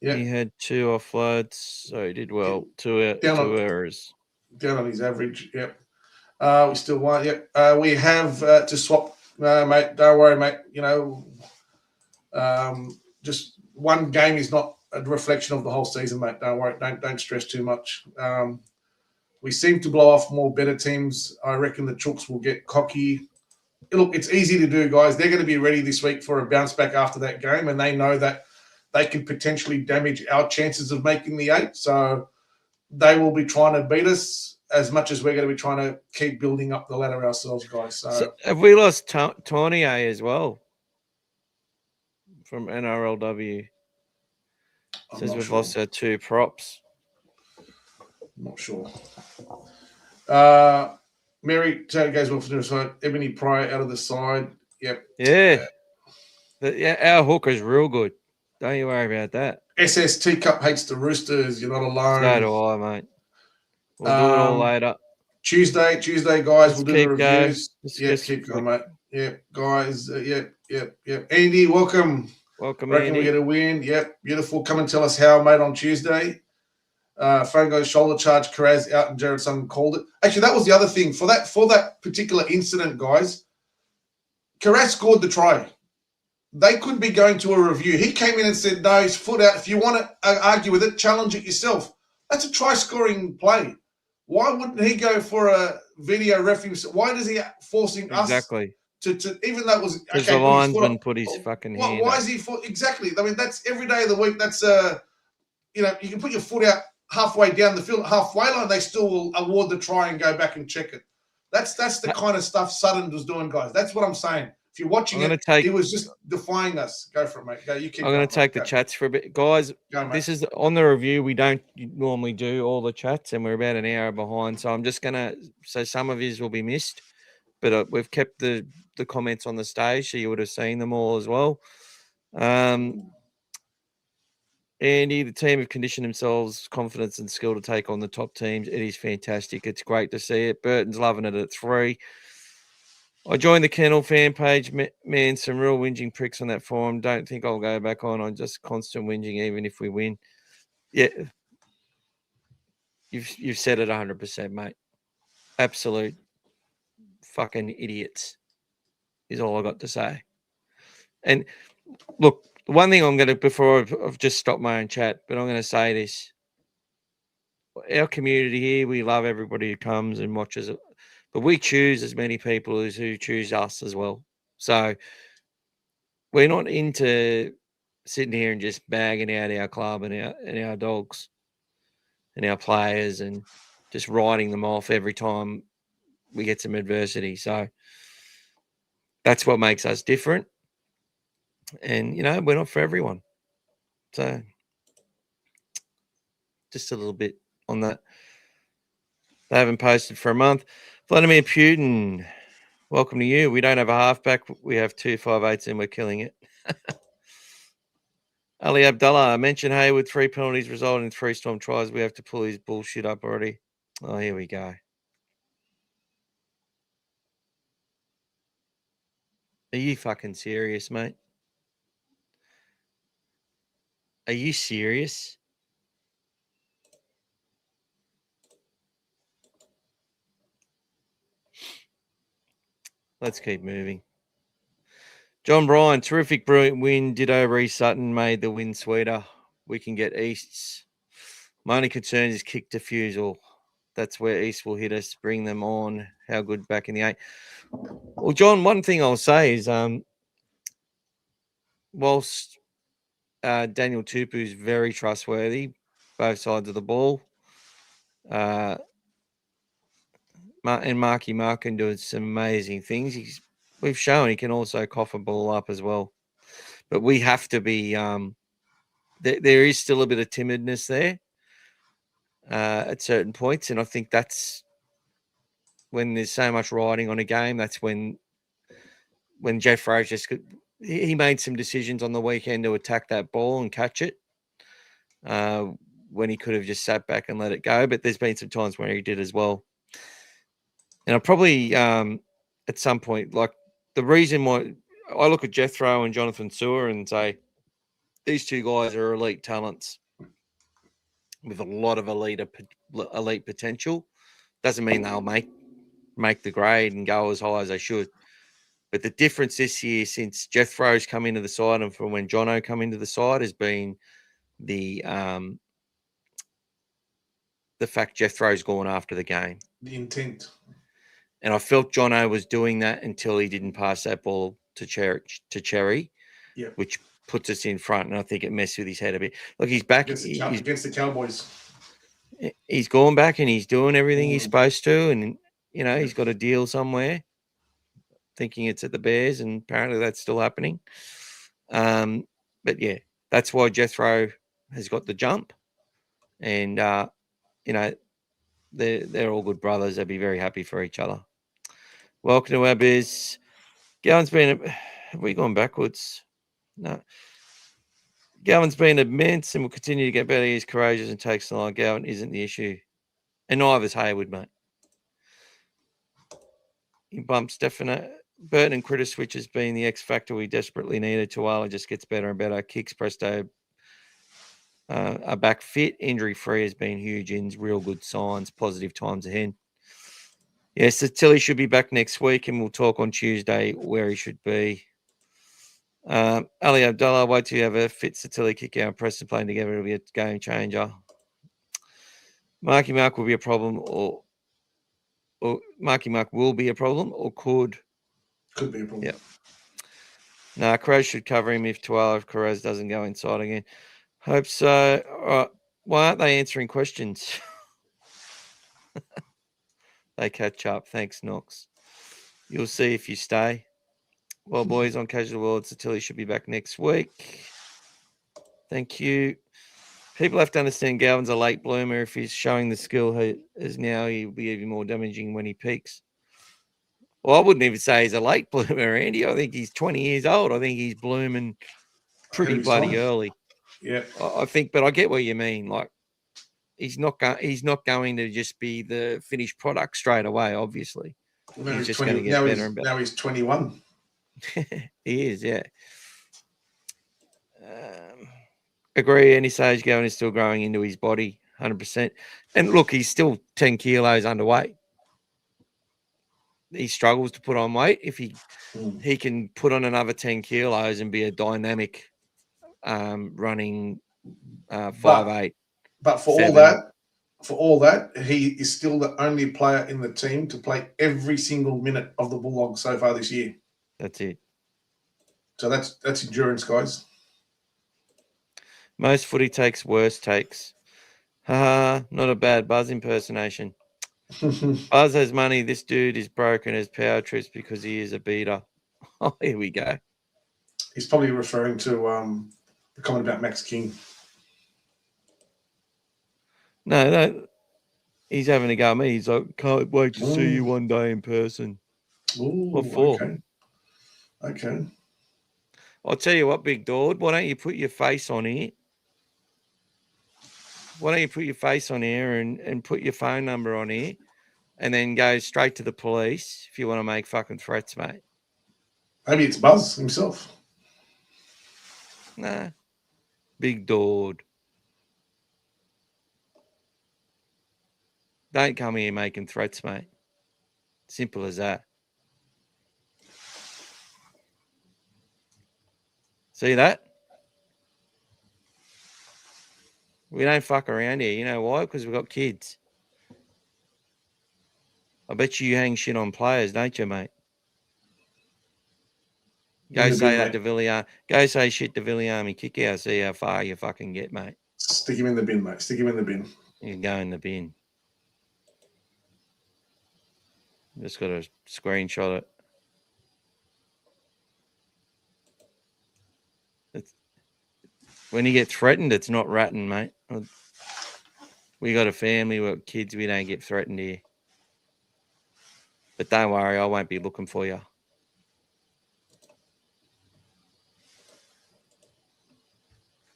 Yeah, he had 2 offloads, so he did well. 2 errors. Down on his average. Yep. We still won. Yep. We have to swap, mate. Don't worry, mate. You know, just one game is not a reflection of the whole season, mate. Don't worry. Don't stress too much. We seem to blow off more better teams. I reckon the Chooks will get cocky. Look, it's easy to do, guys. They're going to be ready this week for a bounce back after that game, and they know that they can potentially damage our chances of making the 8. So they will be trying to beat us as much as we're going to be trying to keep building up the ladder ourselves, guys. So have we lost Tournier as well from NRLW? Says we've lost our 2 props. I'm not sure. Mary Taylor goes well for the side. Ebony Pryor out of the side. Yep. Yeah. Our hooker's real good. Don't you worry about that. SST Cup hates the Roosters. You're not alone. So do I, mate. We'll do it all later. Tuesday, guys. We'll do the reviews. Yes, keep going, mate. Yep, guys. Yep. Andy, welcome. Welcome, Reckon Andy. we get a win. Yep, beautiful. Come and tell us how, mate, on Tuesday. Phone goes shoulder charge. Kiraz out, and Gerard Sutton called it. Actually, that was the other thing for that particular incident, guys. Kiraz scored the try. They could be going to a review. He came in and said, no, his foot out. If you want to argue with it, challenge it yourself. That's a try-scoring play. Why wouldn't he go for a video referee? Why does he forcing us to even though it was because the linesman put his fucking hand why up. is he exactly? I mean, that's every day of the week. That's you can put your foot out halfway down the field, halfway line. They still will award the try and go back and check it. That's the kind of stuff Sutton was doing, guys. That's what I'm saying. If you're watching he was just defying us. Go for it, mate. Go. You keep. I'm going to take the chats for a bit, guys. This is on the review. We don't normally do all the chats, and we're about an hour behind. So I'm just going to say some of his will be missed, but we've kept the comments on the stage, so you would have seen them all as well. Andy, the team have conditioned themselves, confidence and skill to take on the top teams. It is fantastic. It's great to see it. Burton's loving it at 3. I joined the Kennel fan page. Man, some real whinging pricks on that forum. Don't think I'll go back on. I'm just constant whinging, even if we win. Yeah, you've said it 100%, mate. Absolute fucking idiots is all I got to say. And look, one thing I'm going to, before I've just stopped my own chat, but I'm going to say this. Our community here, we love everybody who comes and watches it, but we choose as many people as who choose us as well. So we're not into sitting here and just bagging out our club and our dogs and our players and just writing them off every time we get some adversity. So that's what makes us different. And, we're not for everyone. So just a little bit on that. They haven't posted for a month. Vladimir Putin, welcome to you. We don't have a halfback. We have 2 5/8s and we're killing it. Ali Abdullah, I mentioned Hayward, 3 penalties resulting in 3 Storm tries. We have to pull his bullshit up already. Oh, here we go. Are you fucking serious, mate? Are you serious? Let's keep moving. John Bryan, terrific, brilliant win. Did over East Sutton, made the win sweeter. We can get Easts. My only concern is kick defusal. That's where East will hit us, bring them on. How good back in the 8. Well, John, one thing I'll say is whilst Daniel Tupu is very trustworthy, both sides of the ball, and Marky Mark can do some amazing things. We've shown he can also cough a ball up as well. But we have to be there is still a bit of timidness there at certain points. And I think that's when there's so much riding on a game. That's when Jeff Roach he made some decisions on the weekend to attack that ball and catch it when he could have just sat back and let it go. But there's been some times where he did as well. And I probably at some point, like the reason why I look at Jethro and Jonathan Sewer and say these 2 guys are elite talents with a lot of elite potential. Doesn't mean they'll make the grade and go as high as they should. But the difference this year since Jethro's come into the side and from when Jono come into the side has been the fact Jethro's gone after the game. The intent. And I felt Jono was doing that until he didn't pass that ball to Cherry, which puts us in front. And I think it messed with his head a bit. Look, he's back. Against the Cowboys. He's gone back and he's doing everything he's supposed to. And, he's got a deal somewhere, thinking it's at the Bears. And apparently that's still happening. But, yeah, that's why Jethro has got the jump. And, they're all good brothers. They'll be very happy for each other. Welcome to our biz. Gowan's been... Have we gone backwards? No. Gowan's been immense and will continue to get better. He's courageous and takes the line. Gowan isn't the issue. And neither's Hayward, mate. He bumps definite. Burton and Critter Switch has been the X factor we desperately needed. Tuala just gets better and better. Kicks Presto are back fit. Injury-free has been huge. Real good signs. Positive times ahead. Yes, Tilly should be back next week, and we'll talk on Tuesday where he should be. Ali Abdullah, wait till you have a fit Tilly kick out and Preston playing together. It'll be a game changer. Marky Mark will be a problem, or Marky Mark will be a problem, or could be a problem. Yeah. No, Crows should cover him if Carrez doesn't go inside again. Hope so. All right. Why aren't they answering questions? They catch up. Thanks, Knox. You'll see if you stay. Well, boys, on Casual World, Tilly should be back next week. Thank you. People have to understand Galvin's a late bloomer. If he's showing the skill he is now, he'll be even more damaging when he peaks. Well, I wouldn't even say he's a late bloomer, Andy. I think he's 20 years old. I think he's blooming pretty bloody early. Yeah. I think, but I get what you mean. Like, he's not going to just be the finished product straight away. Obviously, Now he's he's just 20. going to get better and better. Now he's 21. He is, yeah. Agree. Any stage going is still growing into his body, 100%. And look, he's still 10 kilos underweight. He struggles to put on weight. If he can put on another 10 kilos and be a dynamic running 5'8". But for 7. all that, he is still the only player in the team to play every single minute of the Bulldogs so far this year. That's it. So that's endurance, guys. Most footy takes, worse takes. Not a bad Buzz impersonation. Buzz has money. This dude is broken as power trips because he is a beater. Oh, here we go. He's probably referring to the comment about Max King. No, he's having a go at me. He's like, can't wait to see you one day in person. Ooh, What for? Okay. I'll tell you what, Big Dord, why don't you put your face on here? Why don't you put your face on here and put your phone number on here and then go straight to the police if you want to make fucking threats, mate? Maybe it's Buzz himself. Nah. Big Dord. Don't come here making threats, mate. Simple as that. See that? We don't fuck around here. You know why? Because we've got kids. I bet you hang shit on players, don't you, mate? Go say that to Villiam. Go say shit to Villiam. Kick out. See how far you fucking get, mate. Stick him in the bin, mate. Stick him in the bin. You can go in the bin. Just got to screenshot it. When you get threatened, it's not ratting, mate. We got a family, we've got kids, we don't get threatened here. But don't worry, I won't be looking for you.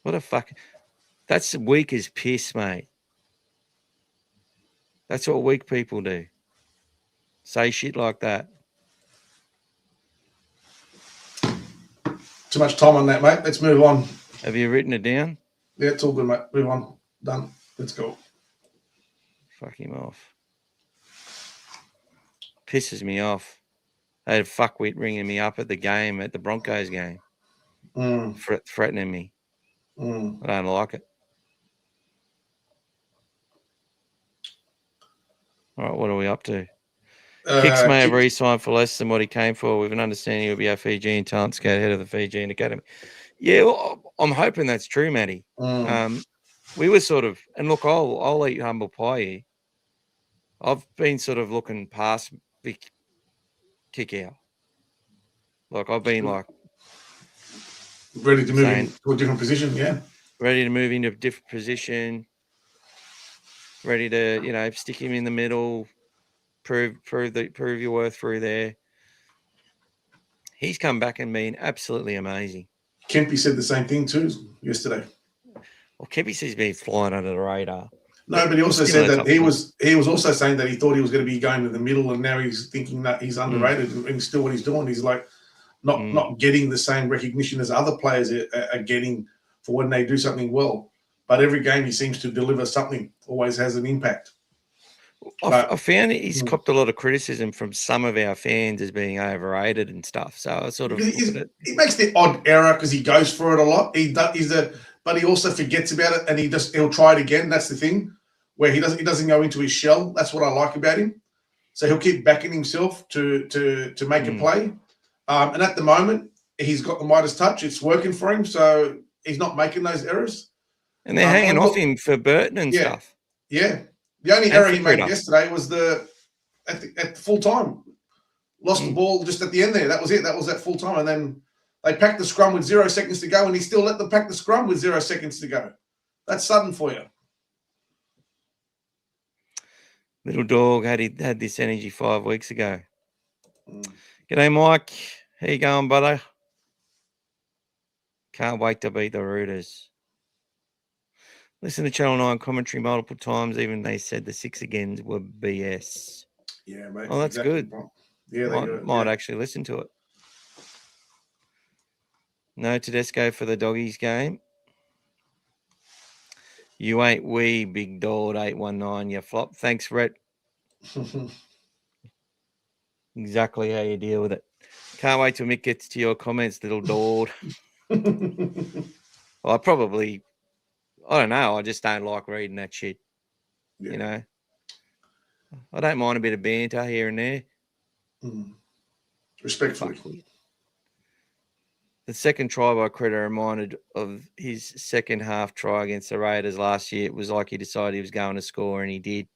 What a fuck. That's weak as piss, mate. That's what weak people do. Say shit like that. Too much time on that, mate. Let's move on. Have you written it down? Yeah, it's all good, mate. Move on. Done. Let's go. Fuck him off. Pisses me off. They had a fuckwit ringing me up at the game, at the Broncos game. Threatening me. I don't like it. All right, what are we up to? Hicks may have re-signed for less than what he came for with an understanding he'll be our Fijian talent scout head of the Fijian Academy. Yeah, well, I'm hoping that's true, Matty. We were sort of, and look, I'll eat humble pie here. I've been sort of looking past Vic kick out. Like, I've been like... Ready to move into a different position, yeah. Ready to move into a different position. Ready to, stick him in the middle, prove your worth through there. He's come back and been absolutely amazing. Kempy said the same thing too yesterday. Well, Kempy says he's been flying under the radar. No, but he also said that he was also saying that he thought he was going to be going to the middle, and now he's thinking that he's underrated and still what he's doing. He's like not getting the same recognition as other players are getting for when they do something well. But every game he seems to deliver something, always has an impact. I found he's copped a lot of criticism from some of our fans as being overrated and stuff. So I sort of he makes the odd error because he goes for it a lot. But he also forgets about it and he'll try it again. That's the thing where he doesn't go into his shell. That's what I like about him. So he'll keep backing himself to make a play. And at the moment, he's got the Midas touch. It's working for him, so he's not making those errors. And they're hanging off him for Burton and stuff. Yeah. The only error he made yesterday was at the full time. Lost the ball just at the end there. That was it. That was that full time. And then they packed the scrum with 0 seconds to go, and he still let them pack the scrum with 0 seconds to go. That's Sutton for you. Little dog had this energy 5 weeks ago. G'day, Mike. How you going, brother? Can't wait to beat the Rooters. Listen to Channel 9 commentary multiple times. Even they said the 6 agains were BS. Yeah, mate. Oh, that's exactly. good. Yeah, they do it. Might Yeah. actually listen to it. No Tedesco for the Doggies game. You ain't we, big dog 819, you flop. Thanks, Rhett. Exactly how you deal with it. Can't wait till Mick gets to your comments, little dog. Well, I don't know. I just don't like reading that shit. Yeah. You know, I don't mind a bit of banter here and there. Respectfully. Fuck weird. The second try by Critter reminded of his second half try against the Raiders last year. It was like he decided he was going to score, and he did.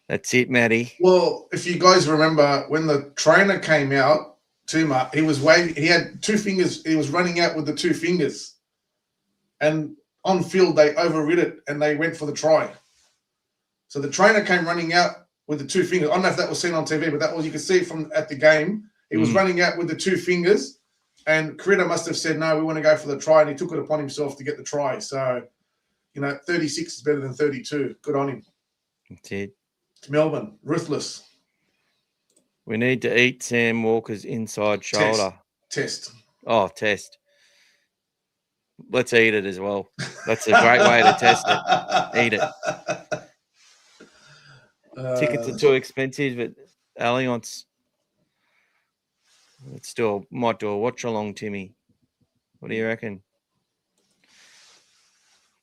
That's it, Matty. Well, if you guys remember when the trainer came out, Tuma, he was waving. He had 2 fingers. He was running out with the 2 fingers, and on field they overrid it and they went for the try. So the trainer came running out with the 2 fingers. I don't know if that was seen on TV, but that was, you could see it from at the game. He was running out with the 2 fingers, and Critter must have said, "No, we want to go for the try," and he took it upon himself to get the try. So, 36 is better than 32. Good on him. That's it. It's Melbourne, ruthless. We need to eat Sam Walker's inside shoulder. Test. Oh, test. Let's eat it as well. That's a great way to test it. Eat it. Tickets are too expensive at Allianz. Might do a watch along, Timmy. What do you reckon?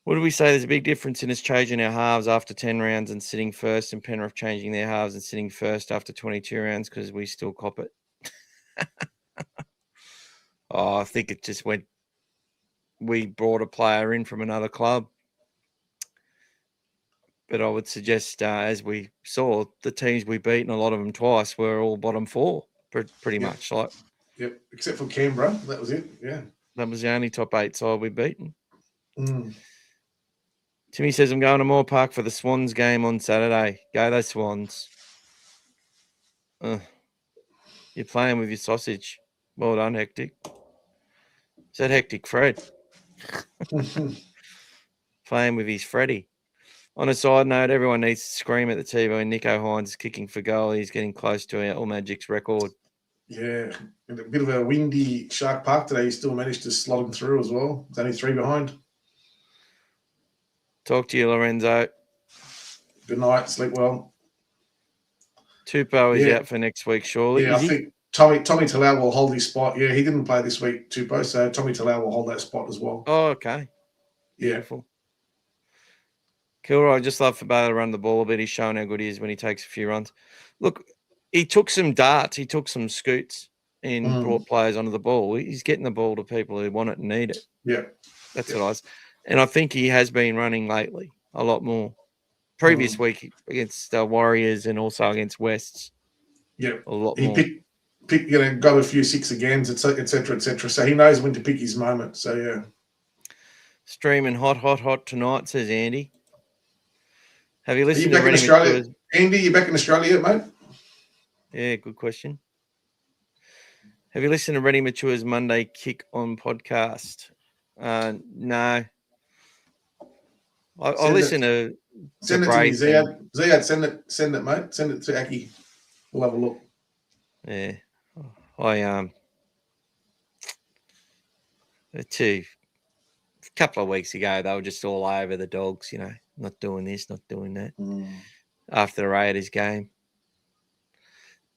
What do we say? There's a big difference in us changing our halves after 10 rounds and sitting first, and Penrith changing their halves and sitting first after 22 rounds because we still cop it. I think it just went. We brought a player in from another club. But I would suggest, as we saw, the teams we beat, and a lot of them twice, were all bottom 4, pretty much. Yep, except for Canberra. That was it, yeah. That was the only top 8 side we've beaten. Mm. Timmy says, I'm going to Moore Park for the Swans game on Saturday. Go those Swans. You're playing with your sausage. Well done, Hectic. Is that Hectic Fred? Playing with his Freddy. On a side note, everyone needs to scream at the TV when Nico Hines is kicking for goal. He's getting close to our Magic's record. Yeah, in a bit of a windy Shark Park today, he still managed to slot him through as well. It's only 3 behind. Talk to you, Lorenzo. Good night. Sleep well. Tupou is out for next week, surely. Yeah, I think Tommy Talau will hold his spot. Yeah, he didn't play this week, Tupou, so Tommy Talau will hold that spot as well. Oh, okay. Beautiful. Kilroy, I just love for Baylor to run the ball a bit. He's showing how good he is when he takes a few runs. Look, he took some darts. He took some scoots and brought players onto the ball. He's getting the ball to people who want it and need it. Yeah. That's what I was. And I think he has been running lately a lot more. Previous week against Warriors and also against Wests. Yeah. A lot more. He got a few 6 agains, et cetera, et cetera. So he knows when to pick his moment. So, yeah. Streaming hot tonight, says Andy. Have you listened to Australia? Andy, you back in Australia yet, mate? Yeah, good question. Have you listened to Ready Mature's Monday Kick On podcast? No. I listen to. Send it to me, Ziad. Ziad, send it, mate. Send it to Aki. We'll have a look. Yeah, a couple of weeks ago, they were just all over the Dogs. Not doing this, not doing that. After the Raiders game,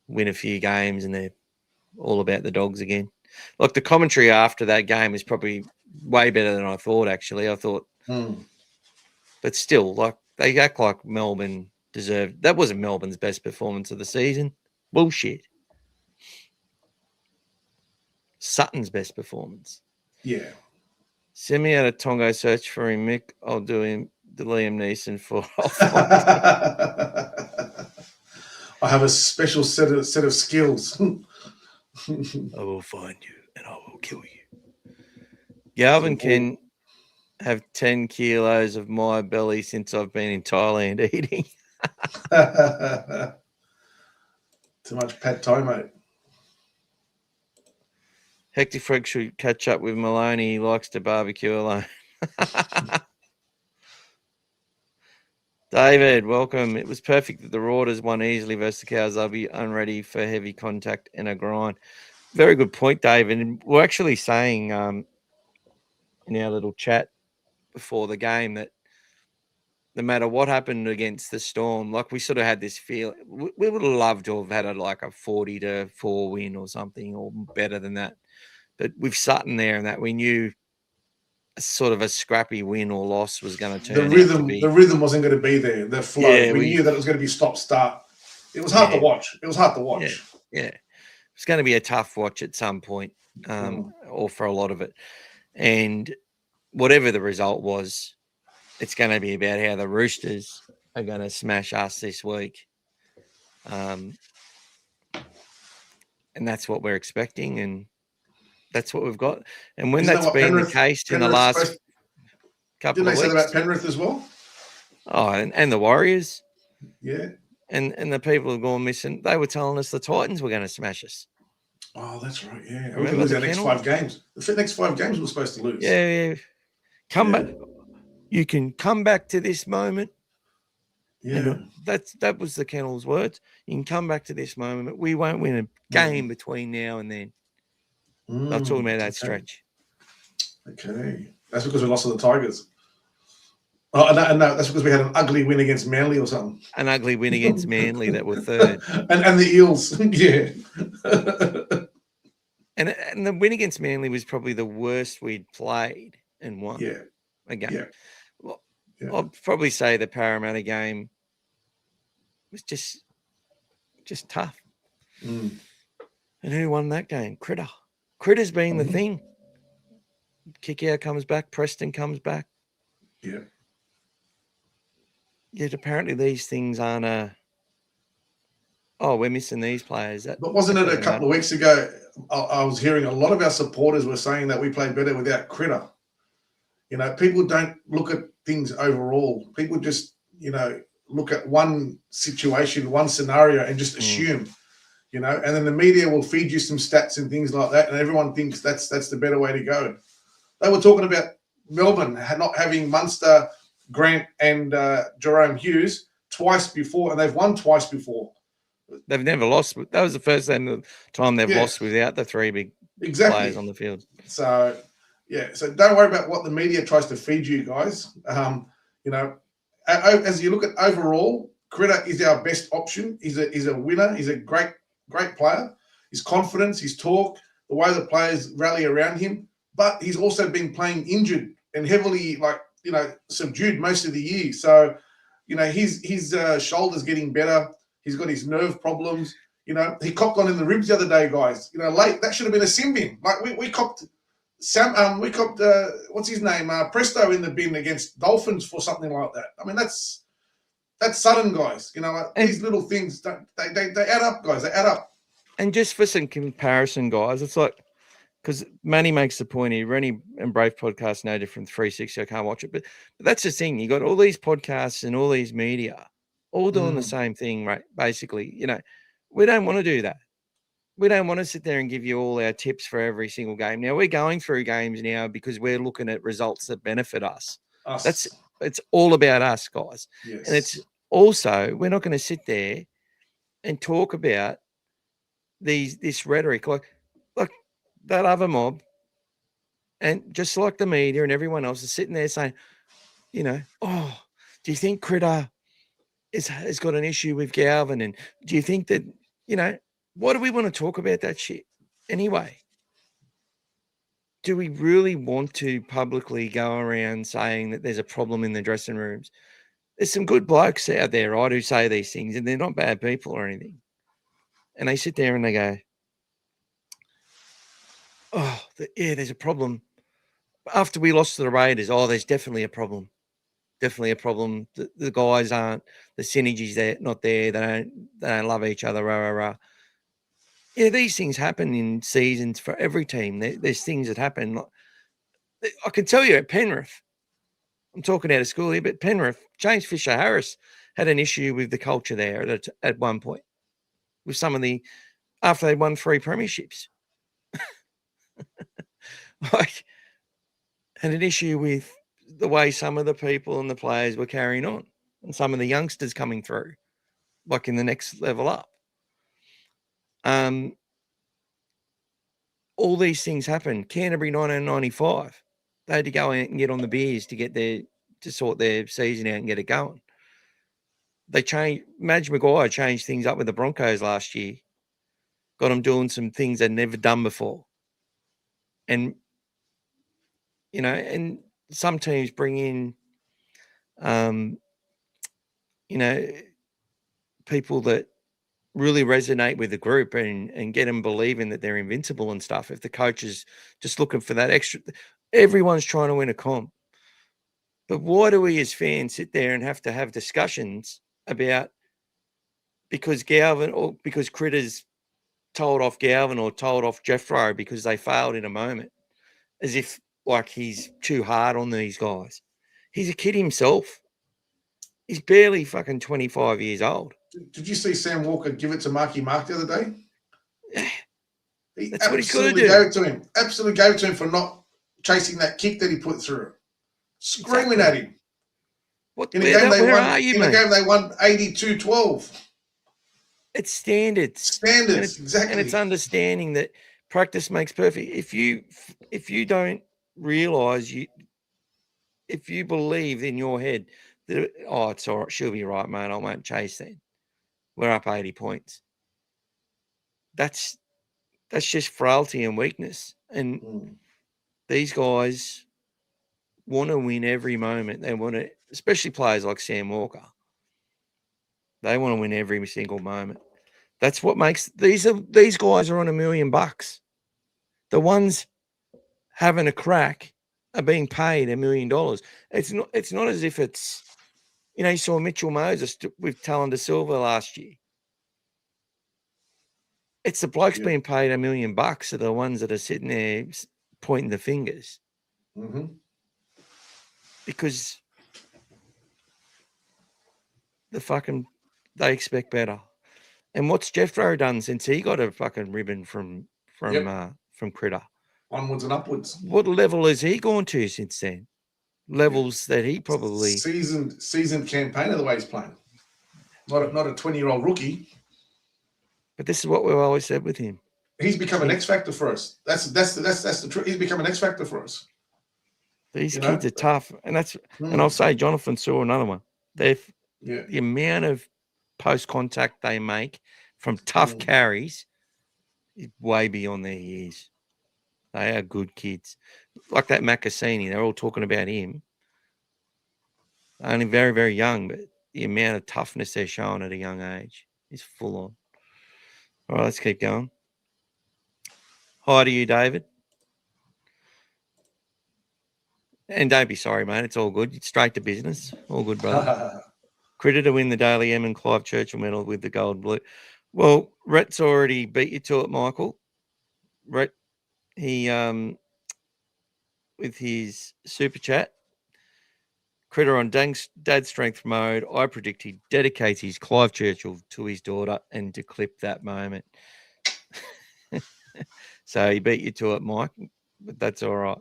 win a few games, and they're all about the Dogs again. Look, the commentary after that game is probably way better than I thought. Actually, I thought. But still, they act like Melbourne deserved. That wasn't Melbourne's best performance of the season. Bullshit. Sutton's best performance. Yeah. Send me out a Tongo search for him, Mick. I'll do him the Liam Neeson for. I have a special set of skills. I will find you and I will kill you. Galvin can have 10 kilos of my belly since I've been in Thailand eating. Too much pad thai, mate. Hector Fregg should catch up with Maloney. He likes to barbecue alone. David, welcome. It was perfect that the Raiders won easily versus the Cows. They'll be unready for heavy contact and a grind. Very good point, David. And we're actually saying in our little chat before the game that no matter what happened against the Storm, like we sort of had this feel, we would have loved to have had a 40-4 win or something, or better than that. But with Sutton there and that, we knew sort of a scrappy win or loss was going to turn out to be. The rhythm wasn't going to be there. The flow. Yeah, we knew that it was going to be stop-start. It was hard to watch. It was hard to watch. Yeah. It's going to be a tough watch at some point, or for a lot of it. And whatever the result was, it's going to be about how the Roosters are going to smash us this week. And that's what we're expecting, and that's what we've got. And when that's been the case in the last couple of weeks. Didn't they say that about Penrith as well? Oh, and the Warriors. Yeah. And the people who have gone missing, they were telling us the Titans were going to smash us. Oh, that's right. Yeah. We can lose our next 5 games. The next 5 games we're supposed to lose. Yeah. Come back. You can come back to this moment. Yeah. That was the Kennel's words. You can come back to this moment. We won't win a game between now and then. They're talking about that stretch. Okay. That's because we lost to the Tigers. Oh, no, that's because we had an ugly win against Manly or something. An ugly win against Manly that were third. and the Eels. Yeah. and the win against Manly was probably the worst we'd played and won. Yeah. Again. Yeah. Well, I'd probably say the Parramatta game was just tough. Mm. And who won that game? Critter. Critter's been the thing. Kick out comes back. Preston comes back. Yeah. Yet apparently these things aren't we're missing these players. But wasn't it a couple of weeks ago, I was hearing a lot of our supporters were saying that we played better without Critter. People don't look at things overall. People just, look at one situation, one scenario and just assume, and then the media will feed you some stats and things like that. And everyone thinks that's the better way to go. They were talking about Melbourne not having Munster, Grant and Jerome Hughes twice before, and they've won twice before. They've never lost. That was the first time they've lost without the 3 big players on the field. So don't worry about what the media tries to feed you guys. As you look at overall, Critter is our best option. He's a winner. He's a great player. His confidence, his talk, the way the players rally around him. But he's also been playing injured and heavily, subdued most of the year. So, his shoulder's getting better. He's got his nerve problems. He copped on in the ribs the other day, guys. Late. That should have been a sin bin. Like we copped what's his name? Presto in the bin against Dolphins for something like that. I mean, that's Sutton, guys. These little things they add up, guys. They add up. And just for some comparison, guys, it's like, because Manny makes the point here, Rennie and Brave podcast no different, 360, I can't watch it. But that's the thing. You got all these podcasts and all these media all doing the same thing, right? Basically, we don't want to do that. We don't want to sit there and give you all our tips for every single game. Now, we're going through games now because we're looking at results that benefit us. It's all about us, guys. Yes. And it's also, we're not going to sit there and talk about this rhetoric like that other mob, and just like the media and everyone else is sitting there saying, do you think Critter has got an issue with Galvin? And do you think that, what do we want to talk about that shit anyway? Do we really want to publicly go around saying that there's a problem in the dressing rooms? There's some good blokes out there, right, who say these things, and they're not bad people or anything. And they sit there and they go, there's a problem. After we lost to the Raiders, there's definitely a problem. Definitely a problem. The guys aren't, the synergies there, not there. They don't love each other. Rah, rah, rah. Yeah, these things happen in seasons for every team. There's things that happen. I can tell you at Penrith, I'm talking out of school here, but Penrith, James Fisher-Harris had an issue with the culture there at one point with some of after they won 3 premierships. Had an issue with the way some of the people and the players were carrying on. and some of the youngsters coming through, like in the next level up. All these things happen. Canterbury 1995, they had to go out and get on the beers to sort their season out and get it going. Madge Maguire changed things up with the Broncos last year, got them doing some things they'd never done before. And, and some teams bring in, people that really resonate with the group and get them believing that they're invincible and stuff. If the coach is just looking for that extra, everyone's trying to win a comp. But why do we as fans sit there and have to have discussions about because Galvin or because Critters told off Galvin or told off Jeffro because they failed in a moment, as if like he's too hard on these guys. He's a kid himself. He's barely fucking 25 years old. Did you see Sam Walker give it to Marky Mark the other day? That's what he's got to do. Gave it to him. Absolutely gave it to him for not chasing that kick that he put through. Screaming at him. In a game they won 82-12. It's standards. Exactly. And it's understanding that practice makes perfect. If you don't realise if you believe in your head that it's all right, she'll be right, mate, I won't chase then. We're up 80 points. That's just frailty and weakness. And these guys want to win every moment. They want to, especially players like Sam Walker. They want to win every single moment. That's what makes these guys are on $1 million. The ones having a crack are being paid $1 million. It's not as if it's, you saw Mitchell Moses with Talon Silva last year. It's the blokes being paid $1 million are the ones that are sitting there pointing the fingers. Mm-hmm. Because they expect better. And what's Jeffro done since he got a fucking ribbon from Critter? Onwards and upwards. What level has he gone to since then? Levels that he probably seasoned campaigner the way he's playing. Not a 20-year-old rookie. But this is what we've always said with him. He's become an X factor for us. That's the truth. He's become an X factor for us. These kids are tough, and and I'll say Jonathan saw another one. The amount of post contact they make from tough carries is way beyond their years. They are good kids. Like that Macassini, they're all talking about him. Only very, very young, but the amount of toughness they're showing at a young age is full on. All right, let's keep going. Hi to you, David. And don't be sorry, mate. It's all good. It's straight to business. All good, brother. Critter to win the Daily M and Clive Churchill medal with the gold blue. Well, Rhett's already beat you to it, Michael. Rhett, he with his super chat. Critter on dad strength mode. I predict he dedicates his Clive Churchill to his daughter and to clip that moment. So he beat you to it, Mike, but that's all right.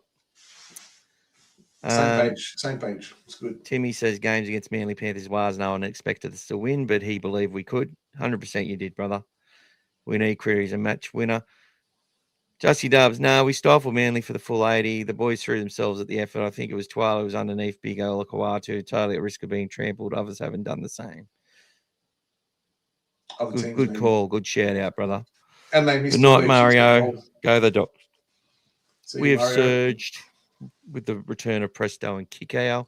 Same page. It's good. Timmy says games against Manly Panthers was no one expected us to win, but he believed we could. 100% you did, brother. We need Critter. He's a match winner. Justy Dubs, no, we stifled Manly for the full 80. The boys threw themselves at the effort. I think it was Twala who was underneath Big O Lakawatu, totally at risk of being trampled. Others haven't done the same. Good call. Good shout out, brother. And they missed. Good night, Mario. Go the Dogs. We have Mario. surged with the return of Presto and Kikau.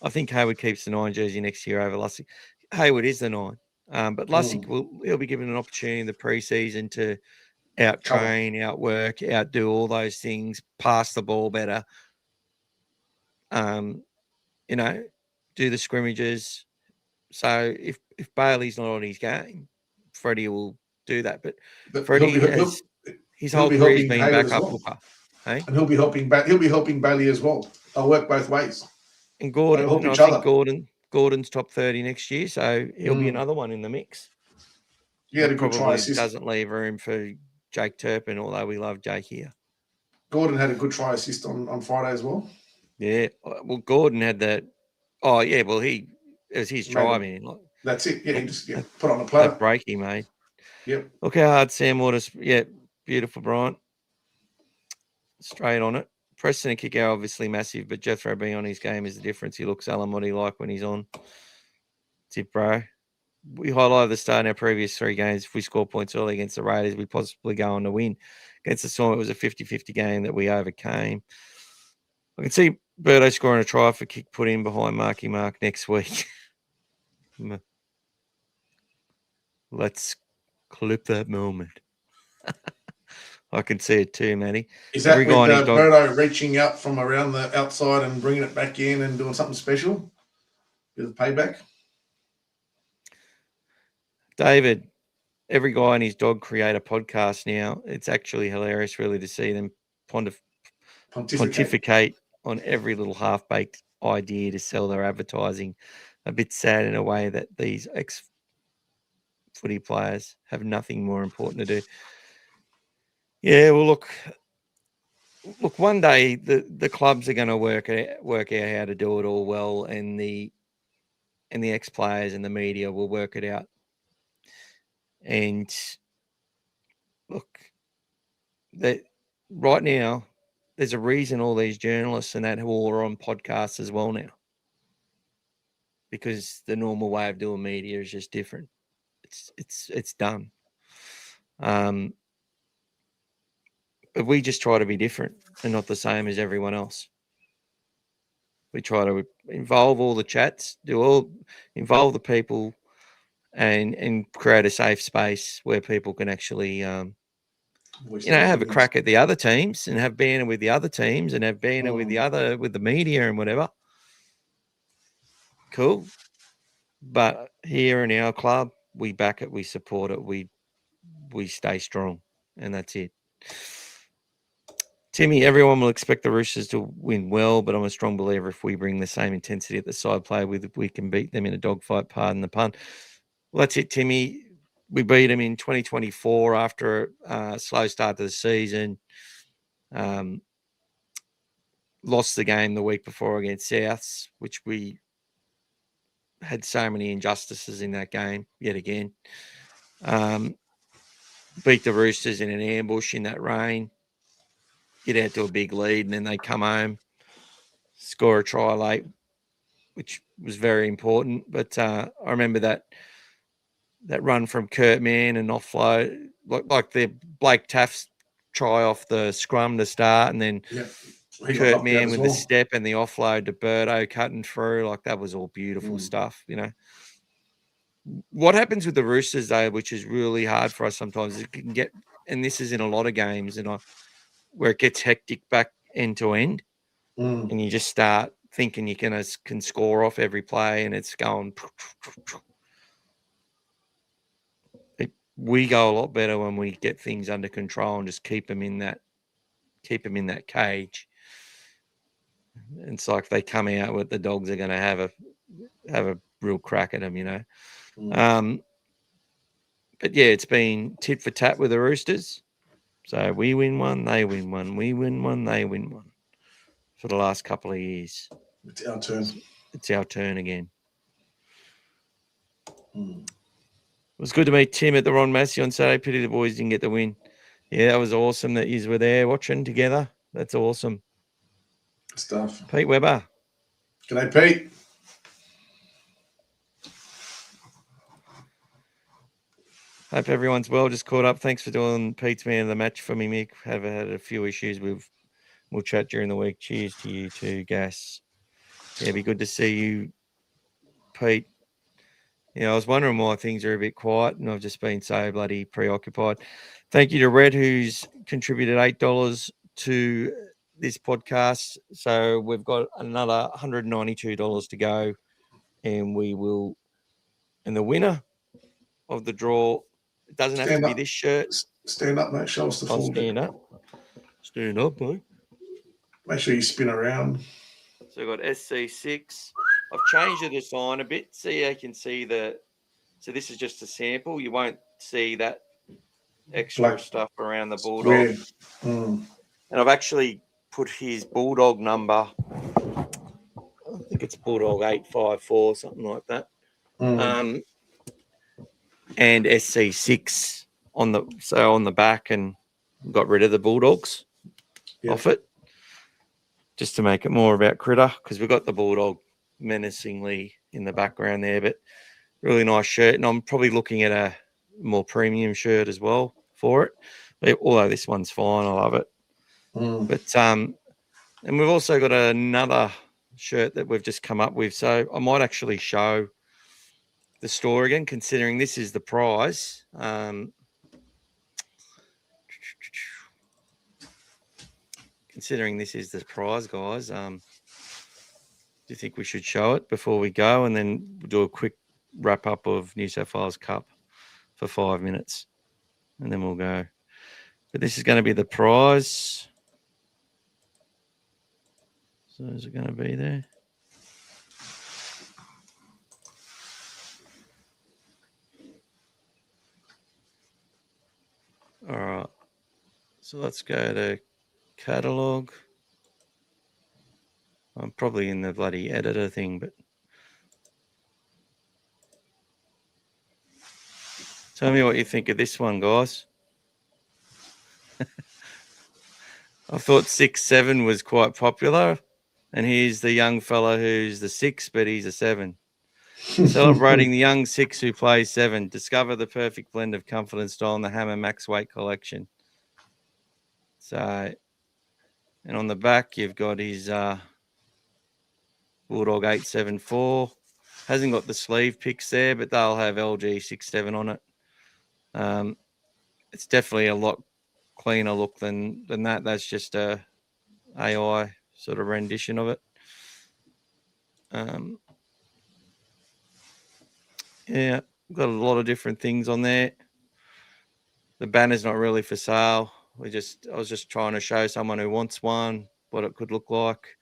I think Hayward keeps the 9 jersey next year over Lussick. Hayward is the 9. But Lussick he'll be given an opportunity in the preseason to out-train, outwork, outdo all those things, pass the ball better, do the scrimmages. So if Bailey's not on his game, Freddie will do that. But Freddie his whole career has been backup hooker. Hey? And he'll be helping Bailey as well. They'll work both ways. And Gordon, I think Gordon's top 30 next year, so he'll be another one in the mix. He had a good try assist. Doesn't leave room for Jake Turpin, although we love Jake here. Gordon had a good try assist on Friday as well. Yeah, well, Gordon had that. Oh, yeah, well, he It was his Made try, it. man. Like, That's it. Yeah, you just put it on a platter. that break he made. Yep. Look how hard Sam Waters. Yeah, beautiful, Bryant. Straight on it. Preston and kick out obviously massive, but Jethro being on his game is the difference. He looks Alan what he like when he's on. That's it, bro. We highlighted at the start in our previous 3 games. If we score points early against the Raiders, we possibly go on to win. Against the Storm, it was a 50-50 game that we overcame. I can see Birdo scoring a try for kick put in behind Marky Mark next week. Let's clip that moment. I can see it too, Matty. Is that with Birdo reaching out from around the outside and bringing it back in and doing something special with the payback? David, every guy and his dog create a podcast now. It's actually hilarious, really, to see them pontificate on every little half-baked idea to sell their advertising. A bit sad in a way that these ex-footy players have nothing more important to do. Yeah, well, look. One day the clubs are going to work out how to do it all well, and the ex-players and the media will work it out. And look, that right now, there's a reason all these journalists and that who are on podcasts as well now, because the normal way of doing media is just different. It's done. But we just try to be different and not the same as everyone else. We try to involve all the chats, involve the people, and create a safe space where people can actually, have a crack at the other teams and have banter with the other teams and have banter with the media and whatever. Cool. But here in our club, we back it, we support it, we stay strong, and that's it. Timmy, everyone will expect the Roosters to win well, but I'm a strong believer if we bring the same intensity at the side play, we can beat them in a dogfight, pardon the pun. Well, that's it, Timmy. We beat them in 2024 after a slow start to the season. Lost the game the week before against Souths, which we had so many injustices in that game yet again. Beat the Roosters in an ambush in that rain. Get out to a big lead, and then they come home, score a try late, which was very important. But I remember that run from Kurt Mann and offload, like the Blake Taft's try off the scrum to start, and then Kurt Mann with the step and the offload to Birdo cutting through. Like, that was all beautiful stuff, What happens with the Roosters, though, which is really hard for us sometimes, is it can get, and this is in a lot of games, where it gets hectic back end to end, and you just start thinking you can score off every play, and it's going. We go a lot better when we get things under control and just keep them in that cage. And it's like they come out with the Dogs are going to have a real crack at them, But yeah, it's been tit for tat with the Roosters. So we win one, they win one. We win one, they win one. For the last couple of years. It's our turn. It's our turn again. It was good to meet Tim at the Ron Massey on Saturday. Pity the boys didn't get the win. Yeah, that was awesome that you were there watching together. That's awesome. Good stuff. Pete Webber. G'day, Pete. Hope everyone's well. Just caught up. Thanks for doing Pete's man of the match for me, Mick. Have had a few issues. We'll chat during the week. Cheers to you too, Gas. Yeah, be good to see you, Pete. I was wondering why things are a bit quiet, and I've just been so bloody preoccupied. Thank you to Red, who's contributed $8 to this podcast. So we've got another $192 to go, and and the winner of the draw, it doesn't have to be this shirt. Stand up, mate. Show us the full. Stand up. Stand up, mate. Make sure you spin around. So we've got SC6. I've changed the design a bit. See, you can see so this is just a sample. You won't see that extra stuff around the Bulldog. And I've actually put his Bulldog number. I think it's Bulldog 854, something like that. Mm. And SC6 on the back, and got rid of the Bulldogs off it, just to make it more about Critter, because we've got the Bulldog menacingly in the background there. But really nice shirt, and I'm probably looking at a more premium shirt as well for it. Although this one's fine, I love it. But and we've also got another shirt that we've just come up with, so I might actually show the store again, considering this is the prize. Considering this is the prize, guys, do you think we should show it before we go, and then we'll do a quick wrap up of New South Wales Cup for 5 minutes, and then we'll go. But this is going to be the prize. So is it going to be there? All right. So let's go to catalog. I'm probably in the bloody editor thing, but tell me what you think of this one, guys. I thought 6'7" was quite popular, and here's the young fella who's the 6, but he's a 7. Celebrating the young 6 who plays 7. Discover the perfect blend of comfort and style in the Hammer Max Weight collection. So, and on the back, you've got his Bulldog 874. Hasn't got the sleeve picks there, but they'll have LG 67 on it. It's definitely a lot cleaner look than that. That's just a AI sort of rendition of it. Yeah, got a lot of different things on there. The banner's not really for sale. I was just trying to show someone who wants one what it could look like.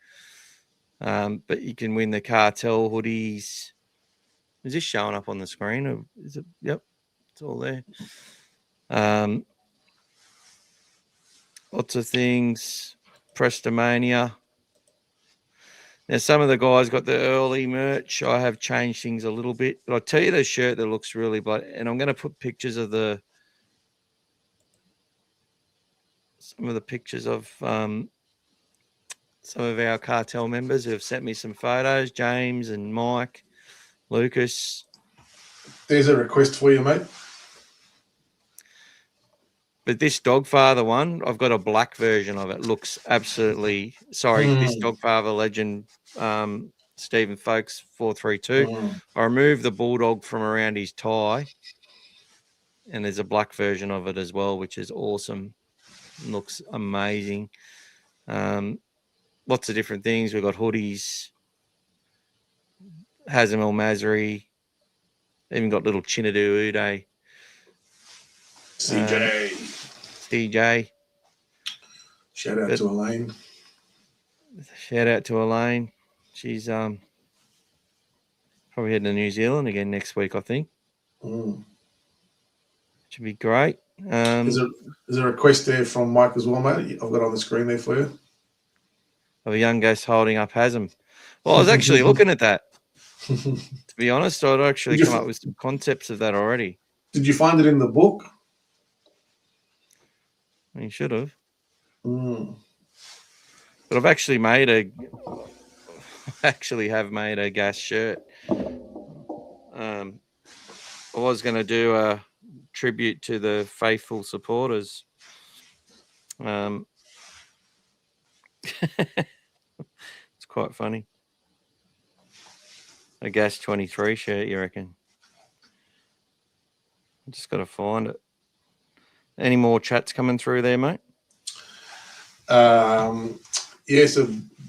But you can win the cartel hoodies. Is this showing up on the screen? Or is it? Yep, it's all there. Lots of things. Prestomania. Now, some of the guys got the early merch. I have changed things a little bit. But I'll tell you the shirt that looks really bright. And I'm going to put pictures of some of the pictures of some of our cartel members who have sent me some photos. James and Mike, Lucas. There's a request for you, mate. But this Dogfather one, I've got a black version of it. Looks absolutely... Sorry, this Dogfather legend, Stephen Folkes, 432. I removed the Bulldog from around his tie, and there's a black version of it as well, which is awesome. Looks amazing. Lots of different things. We've got hoodies. Hazem El Masri. Even got little Chinadu Uday. CJ. Shout out to Elaine. Shout out to Elaine. She's probably heading to New Zealand again next week, I think. Should be great. There's a request there from Mike as well, mate. I've got on the screen there for you. Of a young ghost holding up Hazem. Well, I was actually looking at that. To be honest, I'd actually come up with some concepts of that already. Did you find it in the book? You should have. But I've actually made have made a gas shirt. I was going to do a tribute to the faithful supporters. It's quite funny. A gas 23 shirt, you reckon? I just got to find it. Any more chats coming through there, mate? So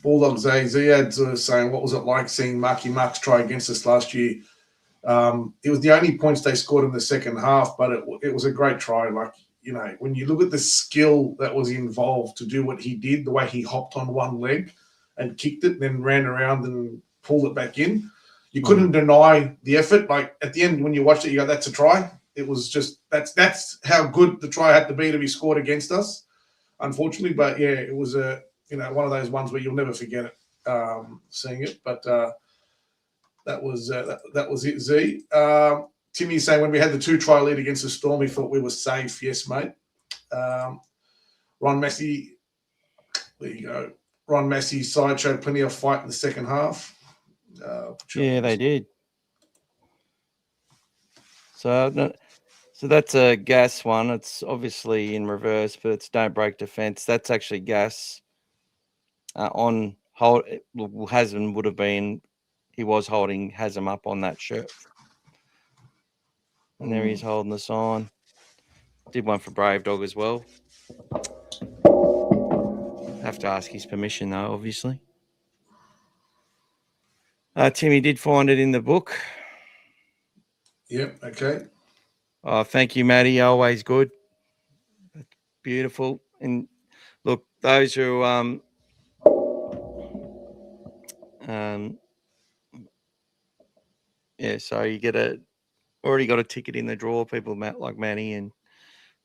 Bulldogs AZ had saying, what was it like seeing Marky Marks try against us last year? It was the only points they scored in the second half, but it was a great try. Like, you know, when you look at the skill that was involved to do what he did, the way he hopped on one leg and kicked it, then ran around and pulled it back in, you couldn't deny the effort. Like, at the end, when you watched it, you go, that's a try. It was just, that's how good the try had to be scored against us, unfortunately. But yeah, it was one of those ones where you'll never forget it, seeing it. But That was it, Z. Timmy's saying when we had the 2-try lead against the Storm, he thought we were safe. Yes, mate. Ron Massey, there you go. Ron Massey's side showed plenty of fight in the second half. Yeah, they did. So that's a Gas one. It's obviously in reverse, but it's don't break defence. That's actually Gas on hold. Hasm would have been. He was holding Hasm up on that shirt, and there he's holding the sign. Did one for Brave Dog as well. Have to ask his permission though, obviously. Timmy did find it in the book. Yep. Okay. Thank you, Matty. Always good. Beautiful. And look, those who so you already got a ticket in the draw. People like Matty and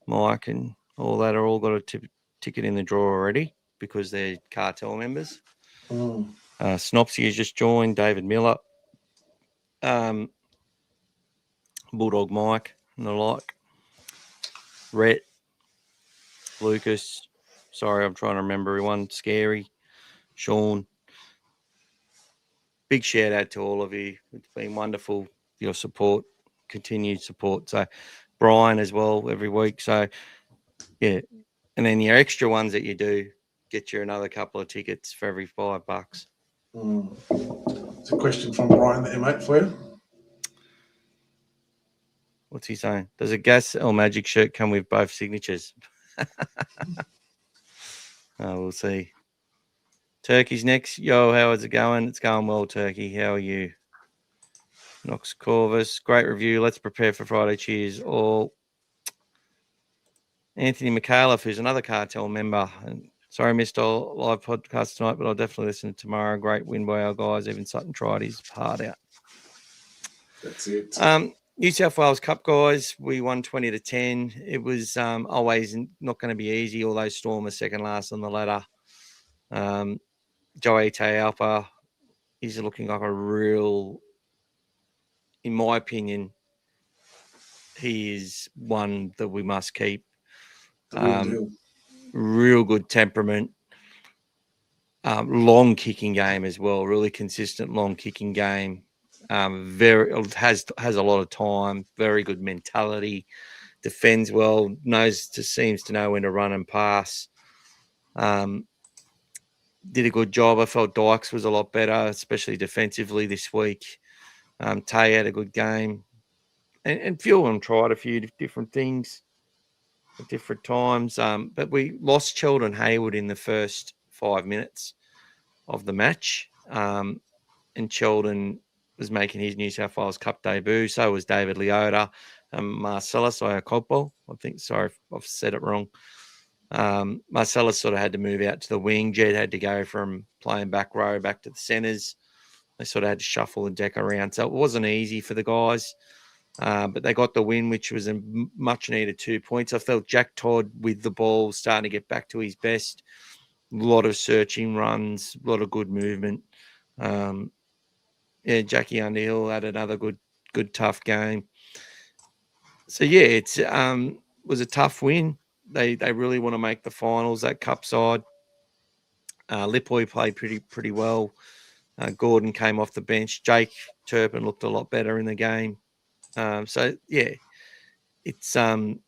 Mike and all that are all got a ticket in the draw already because they're cartel members. Snopsy has just joined, David Miller, Bulldog Mike and the like. Rhett, Lucas, sorry, I'm trying to remember everyone. Scary, Sean. Big shout out to all of you. It's been wonderful, your support, continued support. So Brian as well every week. So yeah. And then your extra ones that you do get you another couple of tickets for every $5. It's a question from Brian there, mate, for you. What's he saying? Does a Gas or Magic shirt come with both signatures? We'll see. Turkey's next. Yo, how is it going? It's going well, Turkey. How are you? Knox Corvus, great review. Let's prepare for Friday. Cheers, all. Anthony McAuliffe, who's another cartel member. And sorry I missed all live podcast tonight, but I'll definitely listen to tomorrow. Great win by our guys. Even Sutton tried his heart out. That's it. New South Wales Cup, guys. We won 20-10. It was always not going to be easy, although Storm was second last on the ladder. Joey Teaupa, he's looking like a real, in my opinion, he is one that we must keep. Real good temperament. Long kicking game as well. Really consistent long kicking game. Has a lot of time. Very good mentality. Defends well. Seems to know when to run and pass. Did a good job. I felt Dykes was a lot better, especially defensively this week. Tay had a good game. And few of them tried a few different things at different times. But we lost Sheldon Hayward in the first 5 minutes of the match. And Sheldon was making his New South Wales Cup debut. So was David Leota and Marcellus Iacopo. I think, sorry if I've said it wrong. Marcellus sort of had to move out to the wing. Jed had to go from playing back row back to the centres. They sort of had to shuffle the deck around. So it wasn't easy for the guys. But they got the win, which was a much needed 2 points. I felt Jack Todd with the ball starting to get back to his best. A lot of searching runs, a lot of good movement. Jackie Underhill had another good tough game. So yeah, it's was a tough win. They really want to make the finals, that cup side. Lipoy played pretty well. Gordon came off the bench. Jake Turpin looked a lot better in the game. So yeah, it's going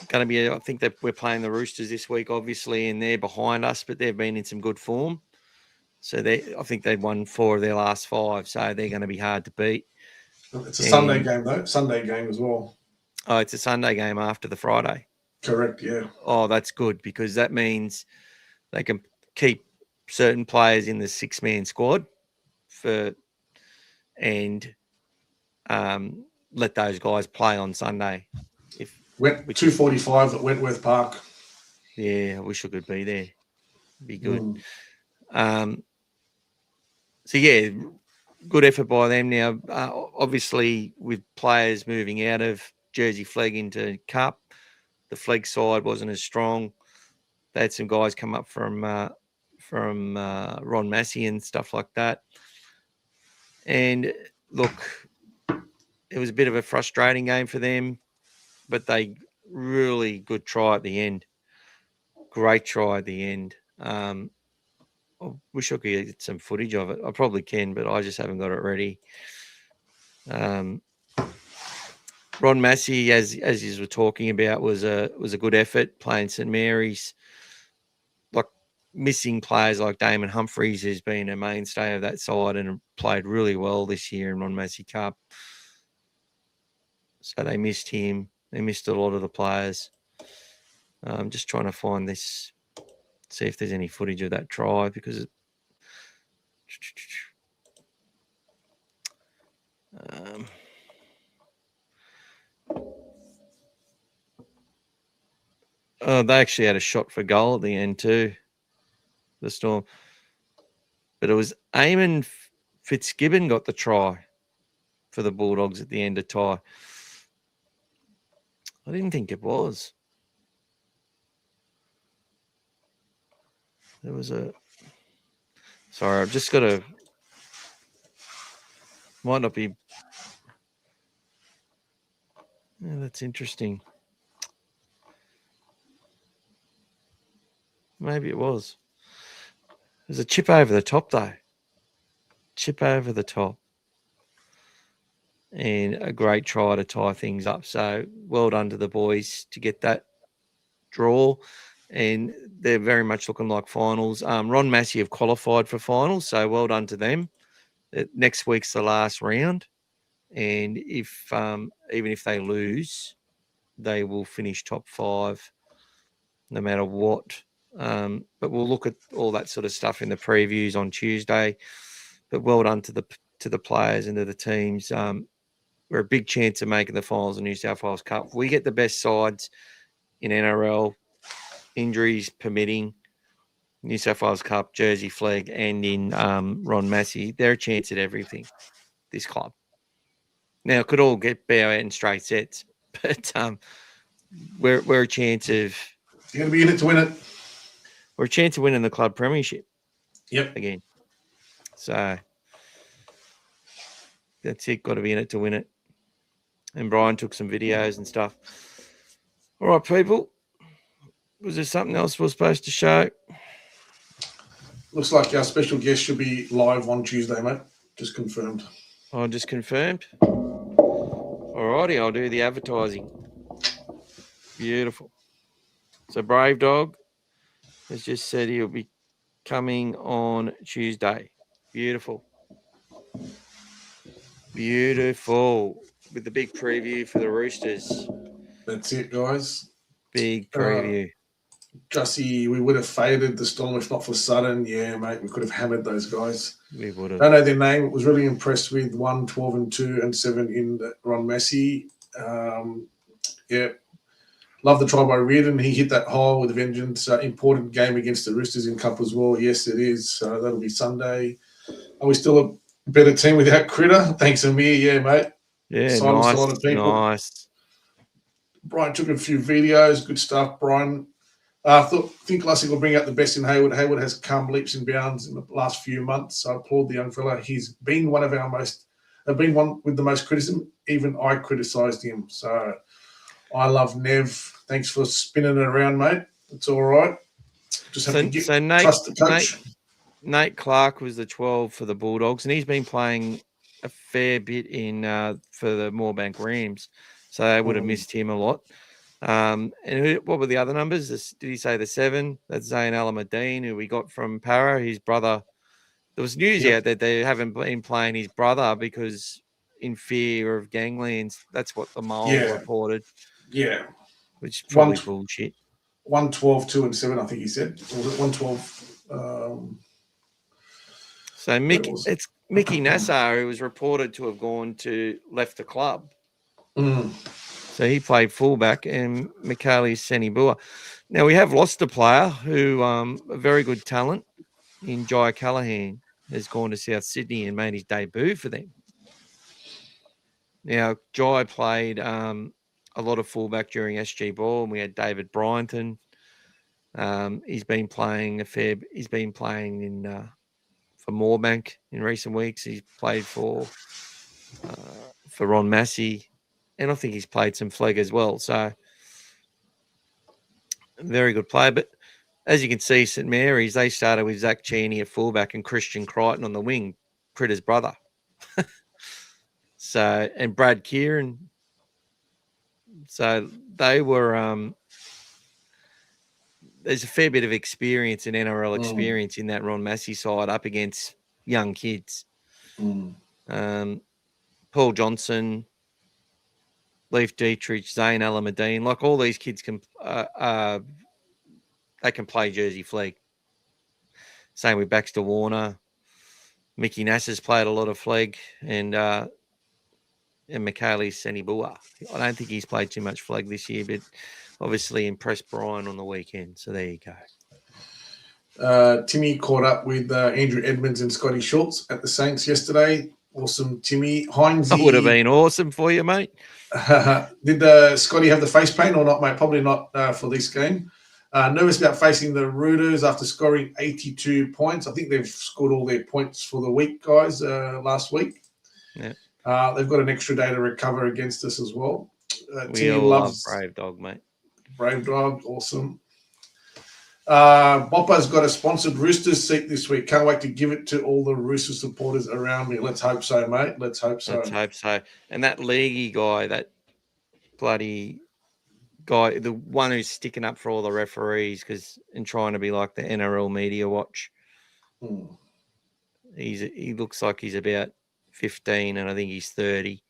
to be. I think that we're playing the Roosters this week, obviously, and they're behind us, but they've been in some good form. So I think they've won 4 of their last 5, so they're going to be hard to beat. It's a Sunday game though. Sunday game as well. Oh, it's a Sunday game after the Friday. Correct. Yeah. Oh, that's good because that means they can keep certain players in the 6-man squad and let those guys play on Sunday. 2:45 at Wentworth Park. Yeah, I wish I could be there. It'd be good. So yeah, good effort by them. Now, obviously, with players moving out of Jersey Flegg into Cup, the Flegg side wasn't as strong. They had some guys come up from Ron Massey and stuff like that. And look, it was a bit of a frustrating game for them, but they really good try at the end. Great try at the end. I wish I could get some footage of it. I probably can, but I just haven't got it ready. Ron Massey, as you were talking about, was a good effort playing St Mary's. Like missing players like Damon Humphreys, who's been a mainstay of that side and played really well this year in Ron Massey Cup. So they missed him. They missed a lot of the players. I'm just trying to find this, see if there's any footage of that try because they actually had a shot for goal at the end too, the Storm. But it was Eamon Fitzgibbon got the try for the Bulldogs at the end of tie. I didn't think it was. There was a... Sorry, I've just got to... Might not be... Yeah, that's interesting. Maybe it was. There's a chip over the top, though. Chip over the top. And a great try to tie things up. So well done to the boys to get that draw. And they're very much looking like finals. Ron Massey have qualified for finals, so well done to them. Next week's the last round. And if even if they lose, they will finish top 5 no matter what. But we'll look at all that sort of stuff in the previews on Tuesday. But well done to the players and to the teams. We're a big chance of making the finals of New South Wales Cup. We get the best sides in NRL, injuries permitting, New South Wales Cup, Jersey Flag, and in Ron Massey. They're a chance at everything, this club. Now, it could all get bow out in straight sets, but we're a chance of... You're going to be in it to win it. We're a chance of winning the club premiership. Yep. Again. So that's it. Got to be in it to win it. And Brian took some videos and stuff. All right, people. Was there something else we were supposed to show? Looks like our special guest should be live on Tuesday, mate. Just confirmed. Oh, just confirmed. All righty, I'll do the advertising. Beautiful. So Brave Dog has just said he'll be coming on Tuesday. Beautiful. Beautiful. With the big preview for the Roosters. That's it, guys. Big preview. Jussie, we would have faded the Storm if not for Sutton. Yeah, mate, we could have hammered those guys. We would have. Don't know their name. Was really impressed with 1, 12, and 2, and 7 in the Ron Massey. Yeah. Love the try by Reardon. He hit that hole with a vengeance. Important game against the Roosters in Cup as well. Yes, it is. So that'll be Sunday. Are we still a better team without Critter? Thanks, Amir. Yeah, mate. Yeah, Silenced nice. a lot of people. Nice. Brian took a few videos. Good stuff, Brian. Think Lussick will bring out the best in Hayward. Hayward has come leaps and bounds in the last few months. So I applaud the young fella. He's been one of our most, been one with the most criticism. Even I criticised him. So I love Nev. Thanks for spinning it around, mate. It's all right. Just have to trust the coach. Nate Clark was the 12 for the Bulldogs, and he's been playing a fair bit in for the Moorbank Rams. So they would have missed him a lot. And what were the other numbers? Did he say the 7? That's Zayn Alameddine, who we got from Para, his brother. There was news out that they haven't been playing his brother because in fear of ganglands. That's what the Mole reported. Yeah. Which is probably bullshit. 1, 12, 2, and 7, I think he said. Or was it 1, 12? So it's Mickey Nassar, who was reported to have left the club. So he played fullback, and Mikhaili Senibua. Now we have lost a player who a very good talent in Jai Callahan has gone to South Sydney and made his debut for them. Now Jai played a lot of fullback during SG Ball, and we had David Bryanton. He's been playing He's been playing in for for Moorbank in recent weeks. He's played for Ron Massey, and I think he's played some flag as well. So, very good player. But as you can see, St Mary's, they started with Zach Cheney at fullback and Christian Crichton on the wing, Critter's brother. So, and Brad Kieran. So they were there's a fair bit of experience in NRL experience in that Ron Massey side up against young kids. Paul Johnson, Leif Dietrich, Zane Alameddine, like all these kids can they can play Jersey flag. Same with Baxter Warner. Mickey Nass's played a lot of flag, and Michaeli Senibua. I don't think he's played too much flag this year, but obviously impressed Brian on the weekend. So there you go. Timmy caught up with Andrew Edmonds and Scotty Schultz at the Saints yesterday. Awesome, Timmy. Heinze. That would have been awesome for you, mate. Did Scotty have the face paint or not, mate? Probably not for this game. Nervous about facing the Rooters after scoring 82 points. I think they've scored all their points for the week, guys, last week. Yeah. They've got an extra day to recover against us as well. We all love Brave Dog, mate. Brave Dog, awesome. Bopper's got a sponsored Roosters seat this week. Can't wait to give it to all the Rooster supporters around me. Let's hope so, mate. Let's hope so. Let's hope so. And that leaguey guy, that bloody guy, the one who's sticking up for all the referees and trying to be like the NRL Media Watch. He looks like he's about 15 and I think he's 30.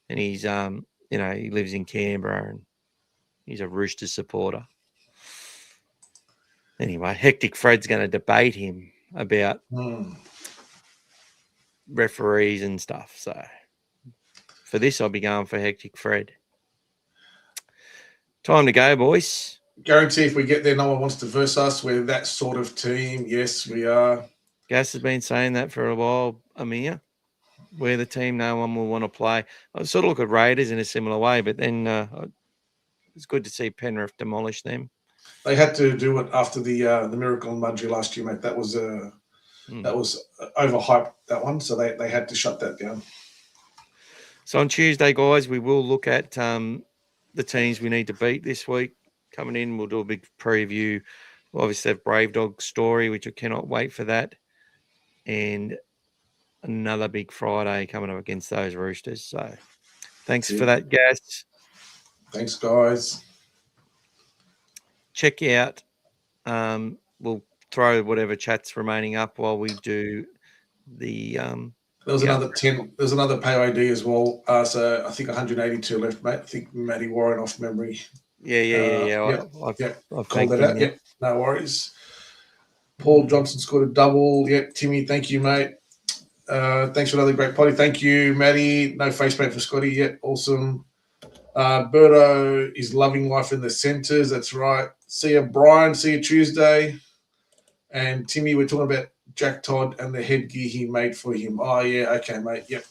And he's he lives in Canberra and he's a Roosters supporter. Anyway, Hectic Fred's going to debate him about referees and stuff. So for this, I'll be going for Hectic Fred. Time to go, boys. Guarantee if we get there, no one wants to verse us. We're that sort of team. Yes, we are. Gas has been saying that for a while, Amir. We're the team no one will want to play. I sort of look at Raiders in a similar way, but then it's good to see Penrith demolish them. They had to do it after the Miracle in Mudgee last year, mate. That was overhyped, that one, so they had to shut that down. So on Tuesday, guys, we will look at the teams we need to beat this week. Coming in, we'll do a big preview. We'll obviously have Brave Dog story, which I cannot wait for that. And another big Friday coming up against those Roosters. So thanks for that, Gas. Thanks, guys. Check out. We'll throw whatever chat's remaining up while we do the. There was another 10. There's another POD as well. So I think 182 left, mate. I think Matty Warren off memory. Yeah. I've called that out. Yep, no worries. Paul Johnson scored a double. Yep, Timmy, thank you, mate. Thanks for another great potty. Thank you, Matty. No face paint for Scotty yet. Awesome. Berto is loving life in the centres. That's right. See you, Brian. See you Tuesday. And Timmy, we're talking about Jack Todd and the headgear he made for him. Oh, yeah. Okay, mate. Yep.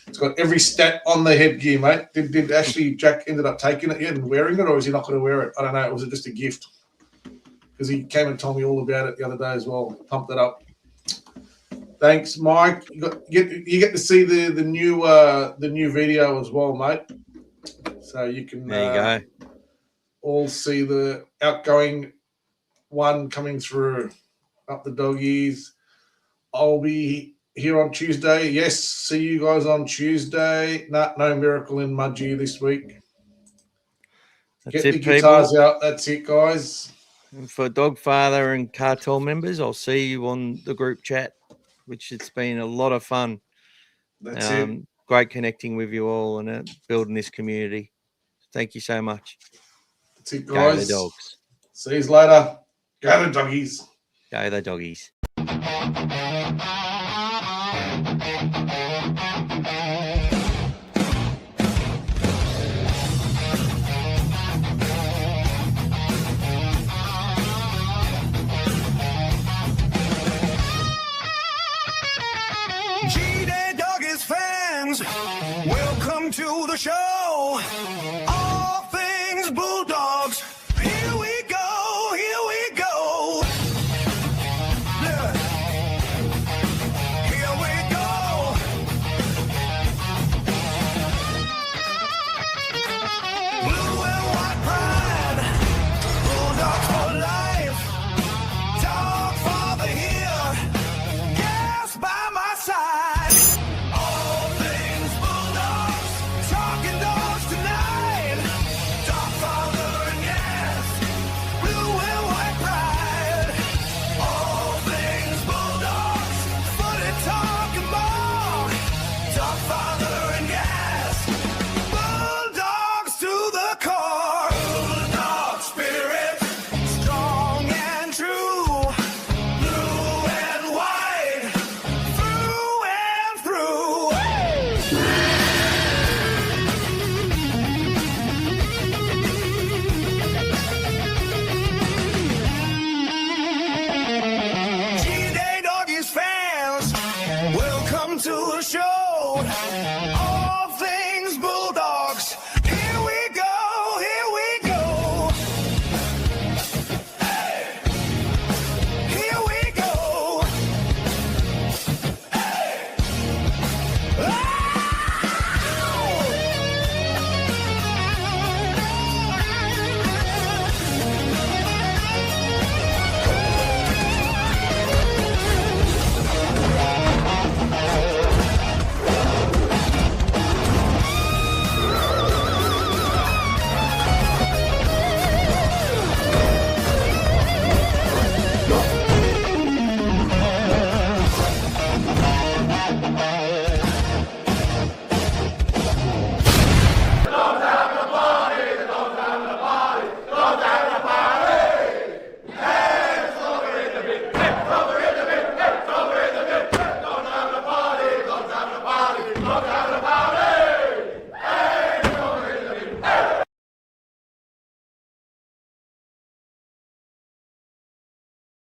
It's got every stat on the headgear, mate. Did actually Jack ended up taking it yet and wearing it, or is he not going to wear it? I don't know. Or was it just a gift? Because he came and told me all about it the other day as well. Pumped it up. Thanks, Mike. You get to see the new video as well, mate. So you can there you go. All see the outgoing one coming through. Up the doggies. I'll be here on Tuesday. Yes, see you guys on Tuesday. No Miracle in Mudgee this week. Get the guitars out. That's it, guys. And for Dogfather and Cartel members, I'll see you on the group chat, which it's been a lot of fun. That's it. Great connecting with you all and building this community. Thank you so much. That's it, guys. Go the Dogs. See you later. Go the doggies. Go the Doggies. G-Day Doggies fans, welcome to the show.